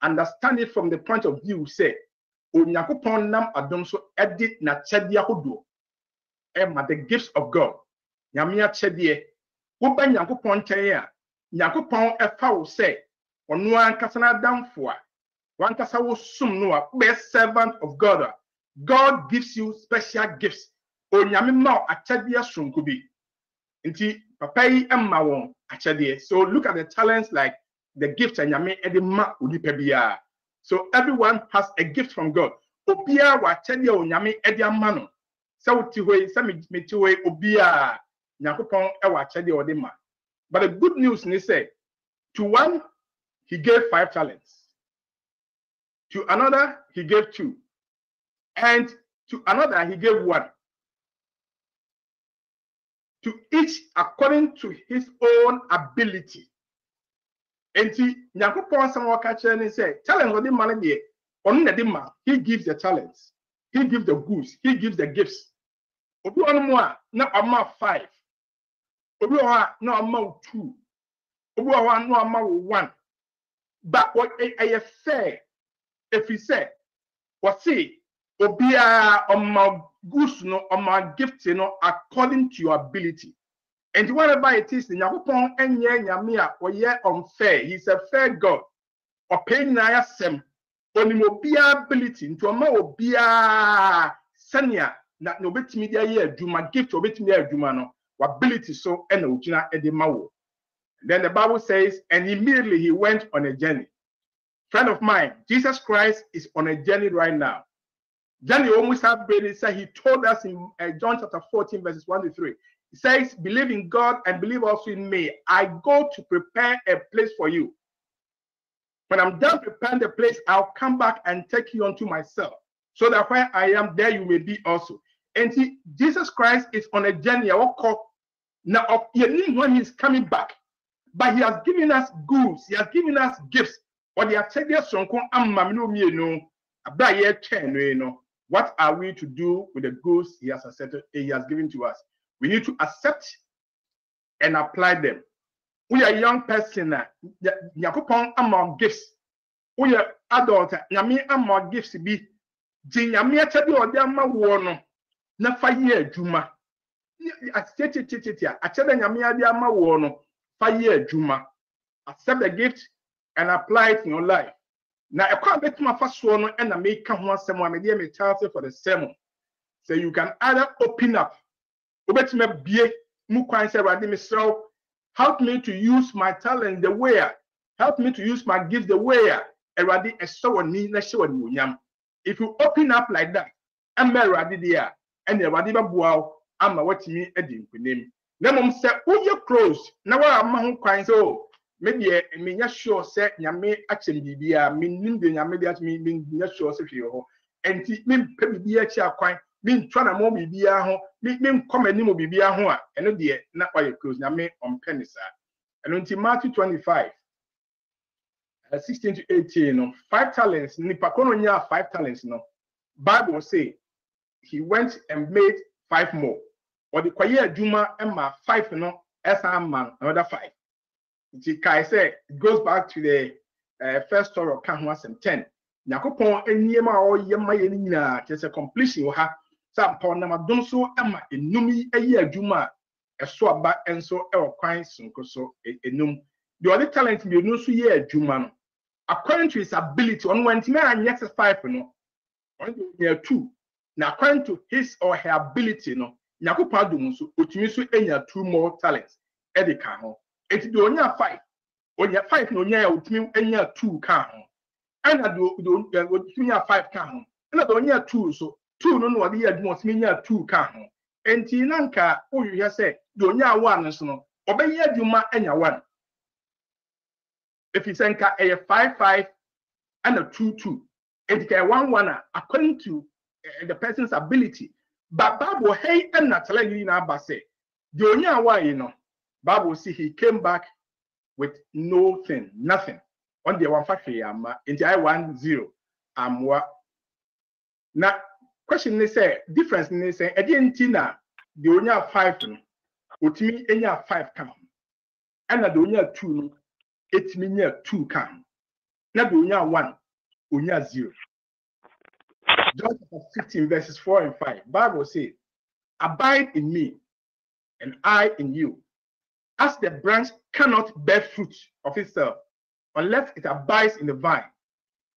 Speaker 7: Understand it from the point of view, say, Onyakopon nam adom so edit na chedia hodo. The gifts of God. Nyamia chedie. Woba Nyakopon chenya. Nyakopon efa wo say, onu ankasa na damfo a. Wankasa wo sum no a best servant of God. God gives you special gifts. Onyame ma achedia sonko bi. Nti papa yi emma won achedie. So look at the talents like the gift and yame edema udipebia. So everyone has a gift from God. Obia wa chedi o nyame ediamano. Sa utiwe sa metiwe obia nyakopon e wa chedi o dema. But the good news is say to one he gave 5 talents. To another he gave 2. And to another he gave 1. To each according to his own ability. Enti Nyakopon sam waka kire ni say talent odi man de onu na de ma he gives the talents, he gives the goods, he gives the gifts. Obi onu mo a na ama 5, obi o ha na ama 2, obi o ha na ama 1. But what I say if he say what see obi a ama goods no ama gift no according to your ability. And whatever it is, Nyakopon enye nyame a oye unfair. He's a fair God. Opin na yasem onimo bia ability nto ma obia senia na no betimi dia ye adwuma gift obetimi adwuma no ability so na ogina ede mawo. Then the Bible says, and immediately he went on a journey. Friend of mine, Jesus Christ is on a journey right now. Journey almost have been, he told us in John chapter 14 verses 1 to 3. He says, believe in God and believe also in me. I go to prepare a place for you. When I'm done preparing the place, I'll come back and take you unto myself, so that where I am, there you may be also. And Jesus Christ is on a journey. Now, when he's coming back, but he has given us goods, he has given us gifts. What are we to do with the goods he has accepted, he has given to us? We need to accept and apply them. We are young person, among gifts. We are adult, among gifts be. Jinyami achadi odama wono na faye adwuma. Achede nyame ade ama wono faye adwuma. Accept the gift and apply it in your life. Now, a quite bit my first one and I make come one someone media me for the sermon. So you can either open up, help me to use my talent the way, help me to use my gift the way. If you open up like that, I'm ready there, and the Radiba Buao, I'm what me a dim name. Then say, oh, you're close. Now I'm crying so. Maybe a mean sure said Yame actually be a meaning the Yame mean sure if you and mean be a chair quite mean trying to move be a home, mean come and be a home, and no dear, not why you close Yame on Penisa. And until Matthew 25, 16 to 18, 5 talents, Nipakononia 5 talents, no. Bible say he went and made 5 more. Or the Kwaya Juma Emma 5, no, as a man, another 5. I say it goes back to the first story of Kahwas and 10. Nakopon and Yema or Yema, there's a completion you have some Ponama Donso Emma in Numi a year Juma, a swap back and so our crimes so a num. The other talent be no so year Juma. According to his ability, on one man, yes, 5 no, near 2. Now, according to his or her ability, no, Nakopon so, which means to any 2 more talents, Edicano. It's the only 5. When you're 5, no, which means any 2 can. And I do 5 can. And I don't 2, so 2 no, what the year must mean 2 can. And Tinanka, oh, you just say, don't ya 1 so, obey you ma and ya 1. If you send a 5-5 and a 2-2, it's a 1-1 according to the person's ability. But Bible, hey, and not telling you now, but say, the only why you know, Bible see he came back with nothing. On the 1 factory, into I 1-0. What now? Question they say difference. They say again, Tina, the only 5, with me, any 5 come, and the only 2. It means 2 can. Now do 1, 0. John 15 verses 4 and 5. Bible says, abide in me, and I in you. As the branch cannot bear fruit of itself unless it abides in the vine,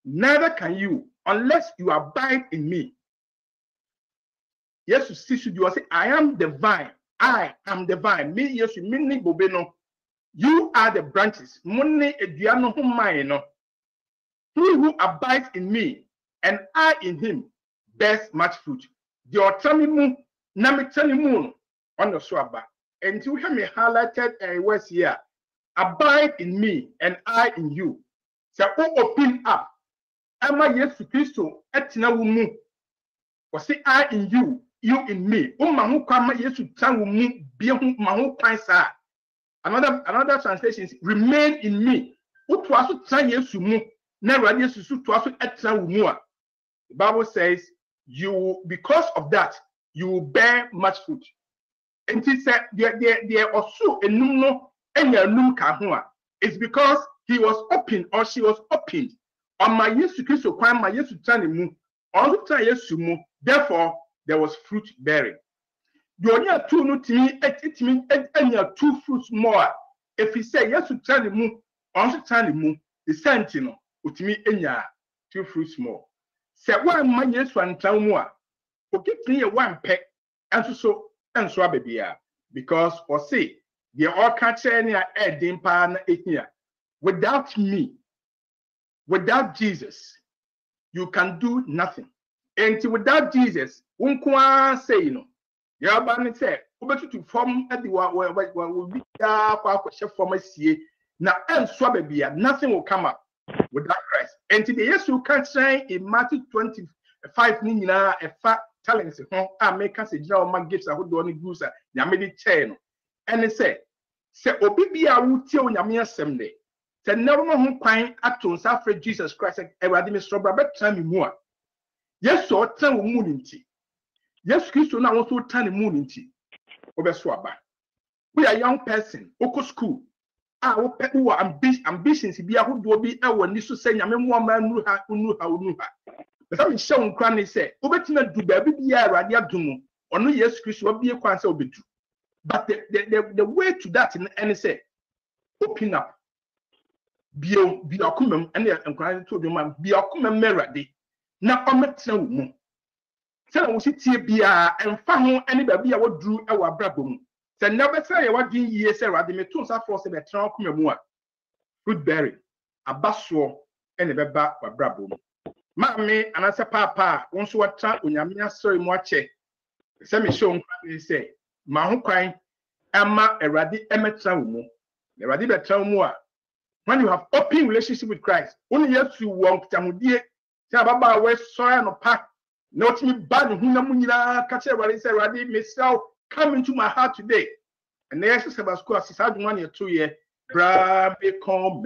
Speaker 7: neither can you unless you abide in me. Yes, you say, I am the vine. I am the vine. Me, yes, you mean bobeno. You are the branches. He who abides in me and I in him bears much fruit. The autonomy namitanimun on the swaba. And you have me highlighted a words here. Abide in me and I in you. So open up. Ama Yesu Christo etina wumu. Was I in you, you in me. Mahu kwama Yesu tan wumu bihu mahu kwansa. Another translation is remain in me. The Bible says you, because of that, you will bear much fruit. And he said there also a nuno and a num kahua. It's because he was open or she was opened. On my Yesu Christo kwam my Yesu tanimu. On the time Yesu mu. Therefore, there was fruit bearing. You only have 2 no to me, it means any 2 fruits more. If he say yes to tell the moon, on to tell the moon, the sentinel, with me any 2 fruits more. Say 1 my yes 1 town more. Forget me a 1 peck, and so baby. Because for say, they all catch any air dimpan here. Without me, without Jesus, you can do nothing. And without Jesus, unkwa say no. Yabani said, "Over to form at the will be from a sea. Now, and swabia, nothing will come up without Christ." And today, yes, you can say in Matthew 20, 5 ni nyinaa ɛfa talents ho a meka sɛ gyina ɔma gifts ahodoɔ ne groups a nyame de kyɛɛ no ɛne sɛ obi bi a wotie onyame asɛm de sɛ nnɛw no ho kwan ato nsa afrɛ Jesus Christ Awurade mesrɛ bra bɛtena me mu a Yesu ɔtena wo mu ne nti Yesu Kristo na wo so tena ne mu ne nti wobɛso aba we are young person oko school wo ambitions bi ahodoɔ bi ɛwɔ ni so sɛ nyame mu ama nuru ha bɛsɛ me hyɛ wo nkra ne sɛ wobɛtena du baabi bi a Awurade adom ɔno Yesu Kristo wabie kwan sɛ wobɛdu but the way to that and say open up be akumem and nkra to bi man be akumem merade na ɔmetena wo mu sɛ na wo sitie bia ɛmfa ho ɛne baabi a woduru ɛwɔ abrabɔ mu sɛ na bɛsɛ yɛ wadin yie sɛ Awurade me to nsa for sɛ bɛtena akumem mu a fruit bearing abasoɔ ɛne bɛba abrabɔ mu maame anasɛ papa wo nso watra onyame asɔre mu akyɛ sɛ me hyɛ nkra ne sɛ ma ho kwan ama Awurade emetra wo mu Awurade betra wo mu a when you have open relationship with Christ only Yesu wo nkitahodie sɛ ababa we sɔre no pa na otimi ba ne hu na mu nyina ka kyerɛ Awurade sɛ Awurade mesrɛ come into my heart today and Yesu sɛ ba school asisa adwuma ne to ye bra me come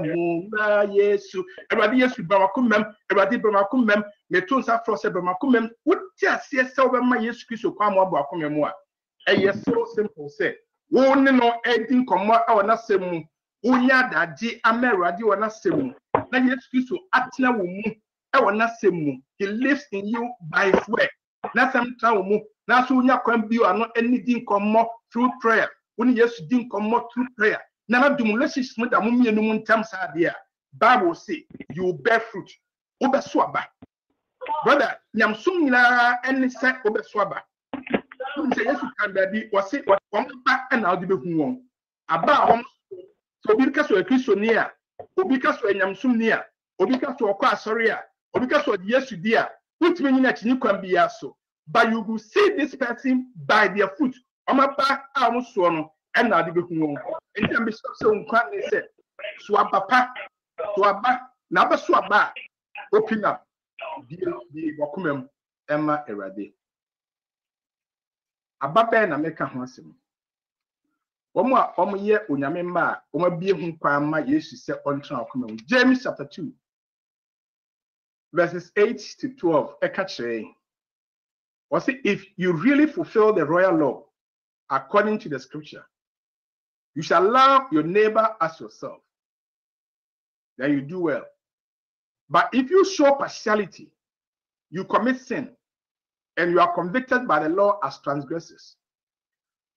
Speaker 7: mu na Yesu Awurade Yesu ba makomem Awurade ba makomem me to nsa fro sɛ ba makomem wotia aseɛ sɛ wobɛma Yesu Kristo kwa mo abo akomem mu a ɛyɛ so simple sɛ wo ne no ɛdi nkɔmmɔ a wɔna sɛm mu wonya adagye ama Awurade wɔna sɛm mu na Yesu Kristo atena wo mu ɛwɔ na sɛm mu he lives in you by his word na sɛm tra wo mu na so wonya kwan bi ano ɛni di nkɔmmɔ through prayer wo ne Yesu di nkɔmmɔ through prayer na na dum relationship mu da mu mienu mu ntam sa de a Bible say you bear fruit obeso aba brother nyamsom nyina ɛne sɛ obeso aba sɛ Yesu kan da bi wɔse wɔn ba ɛna ɔde behu wɔn aba wɔn so obi ka so Kristo ni a obi ka so nyamsom ni a obi ka so ɔkɔ asɔre a obi ka so Yesu di a wotumi nyina kyini kwan bi ya so but you will see this person by their fruit ɔmaba a wɔn so no ɛna ɔde behu wɔn nti am bishop sɛ nkwa ne sɛ so aba na aba so aba open up di wakumem ɛma Awurade aba bɛn na meka ho asɛm wɔn a wɔn yɛ onyame mma a wɔn abie ho kwan ma Yesu sɛ ɔntena wakumem James chapter 2 verses 8 to 12 ɛka kyerɛ wɔsi if you really fulfill the royal law according to the scripture you shall love your neighbor as yourself then you do well. But if you show partiality, you commit sin, and you are convicted by the law as transgressors.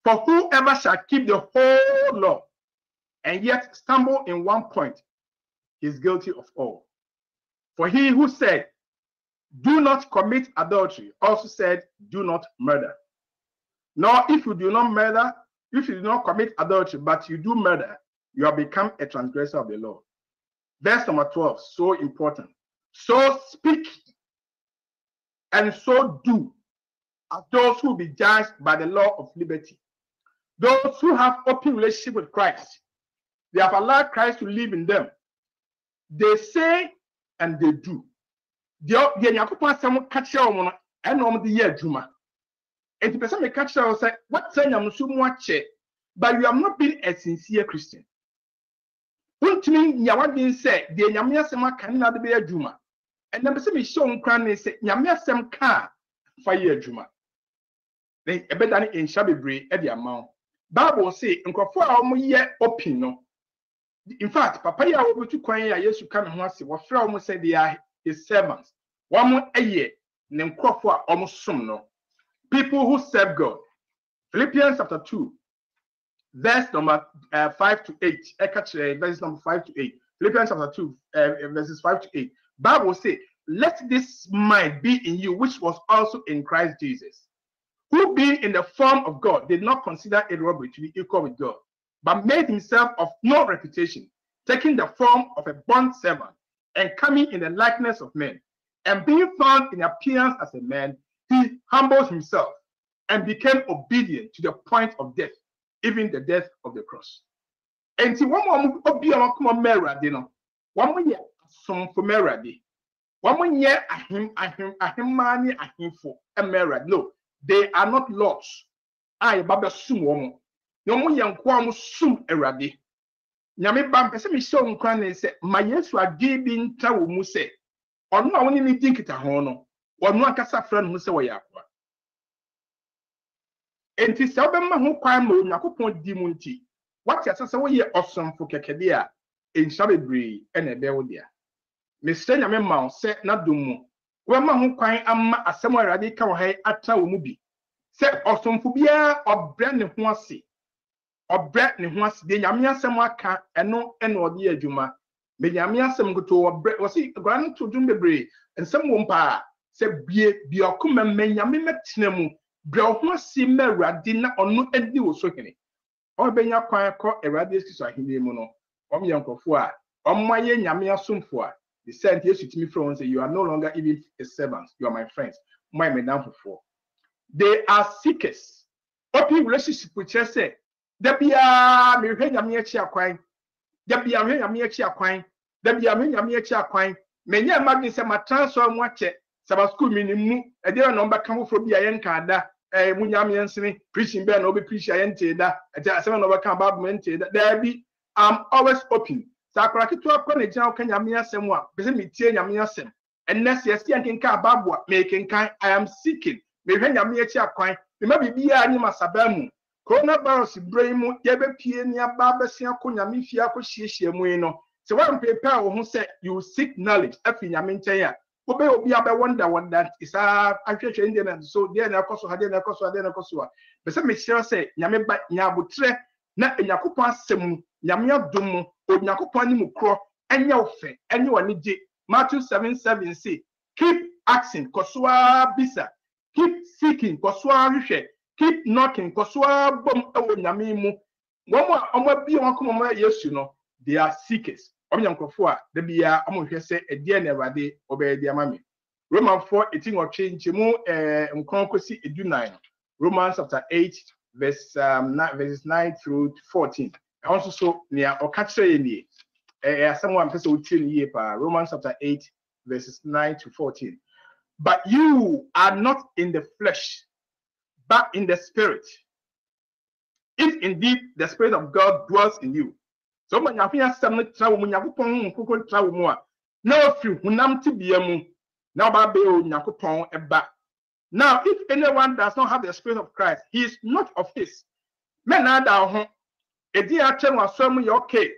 Speaker 7: For whoever shall keep the whole law and yet stumble in one point is guilty of all. For he who said, do not commit adultery, also said, do not murder. Nor if you do not murder, if you do not commit adultery, but you do murder, you have become a transgressor of the law. Verse number 12, so important. So speak and so do as those who be judged by the law of liberty. Those who have open relationship with Christ, they have allowed Christ to live in them. They say and they do. But you have not been a sincere Christian. Untimi nyawadin sɛ de nyame asɛm aka na de be adwuma ɛnam sɛ me hyɛ nkran ne sɛ nyame asɛm ka fa yɛ adwuma ne ɛbɛda ne nhyɛ bebree ɛde ama wo Bible say nkrɔfo a wɔn yɛ open no in fact papa ya wo betu kwan ya Yesu ka ne ho ase wɔfrɛ wɔn sɛ they are his servants wɔn ɛyɛ ne nkrɔfo a wɔn som no people who serve God. Philippians chapter 2 verse number 5 to 8. Verse number 5 to 8. Philippians chapter 2, verses 5 to 8. Bible says, let this mind be in you, which was also in Christ Jesus, who being in the form of God, did not consider it robbery to be equal with God, but made himself of no reputation, taking the form of a bond servant, and coming in the likeness of men, and being found in appearance as a man, he humbled himself and became obedient to the point of death, even the death of the cross. And see, one more obi a come Mary, you know, one more some for Meradi. One year ahim mani ahimfo emerad. No, they are not lords. I baba sum woman. No more young quam sum eradi. Nyame bam pese mi show nkran say my Yesu agi bi nta wo mu say ono a woni ni dinkita ho no ono akasa fra no say wo yakwa. Enti se obemma ho kwan ma Onyankopon di mu nti what yasa wo ye osomfo kekede a enhya bebre na ebe wo dia. Mr. Nyame ma se na domu we ma ho kwan amma asem arade ka wo hai atra wo mu bi se osomfo bia obre ne ho ase de Nyame asem aka eno odi adwuma me Nyame asem goto obre wo si gwan to dum bebre ensem wo mpa se bie okoma me Nyame metena mu bre ho ase me arade na ono adi wo so hene obenya kwan ko arade esi so ahene mu no omyankofo a omaye Nyame asomfo a the sent yes to me from say you are no longer even a servant, you are my friends. My madam for. They are seekers. Open relationship with you say, there be a me Nyame achi akwan. There be a me Nyame achi akwan. There be a me Nyame achi akwan. Me nya imagine say my transfer mo che Sabbath school minimum e dey no ba kan fo bi ayen kan da mu Nyame ensene preaching be na obi preach ayen te da e dey asem no ba kan Bible mente da. There be I'm always open. Sakura kitu akwa ne jina okanya Nyame asem a bese metie Nyame asem enness yes yankenka babua mekenkan I am seeking me hwe Nyame achi akwan me ma bibia anyi masabamu coronavirus brain mu ye be pie ni aba bese akọ Nyame fie akọ hiehyia mu no se one prepare wo ho say you seek knowledge afi Nyame nchen a obi abe wonder what that is ahwehwe Indian so there na akoso hade na akoso a bese me share say Nyame ba nya abotre na Enyakopon asem Nyame adom Onyankopon ni mu kro enya ofe enya wanije Matthew 7:7 say keep asking koswa bisa keep seeking koswa hwehwe keep knocking koswa bom ewo Nyame mu omo bi won komo ma Yesu no they are seekers omnyankofo a da bia omo hwehwe se edie na Awurade obedi amame Romans 4:18 or change mu nkron kosi 19 Romans chapter 8 verses 9 through 14. Also, so near or catch any someone person Romans chapter 8, verses 9 to 14. But you are not in the flesh, but in the spirit. If indeed the spirit of God dwells in you. So when you hear some travel, when you travel more, now if you hunam tibiamu, now baby nyakupon eba. Now, if anyone does not have the spirit of Christ, he is not of his. Men are down. Edi ache was some okay.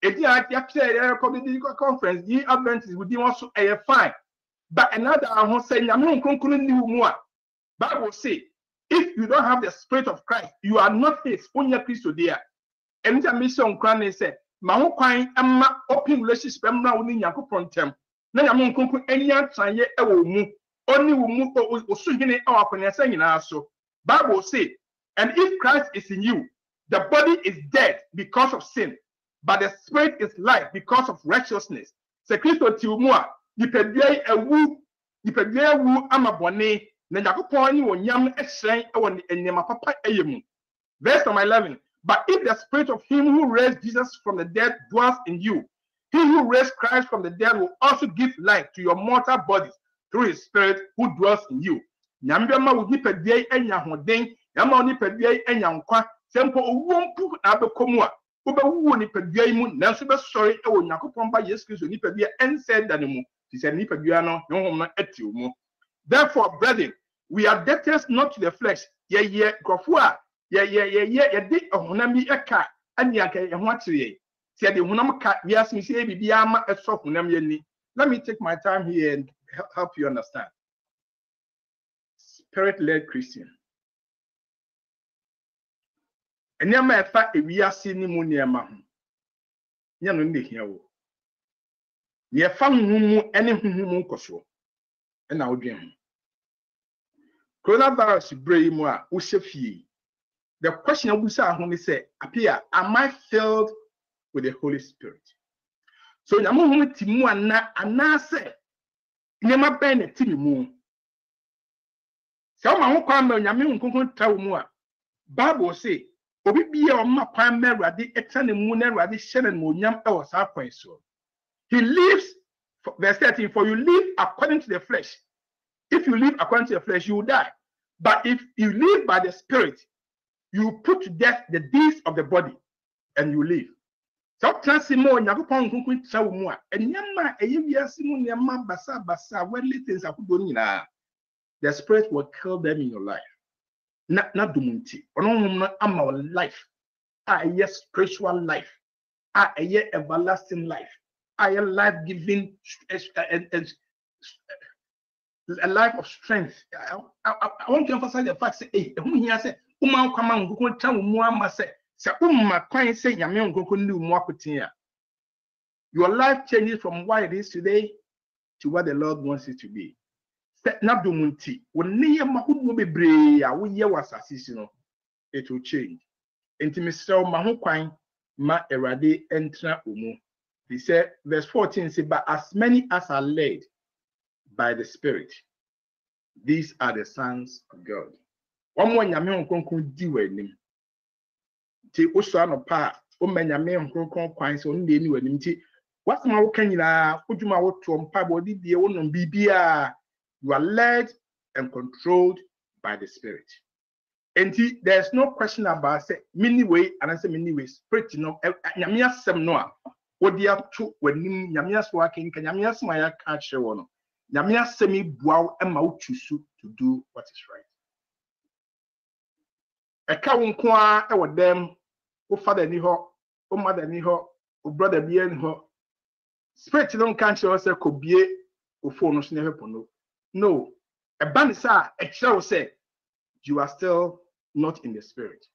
Speaker 7: Edi ache community conference. Ye Adventists would also a fine. But another one say, "Yamu kunkunu ni umwa." Bible say, if you don't have the spirit of Christ, you are not his. Onya Christo there. And the mission Christ say, "Mahu kwan amma open relationship emra woni Nyankopon tem." Na yamu kunkunu enya tranye ewo mu. Only will Bible say, and if Christ is in you, the body is dead because of sin, but the spirit is life because of righteousness. Se Christo tiumua, nipedye ewu amabone, na Yakopon ni wonyam eshren ewo enyema papa eyemu. Verse number 11. But if the spirit of him who raised Jesus from the dead dwells in you, he who raised Christ from the dead will also give life to your mortal bodies through his spirit who dwells in you. Nyambema wo nipadie enya hoden, nyama nipadie enya nkwa, sempo owompu na abekomu a, obewu nipadie mu nanso be sori ewo Yakopon ba Yesu Kristo nipadie ense dane mu. He said nipadie no honhom no etiw mu. Therefore, brethren, we are debtors not to the flesh. Ye grofo a ye de honam bi eka ani aka ye ho akyere. Se de honam ka we asem se bibia ma eso honam ye ni. Let me take my time here and help you understand. Spirit-led Christian. Enyama efa ewiase ni mu niema ho. Nya no ne hia wo. Ye fa humu ene humu nkoso. E na odwen ho. Coronavirus bray mu a wo fie. The question abusa ho ni say, appear, am I filled with the Holy Spirit? So nyama hu timu ana say nyama ben na timu. So ma ho kwa ma nyame nkonkon tawo mu a Bible say obi bia o ma kwan ma Awurade etane mu na Awurade hyere no nyam e wo sa kwan so. He lives Verse 13, for you live according to the flesh. If you live according to the flesh, you will die. But if you live by the Spirit, you put to death the deeds of the body, and you live. So transimo nyakopon kunkun tsawo mu a enyama eyiwiase mu nyama basa worldly things akudo nyina. The Spirit will kill them in your life. Na dumunti. Ono ama life. Yes, spiritual life. Everlasting life. Life-giving, a life of strength. I want to emphasize the fact that your life changes from what it is today to what the Lord wants it to be. It will change. He said, verse 14 says, but as many as are led by the Spirit, these are the sons of God. One more nyame onkonkon di wanim. Ti oso anopa o manyame onkonkon kwan so nde ni wanim ti wasema wo kanyina odwuma wo to mpa body die wo no bibia. You are led and controlled by the Spirit. And there's no question about say many way and I say many ways. Spirit no nyame asem no a wodia to wanim nyame aso aken nyame asem ya ka kire wo no. Nyame asem bua ema wo choose to do what is right. Eka wo nko a e wo dem wo father ni ho, wo mother ni ho, wo brother bi ni ho. Spirit no kan kire say kobie wo phone no so ne hepo no. No, a banisa a shall say you are still not in the Spirit.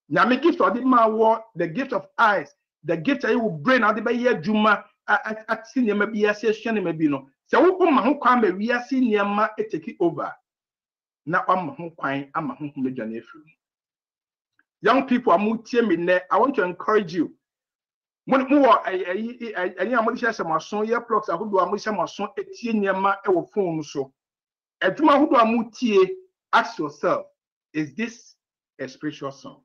Speaker 7: Now, make gift of the man, the gift of eyes, the gift that you will bring out the bay Juma at senior maybe a session, maybe no. So, who come we are senior ma take it over. Now, I'm home crying, I'm a home journey through. Young people are moving there. I want to encourage you. When more I am some son, your plugs are who do a some son, a tienema, a phone so. A juma who do a mutie, ask yourself, is this a spiritual song?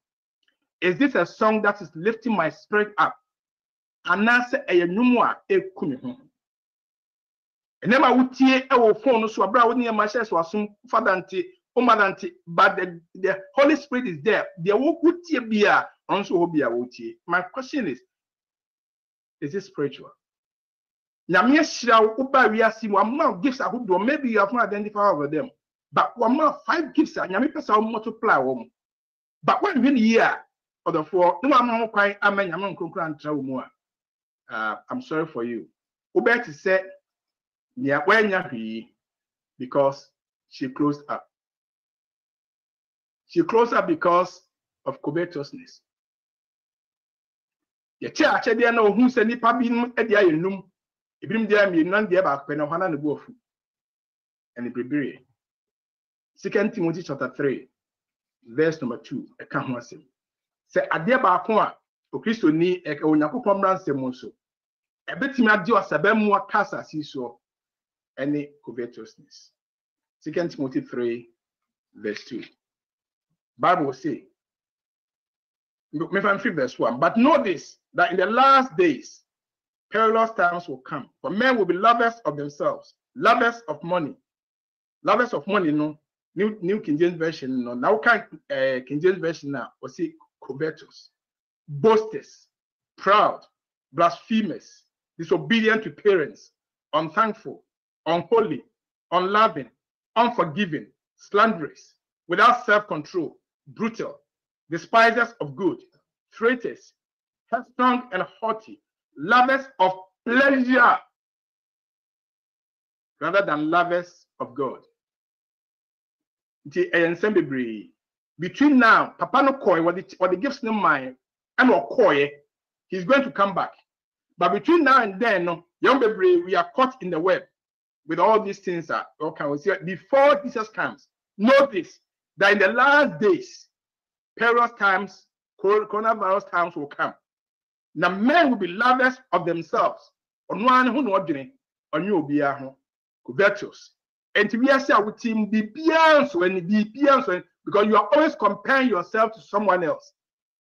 Speaker 7: Is this a song that is lifting my spirit up? And now say a numwa a kumi. And then I would tear a phone so a brow near my chest was some fadanti, omadanti, but the Holy Spirit is there. The would tear beer, also be a would. My question is it spiritual? Nyame shall uba we are seeing one more gifts I would do, maybe you have not identified over them. But one more 5 gifts, Nyame person multiply one. But when we year or the 4, no I'm not quite a man among Kunkran Trauma. I'm sorry for you. Uba to say near when you because she closed up. She closed up because of covetousness. Ye chair there no who said nipa bin e dia yenum ebrim dia mi nan dia ba pena hwana ne bofu and the 2 Timothy chapter 3 verse number 2 e ka ho asem say ade ba ko a o Kristo ni e ka onyankopon bransem so e betimi ade osabam akasa siso any covetousness. 2 Timothy 3 verse 2 Bible say verse 1. But know this, that in the last days, perilous times will come. For men will be lovers of themselves, lovers of money. Lovers of money, no. New King James Version, no. Now, King James Version now, we see covetous, boasters, proud, blasphemous, disobedient to parents, unthankful, unholy, unloving, unforgiving, slanderous, without self-control, brutal, despisers of good, traitors, headstrong and haughty, lovers of pleasure rather than lovers of God. Between now, Papa no koi, what the gifts no mind, and or koi, he's going to come back. But between now and then, young baby, we are caught in the web with all these things that okay, we see before Jesus comes. Notice that in the last days, perilous times, coronavirus times will come. Now men will be lovers of themselves. On one who know doing, on you be a covetous. And to be a say with him be beyond because you are always comparing yourself to someone else.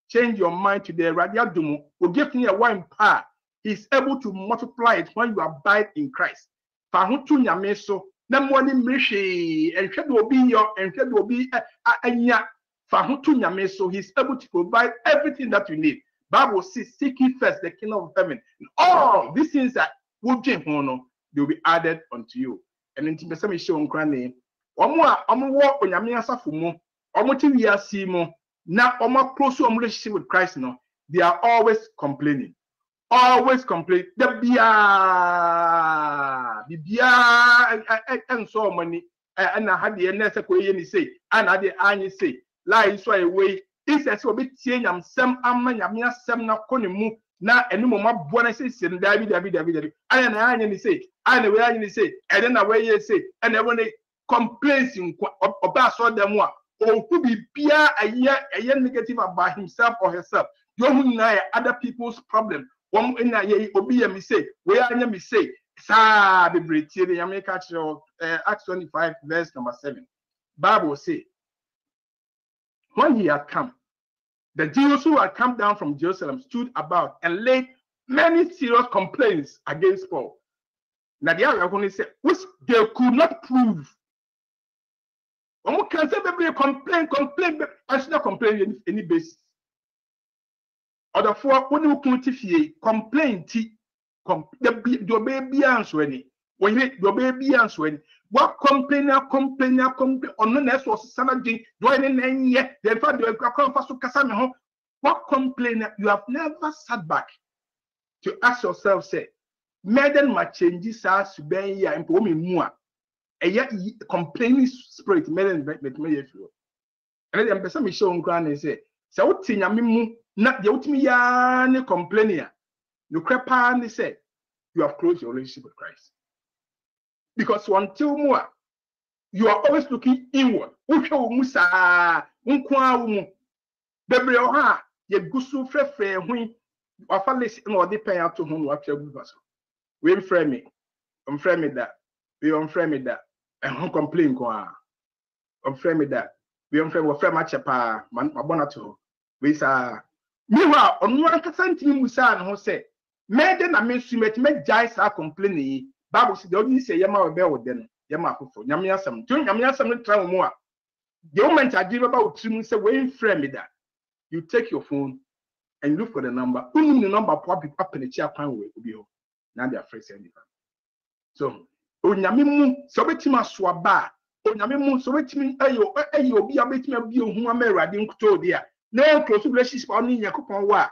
Speaker 7: Change your mind today. Radia Dumu will give me a wine part. He's able to multiply it when you abide in Christ. Fahutu nyame so na mwani mrishi enhwe do obi yo enhwe do obi anya fahutu nyame so he's able to provide everything that you need. Bible says seek ye first the kingdom of heaven. All these things that will they will be added unto you. And in Timothy show on crane omo wo onyame asafo mu omo ti wi asi mu na omo close to relationship with Christ no, they are always complaining. Always complain. The bia and so money and I had the necessary say and I had the say lie so away. It's as well be saying I'm some amanya some na konimu na enu mama bona say David and I say and the way I say and then away you say and everyone complains about so them one or could be bia a year negative about himself or herself. You know other people's problem. One in a obi me say, where I me say, sa be bretie the America Acts 25, verse number 7. Bible say, when he had come, the Jews who had come down from Jerusalem stood about and laid many serious complaints against Paul. Now the other one said, which they could not prove. One can say, complain, but I should not complain any basis. Other for when you complain the baby answer any when your baby answer any what complain on the next was Saturday joining any yet the fact you come first to Casano. What complain you have never sat back to ask yourself, say, madden my changes as to be here and for me more a yet complaining spirit madden me if you and then person me show on ground and say, so what thing I not the ultimate ya complaining. You crepa and say you have closed your relationship with Christ. Because until more, you are always looking inward. Musa, unkwa Bebrioha, ye gusu frefre when Wafalis or the pay out to whom what you we frame me. Frame it that. We frame it that. And who complain kwa. Frame it that. We frame what frame match pa man abonato. We sa meanwhile, on one percent in Musa and Jose, made them a minstrel, make Jais are complaining. Bible said, don't say Yama bear with them, Yama for Yamiasam, doing Yamiasam travel more. The moment I give about 2 months away, frame that. You take your phone and look for the number. Only the number of people up in the chair will be home. Now they are phrasing anything. So, Onyamimu, so bet him a swaba. Onyamimu, so bet me, ayo, be a bit me a who am a riding to dear. No close relationship on in Yakupon wa.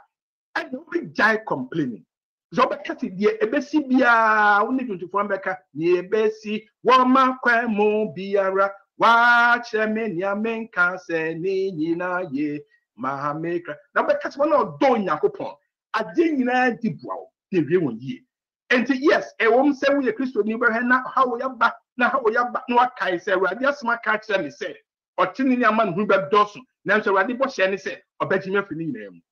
Speaker 7: I don't be jai complaining. Zobekati dear ebesi bia only 24 beka ye besi wama kwa mo biara watch men ya men can say ni na ye mahameka. Now because one of don Yakupon I didn't dibwa the real ye. And yes, a woman say we a Christian neighbor na how we are back now how we are back no kai say we just my catch and say or tin a man who be dozen. Now, so I did what Shani said, or bet you feeling them.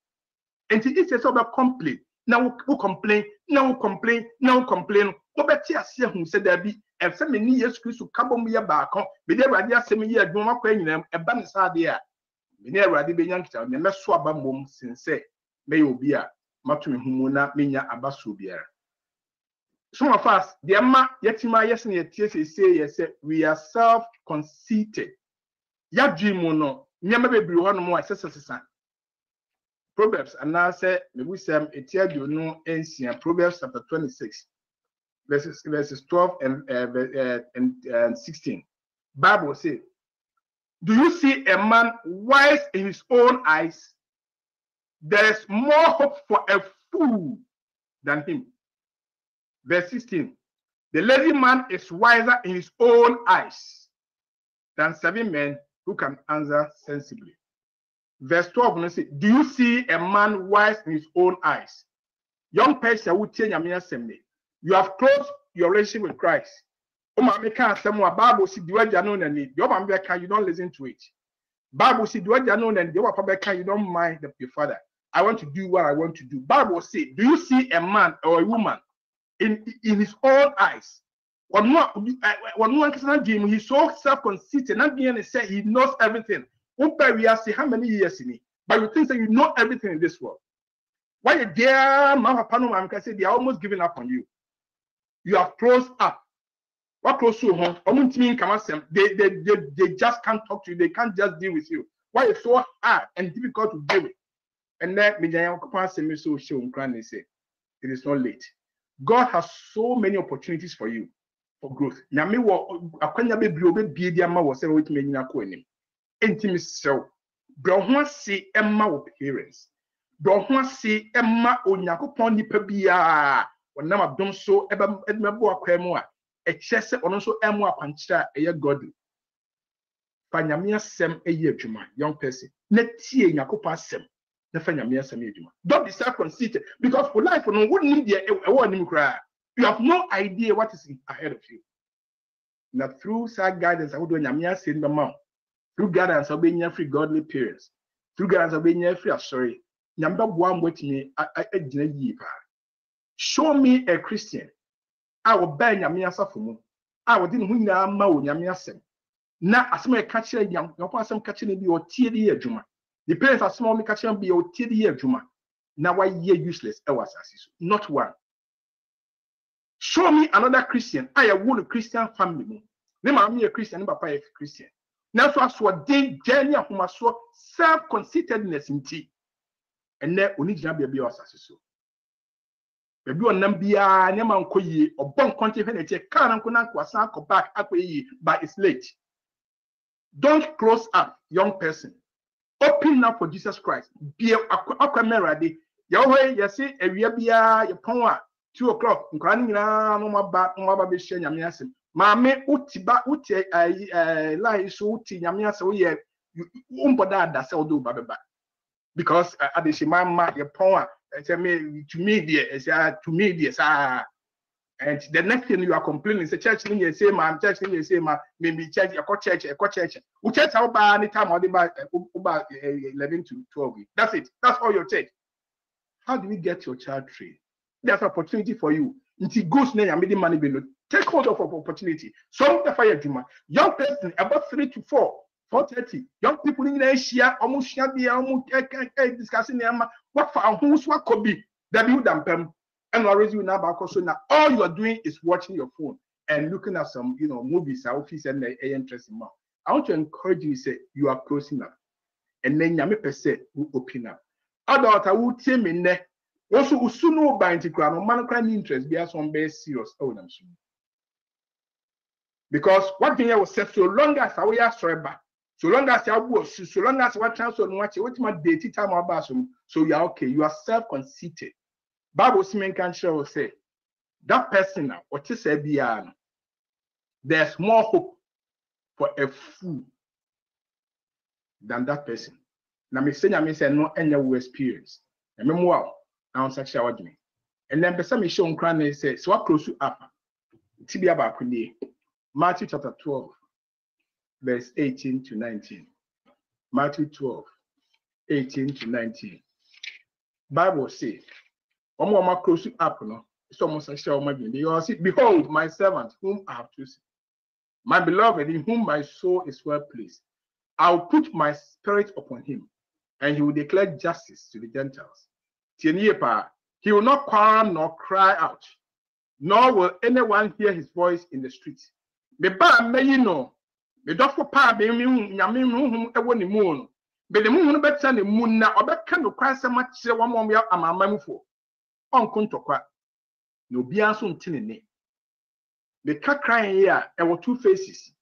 Speaker 7: And it is about complaint. Now, who complain, now complain, now complain. What bet you see who said there be, and some many years to come me back on, but there are just 7 years, no more paying them, a banner idea. Near Radi be young child, and let's swap a mum since say, may you be a Matumi Humuna, Minya Abasubia. Some of us, the Amma, Yatima, yes, and yet, yes, we are self conceited. Ya dream no nyama be bri hono mo asesesa Proverbs and I say maybe some etiadu no ensia Proverbs chapter 26 verses 12 and 16 Bible say, do you see a man wise in his own eyes? There is more hope for a fool than him. Verse 16, the lazy man is wiser in his own eyes than 7 men who can answer sensibly. Verse 12, do you see a man wise in his own eyes? Young person who tell you have closed your relationship with Christ. Bible said, you don't listen to it. Bible said, you don't mind your father. I want to do what I want to do. Bible said, do you see a man or a woman in his own eyes? He's so self-conceited, not being say he knows everything. We ask how many years in it, but you think that you know everything in this world. Why dear Papa no man can say they are almost giving up on you. You have closed up. What close to home? They just can't talk to you, they can't just deal with you. Why it's so hard and difficult to deal with? And then it is not late. God has so many opportunities for you for growth. Nyame wo akwanya bebre obe dia ma wo se wo timi nyina ko anim. Entimi sew. Bro ho ase emma wo parents. Bro ho ase emma Onyankopon nipa bia wonam adom so ebemebo akwam a ekyese ono so emu akwankyira eye godly. Fa Nyame asem eye adwuma, young person. Na tie Nyakopon asem. Don't be self-conceited because for life, you have no idea what is ahead of you. Now, through such guidance, I would do the mouth. Through guidance, I'll be free godly parents. Through guidance, I'll be free. Sorry, number one, wait me. Show me a Christian. I will buy Nyamia Safumu. I will didn't win the Mao Nyamia Sem. Now, as my catcher, young, no person catching me or tear Juma. The parents are small, me catching be or tear Juma. Now I hear useless. Not one. Show me another Christian. I want a Christian family. Name me a Christian, Papa a Christian. Now so I saw day journey of my self-conceitedness in tea. And then we need to be a so. Baby on Nambia, Naman Koye, or bon country when it take Kanan Kunan go back but it's late. Don't close up, young person. Open up for Jesus Christ. Be a ready. Yahweh, you see, a reabia, your power, 2 o'clock. Crying no more back, no more baby shame. Yamiasim. Mamma, Utiba, Uti, lie so Uti, Yamias, oh, yeah, you umpoda that's all do, Baba. Because I did my your power, to me, dear, to me, dear, and the next thing you are complaining is a church in the same man, church in the same man, maybe church, a church, who church out by any time or about 11 to 12 weeks. That's it. That's all your church. How do we get your child trained? There's an opportunity for you. Until goes name and making money below. Take hold of opportunity. Some the fire Juma. Young person about 3 to 4, 4:30. Young people in Asia almost discussing what for who's what could be. That and already you now back also now all you are doing is watching your phone and looking at some movies, office and interesting more. I want to encourage you to say you are closing up, and then Yami per se will open up. Adult I will tell me ne also usuno by antiquarian man crime interest be as one base serious because one thing I was said so long as I will sorry back, so long as I was so long as what transfer watch what my date time about so you are okay, you are self-conceited. Bible can show say that person now, what you say beyond, there's more hope for a fool than that person. Now me say no any experience. And me wow now sexual with me. And then person me show on say so what close you up. Tibia back Matthew chapter 12, verse 18 to 19. Matthew 12, 18 to 19. Bible say close up, no. It's almost a show. Behold, my servant, whom I have chosen, my beloved, in whom my soul is well pleased. I'll put my spirit upon him, and he will declare justice to the Gentiles. He will not quarrel nor cry out, nor will anyone hear his voice in the streets. Me ba me you know, me dofo pa be me nyame hum ewo ni mu no. Be the mu no beta ne mu na obeka no kwansem a kire wo mom ya amamamfo. Onkontokwa no bia so ntene ne the crying here there were 2 faces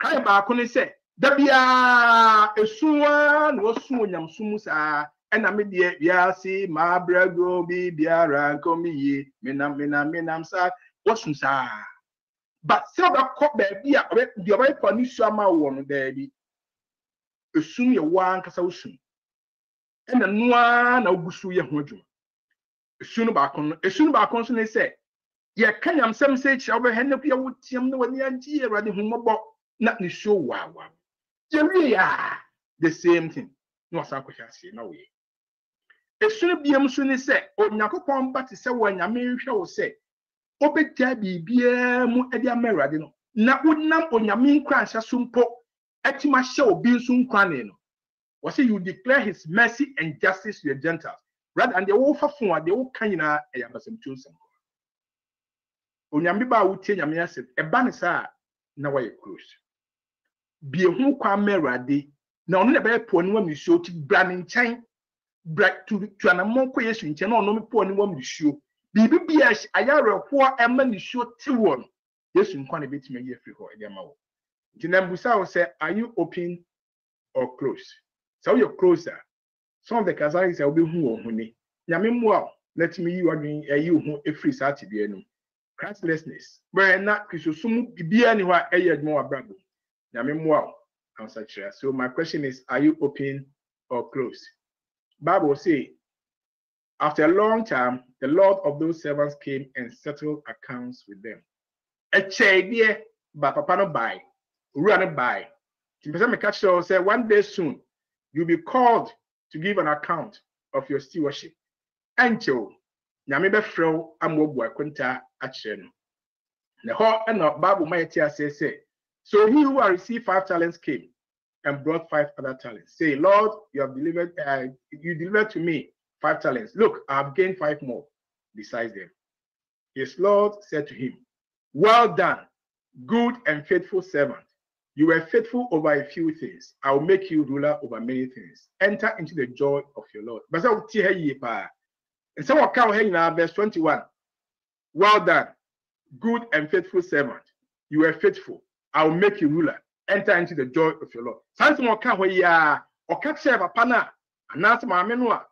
Speaker 7: cry baako ne say da bia esuwa no su onyamsumu saa ena me de bia si ma brago bi biara nkomiye menam sa wosu saa but say ba ko ba bia de oba ko ni su ama wo no da bi esum ye wan kasa wosu ena noa na ogusu ye ho adwuma esunu baako so ne say ye kanyam sem say chi obe henne ku ye wutiam no wani anji erade humobo na ne show wa ye ya the same thing no asa ko hase na we esunu biam so ne say Onyankopon ba te say wanyame nhwe wo say obegya bibia mu ade amerade no na wonam onyame nkran hya so mpo atima hye obi nso nkran ne no was say you declare his mercy and justice to the Gentiles. rather and the wolf of one, the old kind of a yabasam chosen. Onyamiba would tell Yamia said, a banisa, now I close. Be a who come merady, now never poor woman you show to branding chain, break to an among question, channel no poor woman you show. Be as a yard of 4 and you show 2-1. Yes, you can't be to me if you go again. Jinambusa say, are you open or close? So you're closer. Some of the Kazaris will be who or honey. Yamimwa, let me you are doing a you who a free Saturday. Christlessness. But not Kisum be anywhere a year more bravo. Yamimwa, answer. So my question is, are you open or close? Bible say, after a long time, the Lord of those servants came and settled accounts with them. A chair, but Papa no buy, run by. Timpesa say one day soon you'll be called to give an account of your stewardship. Angel, Nyame fro amobu akwenta achre no. The whole and Bible might say, so he who had received 5 talents came and brought 5 other talents. Say, Lord, you delivered to me 5 talents. Look, I have gained 5 more besides them. His Lord said to him, well done, good and faithful servant. You were faithful over a few things. I will make you ruler over many things. Enter into the joy of your Lord. But and so what come here now, verse 21. Well done, good and faithful servant. You were faithful. I will make you ruler. Enter into the joy of your Lord. Something will come where you are, or catch a pana, and answer my menua,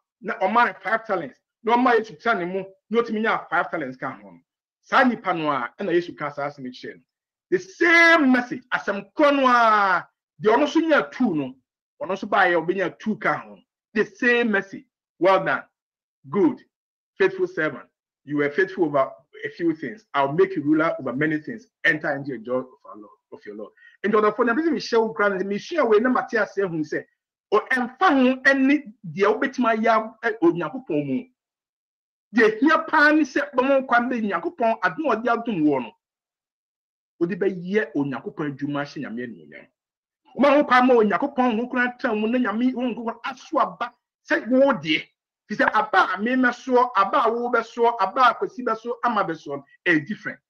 Speaker 7: or my 5 talents. No more to tell him, no to me 5 talents come home. Sani Panwa and I used to cast us in chain. The same message as some conwa, the also near 2 no, or also buy or being 2 come home. The same message. Well done, good, faithful servant. You were faithful over a few things. I'll make you ruler over many things. Enter into the joy of our Lord, of your Lord. And the for the reason show grant me share away no Matthias say who say, or and found any the obet my yam or Yakupomu. The here pan set Bomon Kwande Yakupon at no Yadum one. Would it be yet on Yakupon Jumash and Yamen? Mamma Pamo Yakupon who can't tell when Yami won't go aswa back, said, oh dear. He said, Abba, Memeso, Abba, Wobeso, Abba, Cosibaso, Amabeson, is different.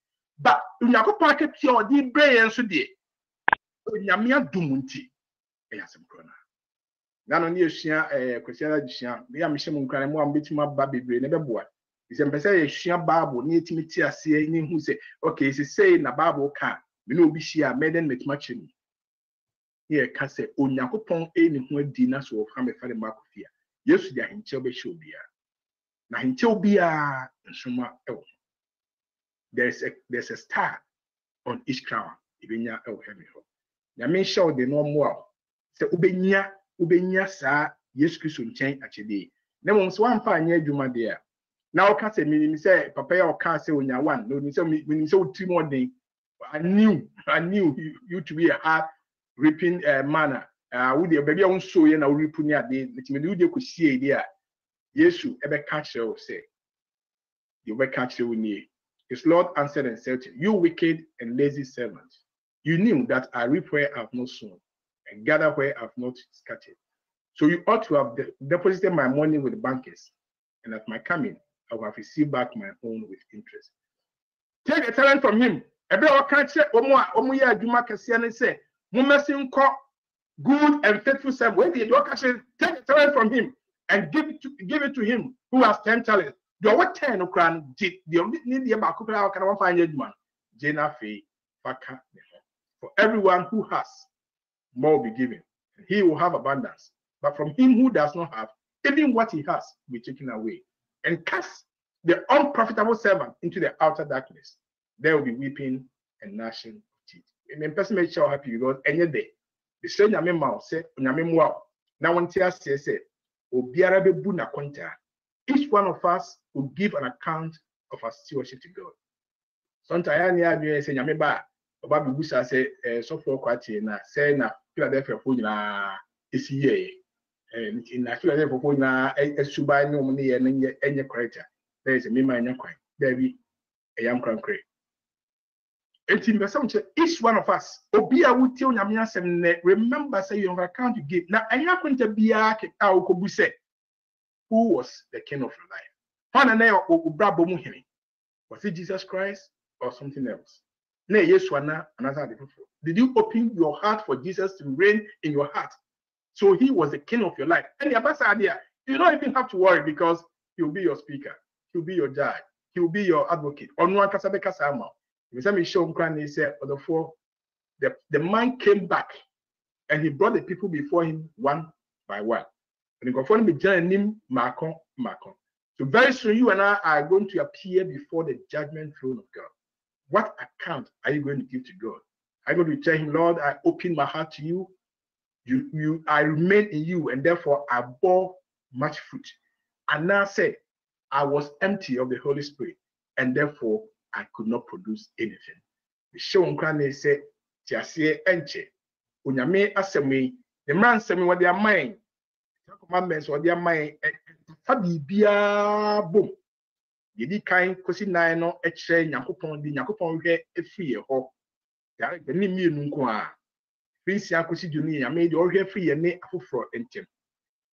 Speaker 7: But Yakupon kept your deep brain so dear. Yamia Dumunti, some corner. None on your share, Christiana Dishan, the Amishamun Cranmo, Bitima Baby Brain, never boy. Is a Pesa Shia Babu, near Timitia, saying who say, okay, it's saying a Babu can, we know Bishia, maiden with much in. Here, Casse, Unyakupon, any who dinners will come a father Marcofia. Yes, they are in Chelbe Shobia. Now in Chelbia and Suma El. There's a star on each crown, even El Heavy. Yamin show the no more. Say Ubenya sa yes Christian chain at your day. Now once one fine year Juma there. Now can't say me say Papa or can't say when you one. No, when you saw 2 more days. I knew you to be a hard ripping manner. Would the baby on show you now ripping at the you could see there. Yes, you ever catch you say. You ever catch you near. His Lord answered and said, you wicked and lazy servant. You knew that I reap where I have not sown and gather where I have not scattered. So you ought to have deposited my money with the bankers, and at my coming, I will have received back my own with interest. Take a talent from him. Everyone can't say, Omuya Juma say, Mumasin call good and faithful servant. When the doctor says, take a talent from him and give it to him who has 10 talents. Do what 10 okran did the only need the Bakupra can one find man. Jena Fee, Faka. For everyone who has, more will be given, and he will have abundance. But from him who does not have, even what he has will be taken away. And cast the unprofitable servant into the outer darkness. There will be weeping and gnashing of teeth. And then person make sure happy because any day. The same Yamima said, Yamimwa. Now one tear says, Obiara bebu na konta. Each one of us will give an account of our stewardship to God. Sometimes I say, Yamiba. Baby Busa say, so for quite na say na Philadelphia for na is here. And in Philadelphia for na a subai no money and any character. There is a mima in your coin. There be a young cranky. And in the each one of us, Obia would tell Yamias and remember, say you have account to give. Now, I am going to be a Kubuse. who was the king of your life? Was it Jesus Christ or something else? Did you open your heart for Jesus to reign in your heart? So he was the king of your life. And the best idea, you don't even have to worry because he'll be your speaker, he'll be your judge, he'll be your advocate. Or no one can say, the man came back and he brought the people before him one by one. And he confirmed him, so very soon you and I are going to appear before the judgment throne of God. What account are you going to give to God? Are you going to tell him, Lord, I open my heart to you. I remain in you, and therefore I bore much fruit. And now say, I was empty of the Holy Spirit, and therefore I could not produce anything. The show on Kran say, Tiasie enche, Unyame asemi, the man semi what their mind, commandments what their mind, Fabia boom. Yedi kind kosi nine no eche Yakupon di Yakupon a free ho. The name Nunkwa. Prince Yakusi Juni, made all here free and ne for entem.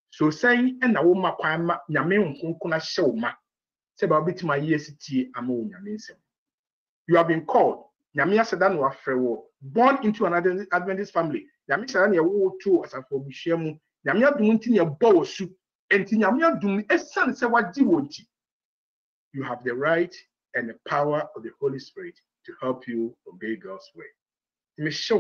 Speaker 7: So saying and a woman kwama Yamen Kunkuna show ma. Say about bit my EST among Yaminsen. You have been called Yamia Sadan wa Frewo, born into another Adventist family. Yamia Sadan ya wo too as a for Bishemu, Yamia Duntin ya bow soup, and Yamia Dun a son say what diwonti. You have the right and the power of the Holy Spirit to help you obey God's way. He said,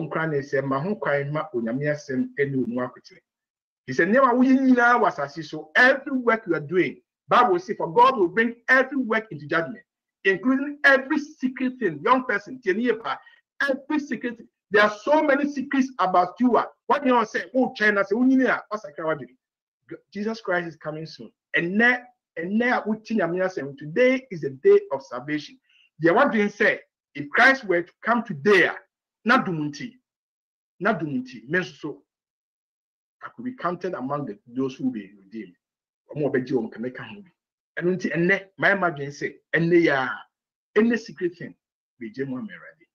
Speaker 7: he said, never was as so every work you are doing, Bible says, for God will bring every work into judgment, including every secret thing, young person, every secret thing. There are so many secrets about you. What you want to say, oh, China, say, Jesus Christ is coming soon. And now, today is the day of salvation. The one being said, if Christ were to come today, not dumunti, means so I could be counted among those who will be redeemed. Or more beji on can and until my imagine say, and they are any secret thing, be genuine ready.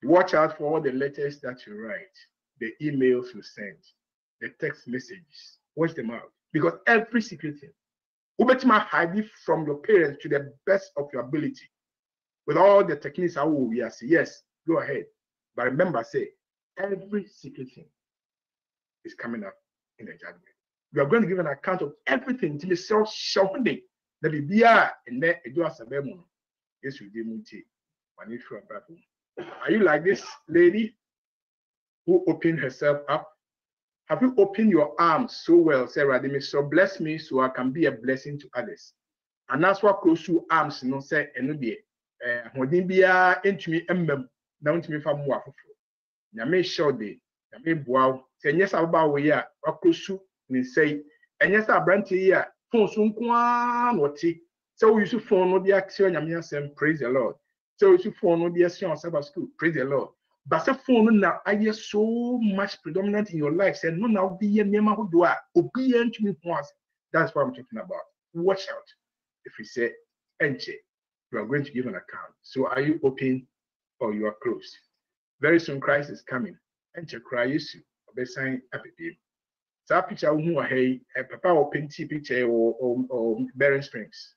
Speaker 7: Watch out for all the letters that you write, the emails you send, the text messages. Watch them out. Because every secret thing, Ubetima hide it from your parents to the best of your ability. With all the techniques, I will say, yes, go ahead. But remember, say, every secret thing is coming up in the judgment. We are going to give an account of everything to the self shouting. That be beer and then a do a sabemo. Yes, we did muti. Are you like this lady who opened herself up? Have you opened your arms so well, Sarah? They may so bless me so I can be a blessing to others. And that's what close to arms, you know, say, and be when be into me, down to me from Wafu. Now, make sure they, may wow, say, yes, I'll bow we are, or close to me say, and yes, I brand here, phone soon, what tea. So you should phone no the action, and praise the Lord. So you should phone no the action, Sabbath school, praise the Lord. But the phone now, I hear so much predominant in your life. Say, no, now be a name who do I obedient to me once. That's what I'm talking about. Watch out. If we say, Enche, you are going to give an account. So are you open or you are closed? Very soon Christ is coming. Enche cry you be sign up with him. So picture who are hey, a papa or painty picture or Bearing Springs.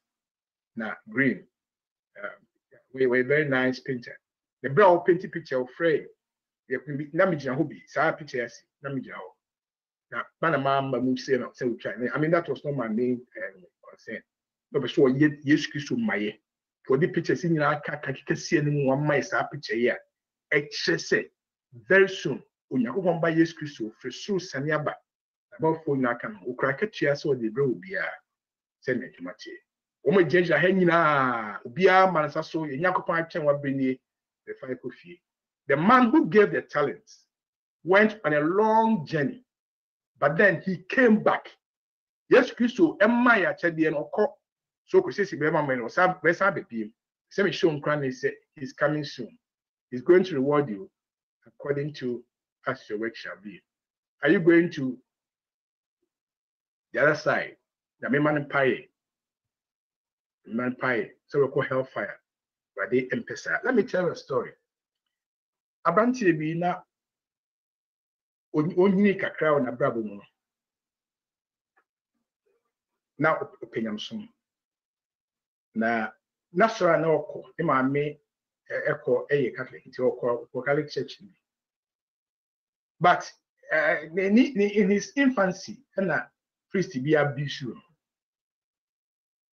Speaker 7: Now green. We were a very nice painter. The brown painting picture of Frey. Namija Hobby, Sa picture, Namija. Now, Panama move say no, say I mean, that was not my main concern. No, but sure, yes, Christo my for the pictures in your can see anyone my sa picture here. Excess very soon, when you go by yes, Christo, for so Sanyaba, about 4 can crack a chair so the bro be a send me to my chair. Omo Jenja Henina, Bia Manasaso, Yakopa Chen wa bring the fire coffee. The man who gave the talents went on a long journey, but then he came back. Yes, Christo, Emma Chadian or Cock. So could say man or some baby. Semi Sean Cranley said he's coming soon. He's going to reward you according to as your work shall be. Are you going to the other side? The man pie. Man pie. So we call hellfire. But they emphasize. Let me tell you a story. Abranti be na only kakra on a brabo. na openyam som na nasra na okọ e ma me ekọ eye Catholic ti okọ Catholic church ni but in his infancy na priest be abuse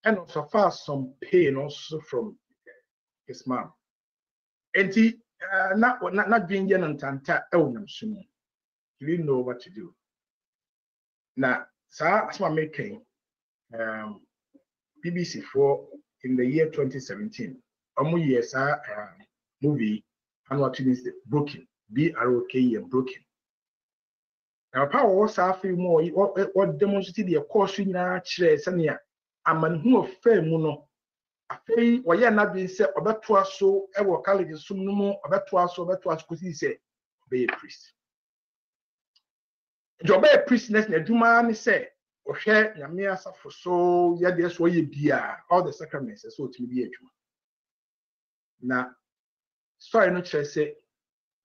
Speaker 7: and also far some pain also from his mom and he not being young and tanta elnam sumo he didn't know what to do now sir as my making BBC 4 in the year 2017 years movie and what is broken BROKE broken. Now power was after more what demonstrated the course in our chair sanya aman who of fame no afei why not being said about twice so ever college some no more about twice because he said be a priest. Job a priest next na duma say or share Yamia for so yeah, there's why you be all the sacraments so to be a Juma. Now, sorry, not say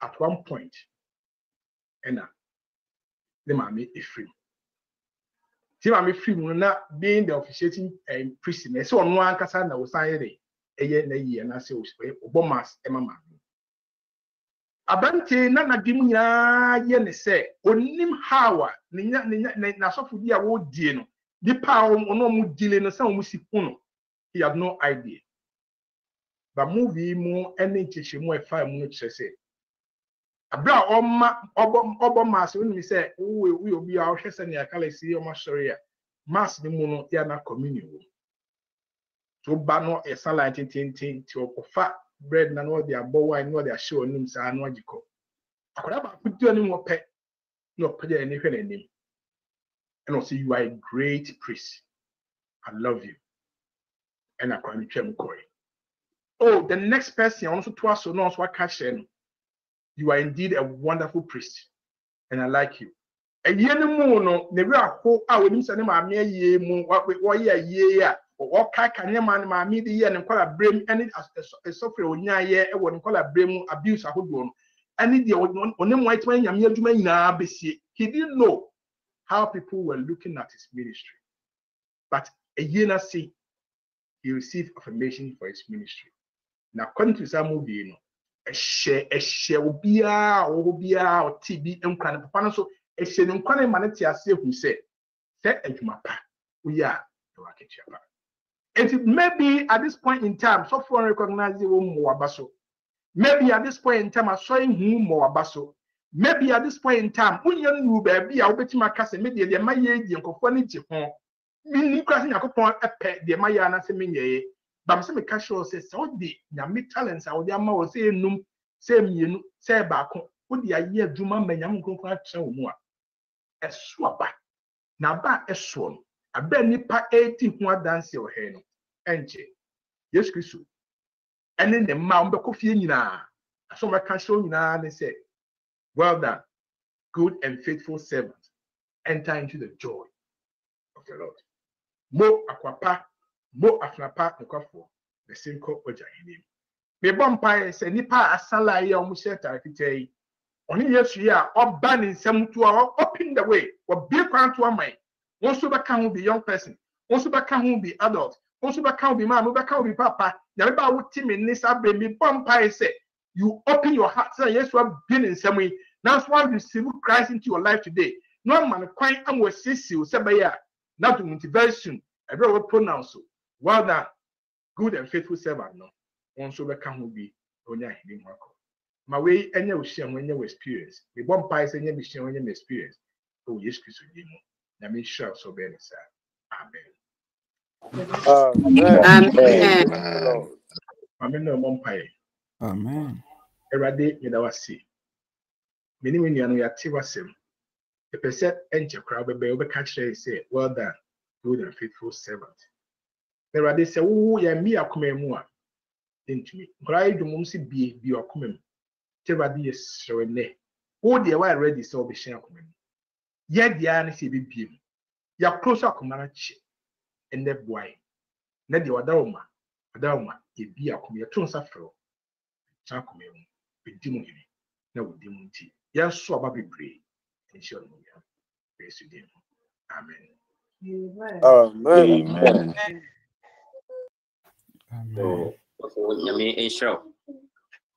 Speaker 7: at one point, and the mommy is free. See, I'm free, not being the officiating priest. So, on one Cassandra was saying a year, and I say, Obamas, Emma. Abante na dimu ya ne se onim hawa na so fudi a wo die no di pa ono mu dile no sa mu sipu he had no idea but movie mu ene cheche mu efa mu kire se abra obo mas woni se we obi a hwe se ne akala si o ma sori a mas ni mu no ya na communion to ba no e sala tintin ti okofa bread na no dia bo wine no dia show nim sa no agiko akoda ba kudu ani mo pe no pe ani hwe na nim and also you are a great priest I love you and I can twem koi oh the next person also to us so no so catch you are indeed a wonderful priest and I like you and ye no no ne wi akọ a wonim sa ne ma me ye mu wo ye ye a o ka ne ma me de ye ne kwala brem and sofre onya ye e wo ne kwala brem abuse ahodo no and the onem white man nyame adwuma nyina besie he didn't know how people were looking at his ministry but a year na see he received affirmation for his ministry now according to some movie no a share obia o TB nkwan papa no so a share nkwan ma ne ti ase hu say adwuma pa we are the waketia pa. And maybe at this point in time, so far recognize the more basso. Maybe at this point in time, I saw him more basso. Maybe at this point in time, when you baby, I'll bet my cousin, maybe the my age and conformity home. Meaning, crossing a coupon a pet, the Mayana Semine. But some casual says, so the Yami talents, I would yamma say, no, same you say back. Would the idea do my young contract so more? A swabba. Now, back a swan. A benny pa 80 one dance your hair. Enche. Yes, Chrisu. And then the mount of coffee in so my castle they say, well done, good and faithful servant. Enter into the joy of the Lord. Mo aquapa, mo afnapa, the coffee, the same cup of Jahim. Me bumpire say, Nipa asala ya musheta kite. Only yes, ya, or banning some to our open the way, or be crowned to a mind. One super can be young person, one super can be adult, one super can be man, one can be papa. Never would team in this baby bumpire say, you open your heart, say, yes, you have been in some way. That's why you receive Christ into your life today. No man quite and was you, Sabaya, not to very soon. I will pronounce so. Well done, good and faithful servant. No, one super can be on your hidden work. My way, and you share when you experience. The bumpires and you share when you experience. Oh, yes, Christ. Let me shout so very sad. Amen.
Speaker 21: Amen.
Speaker 7: Amen. No bumpire.
Speaker 9: Amen.
Speaker 7: Erade yedawasi. Many when you are tiwasem. The person enter crowd be catch say, well done, good and faithful servant. Erade say, oh, ya mi akome mu a. Into me. Cry do mum si be akome. Erade yes show ne. Oh, dear, why ready so be share akome. Yet the answer say be biem. Ya close akoma chi. And that boy. Na de wadawma ye bi akoma ye tron safro. Cha akoma mu. Be dimu hini. Na wo dimu nti. Ya so aba bebre. Ensure no ya. Praise you. Amen.
Speaker 21: Amen.
Speaker 3: So, nyame enhyira.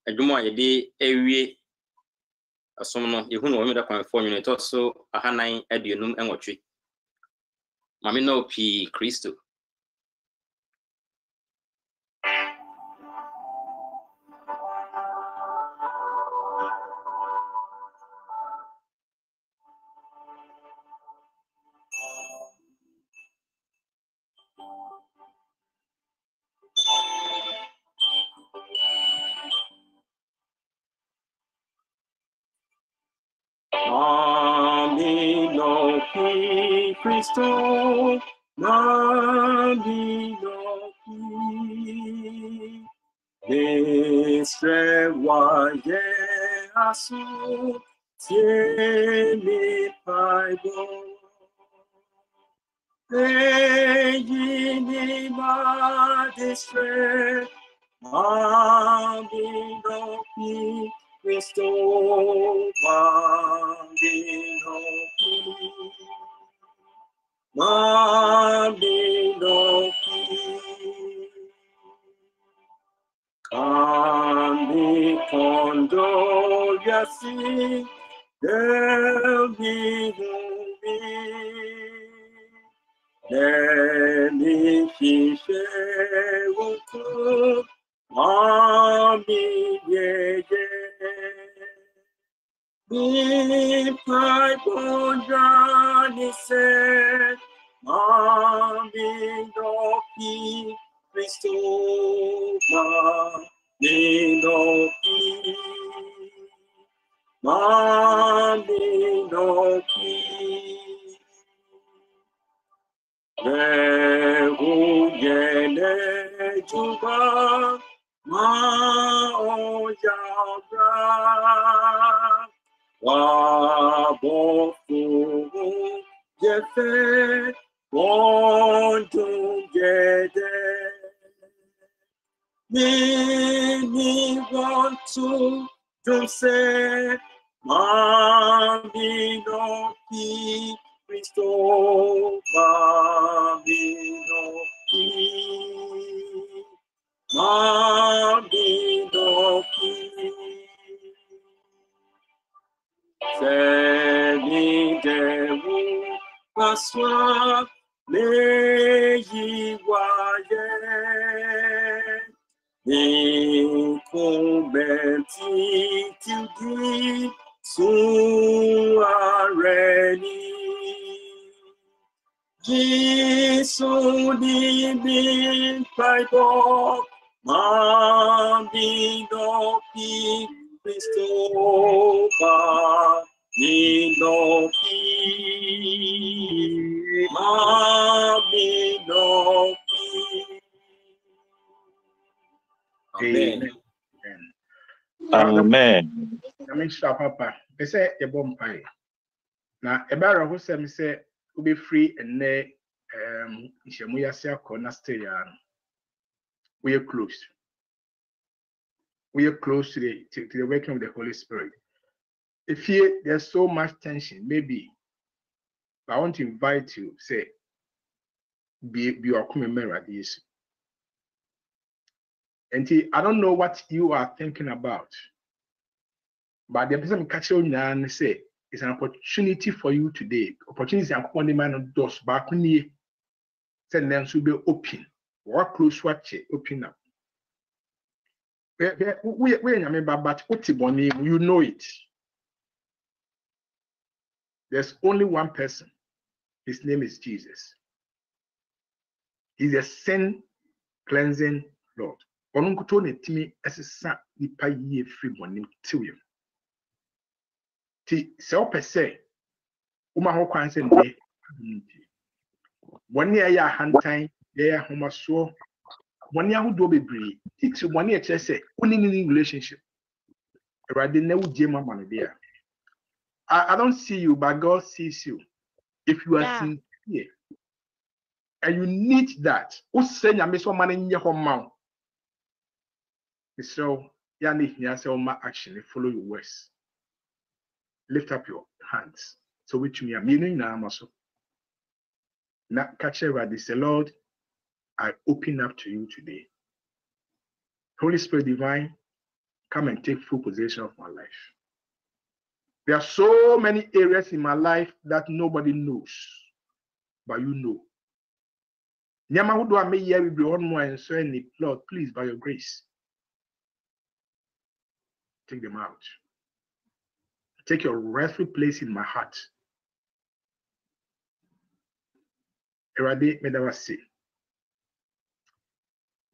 Speaker 3: Adwuma yɛde ewie asom no yehu no wɔn da kwan fo nwene to so ahanan aduonum enwɔtwe. Mame na opi Kristo. Mami no pi Cristo, mami no pi. Destre asu, tiene paibo. Egini ma destre, mami no pi. Cristo, Bambino, Bambino, Cambi condogliasi del vivumi, nemi ficevuto, Ami yeye, mi pai bonjani se, Ami doki Cristo, Ami doki, Ami doki. Rehuyene juba ma oyabra wa bofu jefe wontu gede mini want to say mami no ki Cristo Bambino Ki Bambino Ki Seni devu paswa leyi waye ni kumeti tudi suareni Jesus ni min paibo mambino pi Cristo mambino pi mambino pi.
Speaker 7: Amen.
Speaker 5: Amen.
Speaker 7: Amen. Papa, I say a bomb pie. Now, a barrel who said me say will be free and nay Shamuya corner stadium. We are close. We are close to the working of the Holy Spirit. If there's so much tension, maybe I want to invite you, say, be your community at this. And I don't know what you are thinking about, but the person catching and say it's an opportunity for you today. Opportunity and the man of doors back when you send them to be open. Work close, watch it, open up. We but you know it. There's only one person. His name is Jesus. He's a sin cleansing Lord. Onunkuto ne timi esesa nipa yie free bonim tiwem. Ti se opese uma ho kwan se ne woni ya hantan ya homaso woni ahodo bebre ti woni e kire se oni ni relationship erade na wuje mama no dia. I don't see you, but God sees you. If you are sincere and you need that, so action, follow your words. Lift up your hands. So which me, I'm meaning now, Now, catch this, Lord, I open up to you today. Holy Spirit divine, come and take full possession of my life. There are so many areas in my life that nobody knows, but you know. Nyama who do I make here will be one more and so any Lord, please, by your grace, take them out. Take your rightful place in my heart. Erade Medawasi.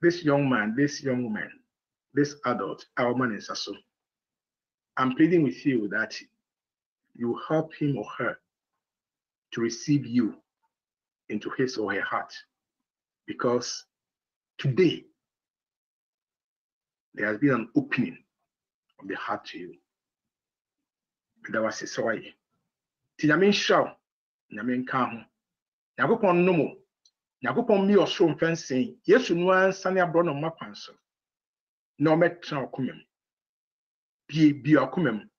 Speaker 7: This young man, this young woman, this adult, our man is Sasso. I'm pleading with you that you help him or her to receive you into his or her heart. Because today, there has been an opening of the heart to you. Medawasi Sawaye. Tinyamin Shaw, Nyamin Kahu. Nyagopon Nomo. Nyagopon mi osro mfensin. Yesu nuan sani abro no mapanso. Na ometra okumem. Bi okumem.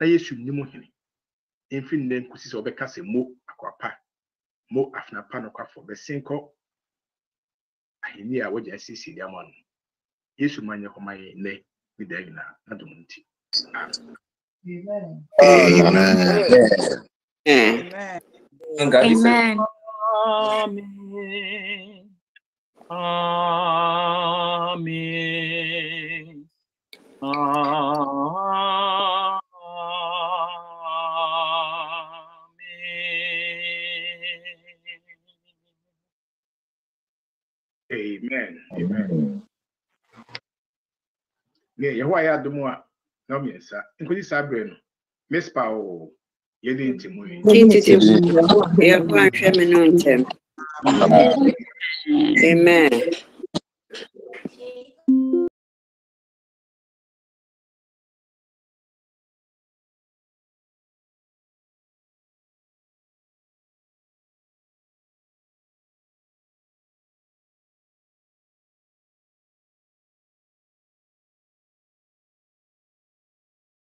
Speaker 7: Na Yesu nimu hini. Enfin den kusi se obeka se mo akwapa. Mo afna pa no kwafo besinko. Ahini a woja sisi dia mon. Yesu manye komaye ne bidayina na dumunti. Amen.
Speaker 12: Amen.
Speaker 17: Amen.
Speaker 12: Amen.
Speaker 3: Amen.
Speaker 7: Amen. Amen. Yeah, you why I do more. No, yes, sir. Including Sabrina. Miss Powell. You didn't tell me.
Speaker 12: Amen.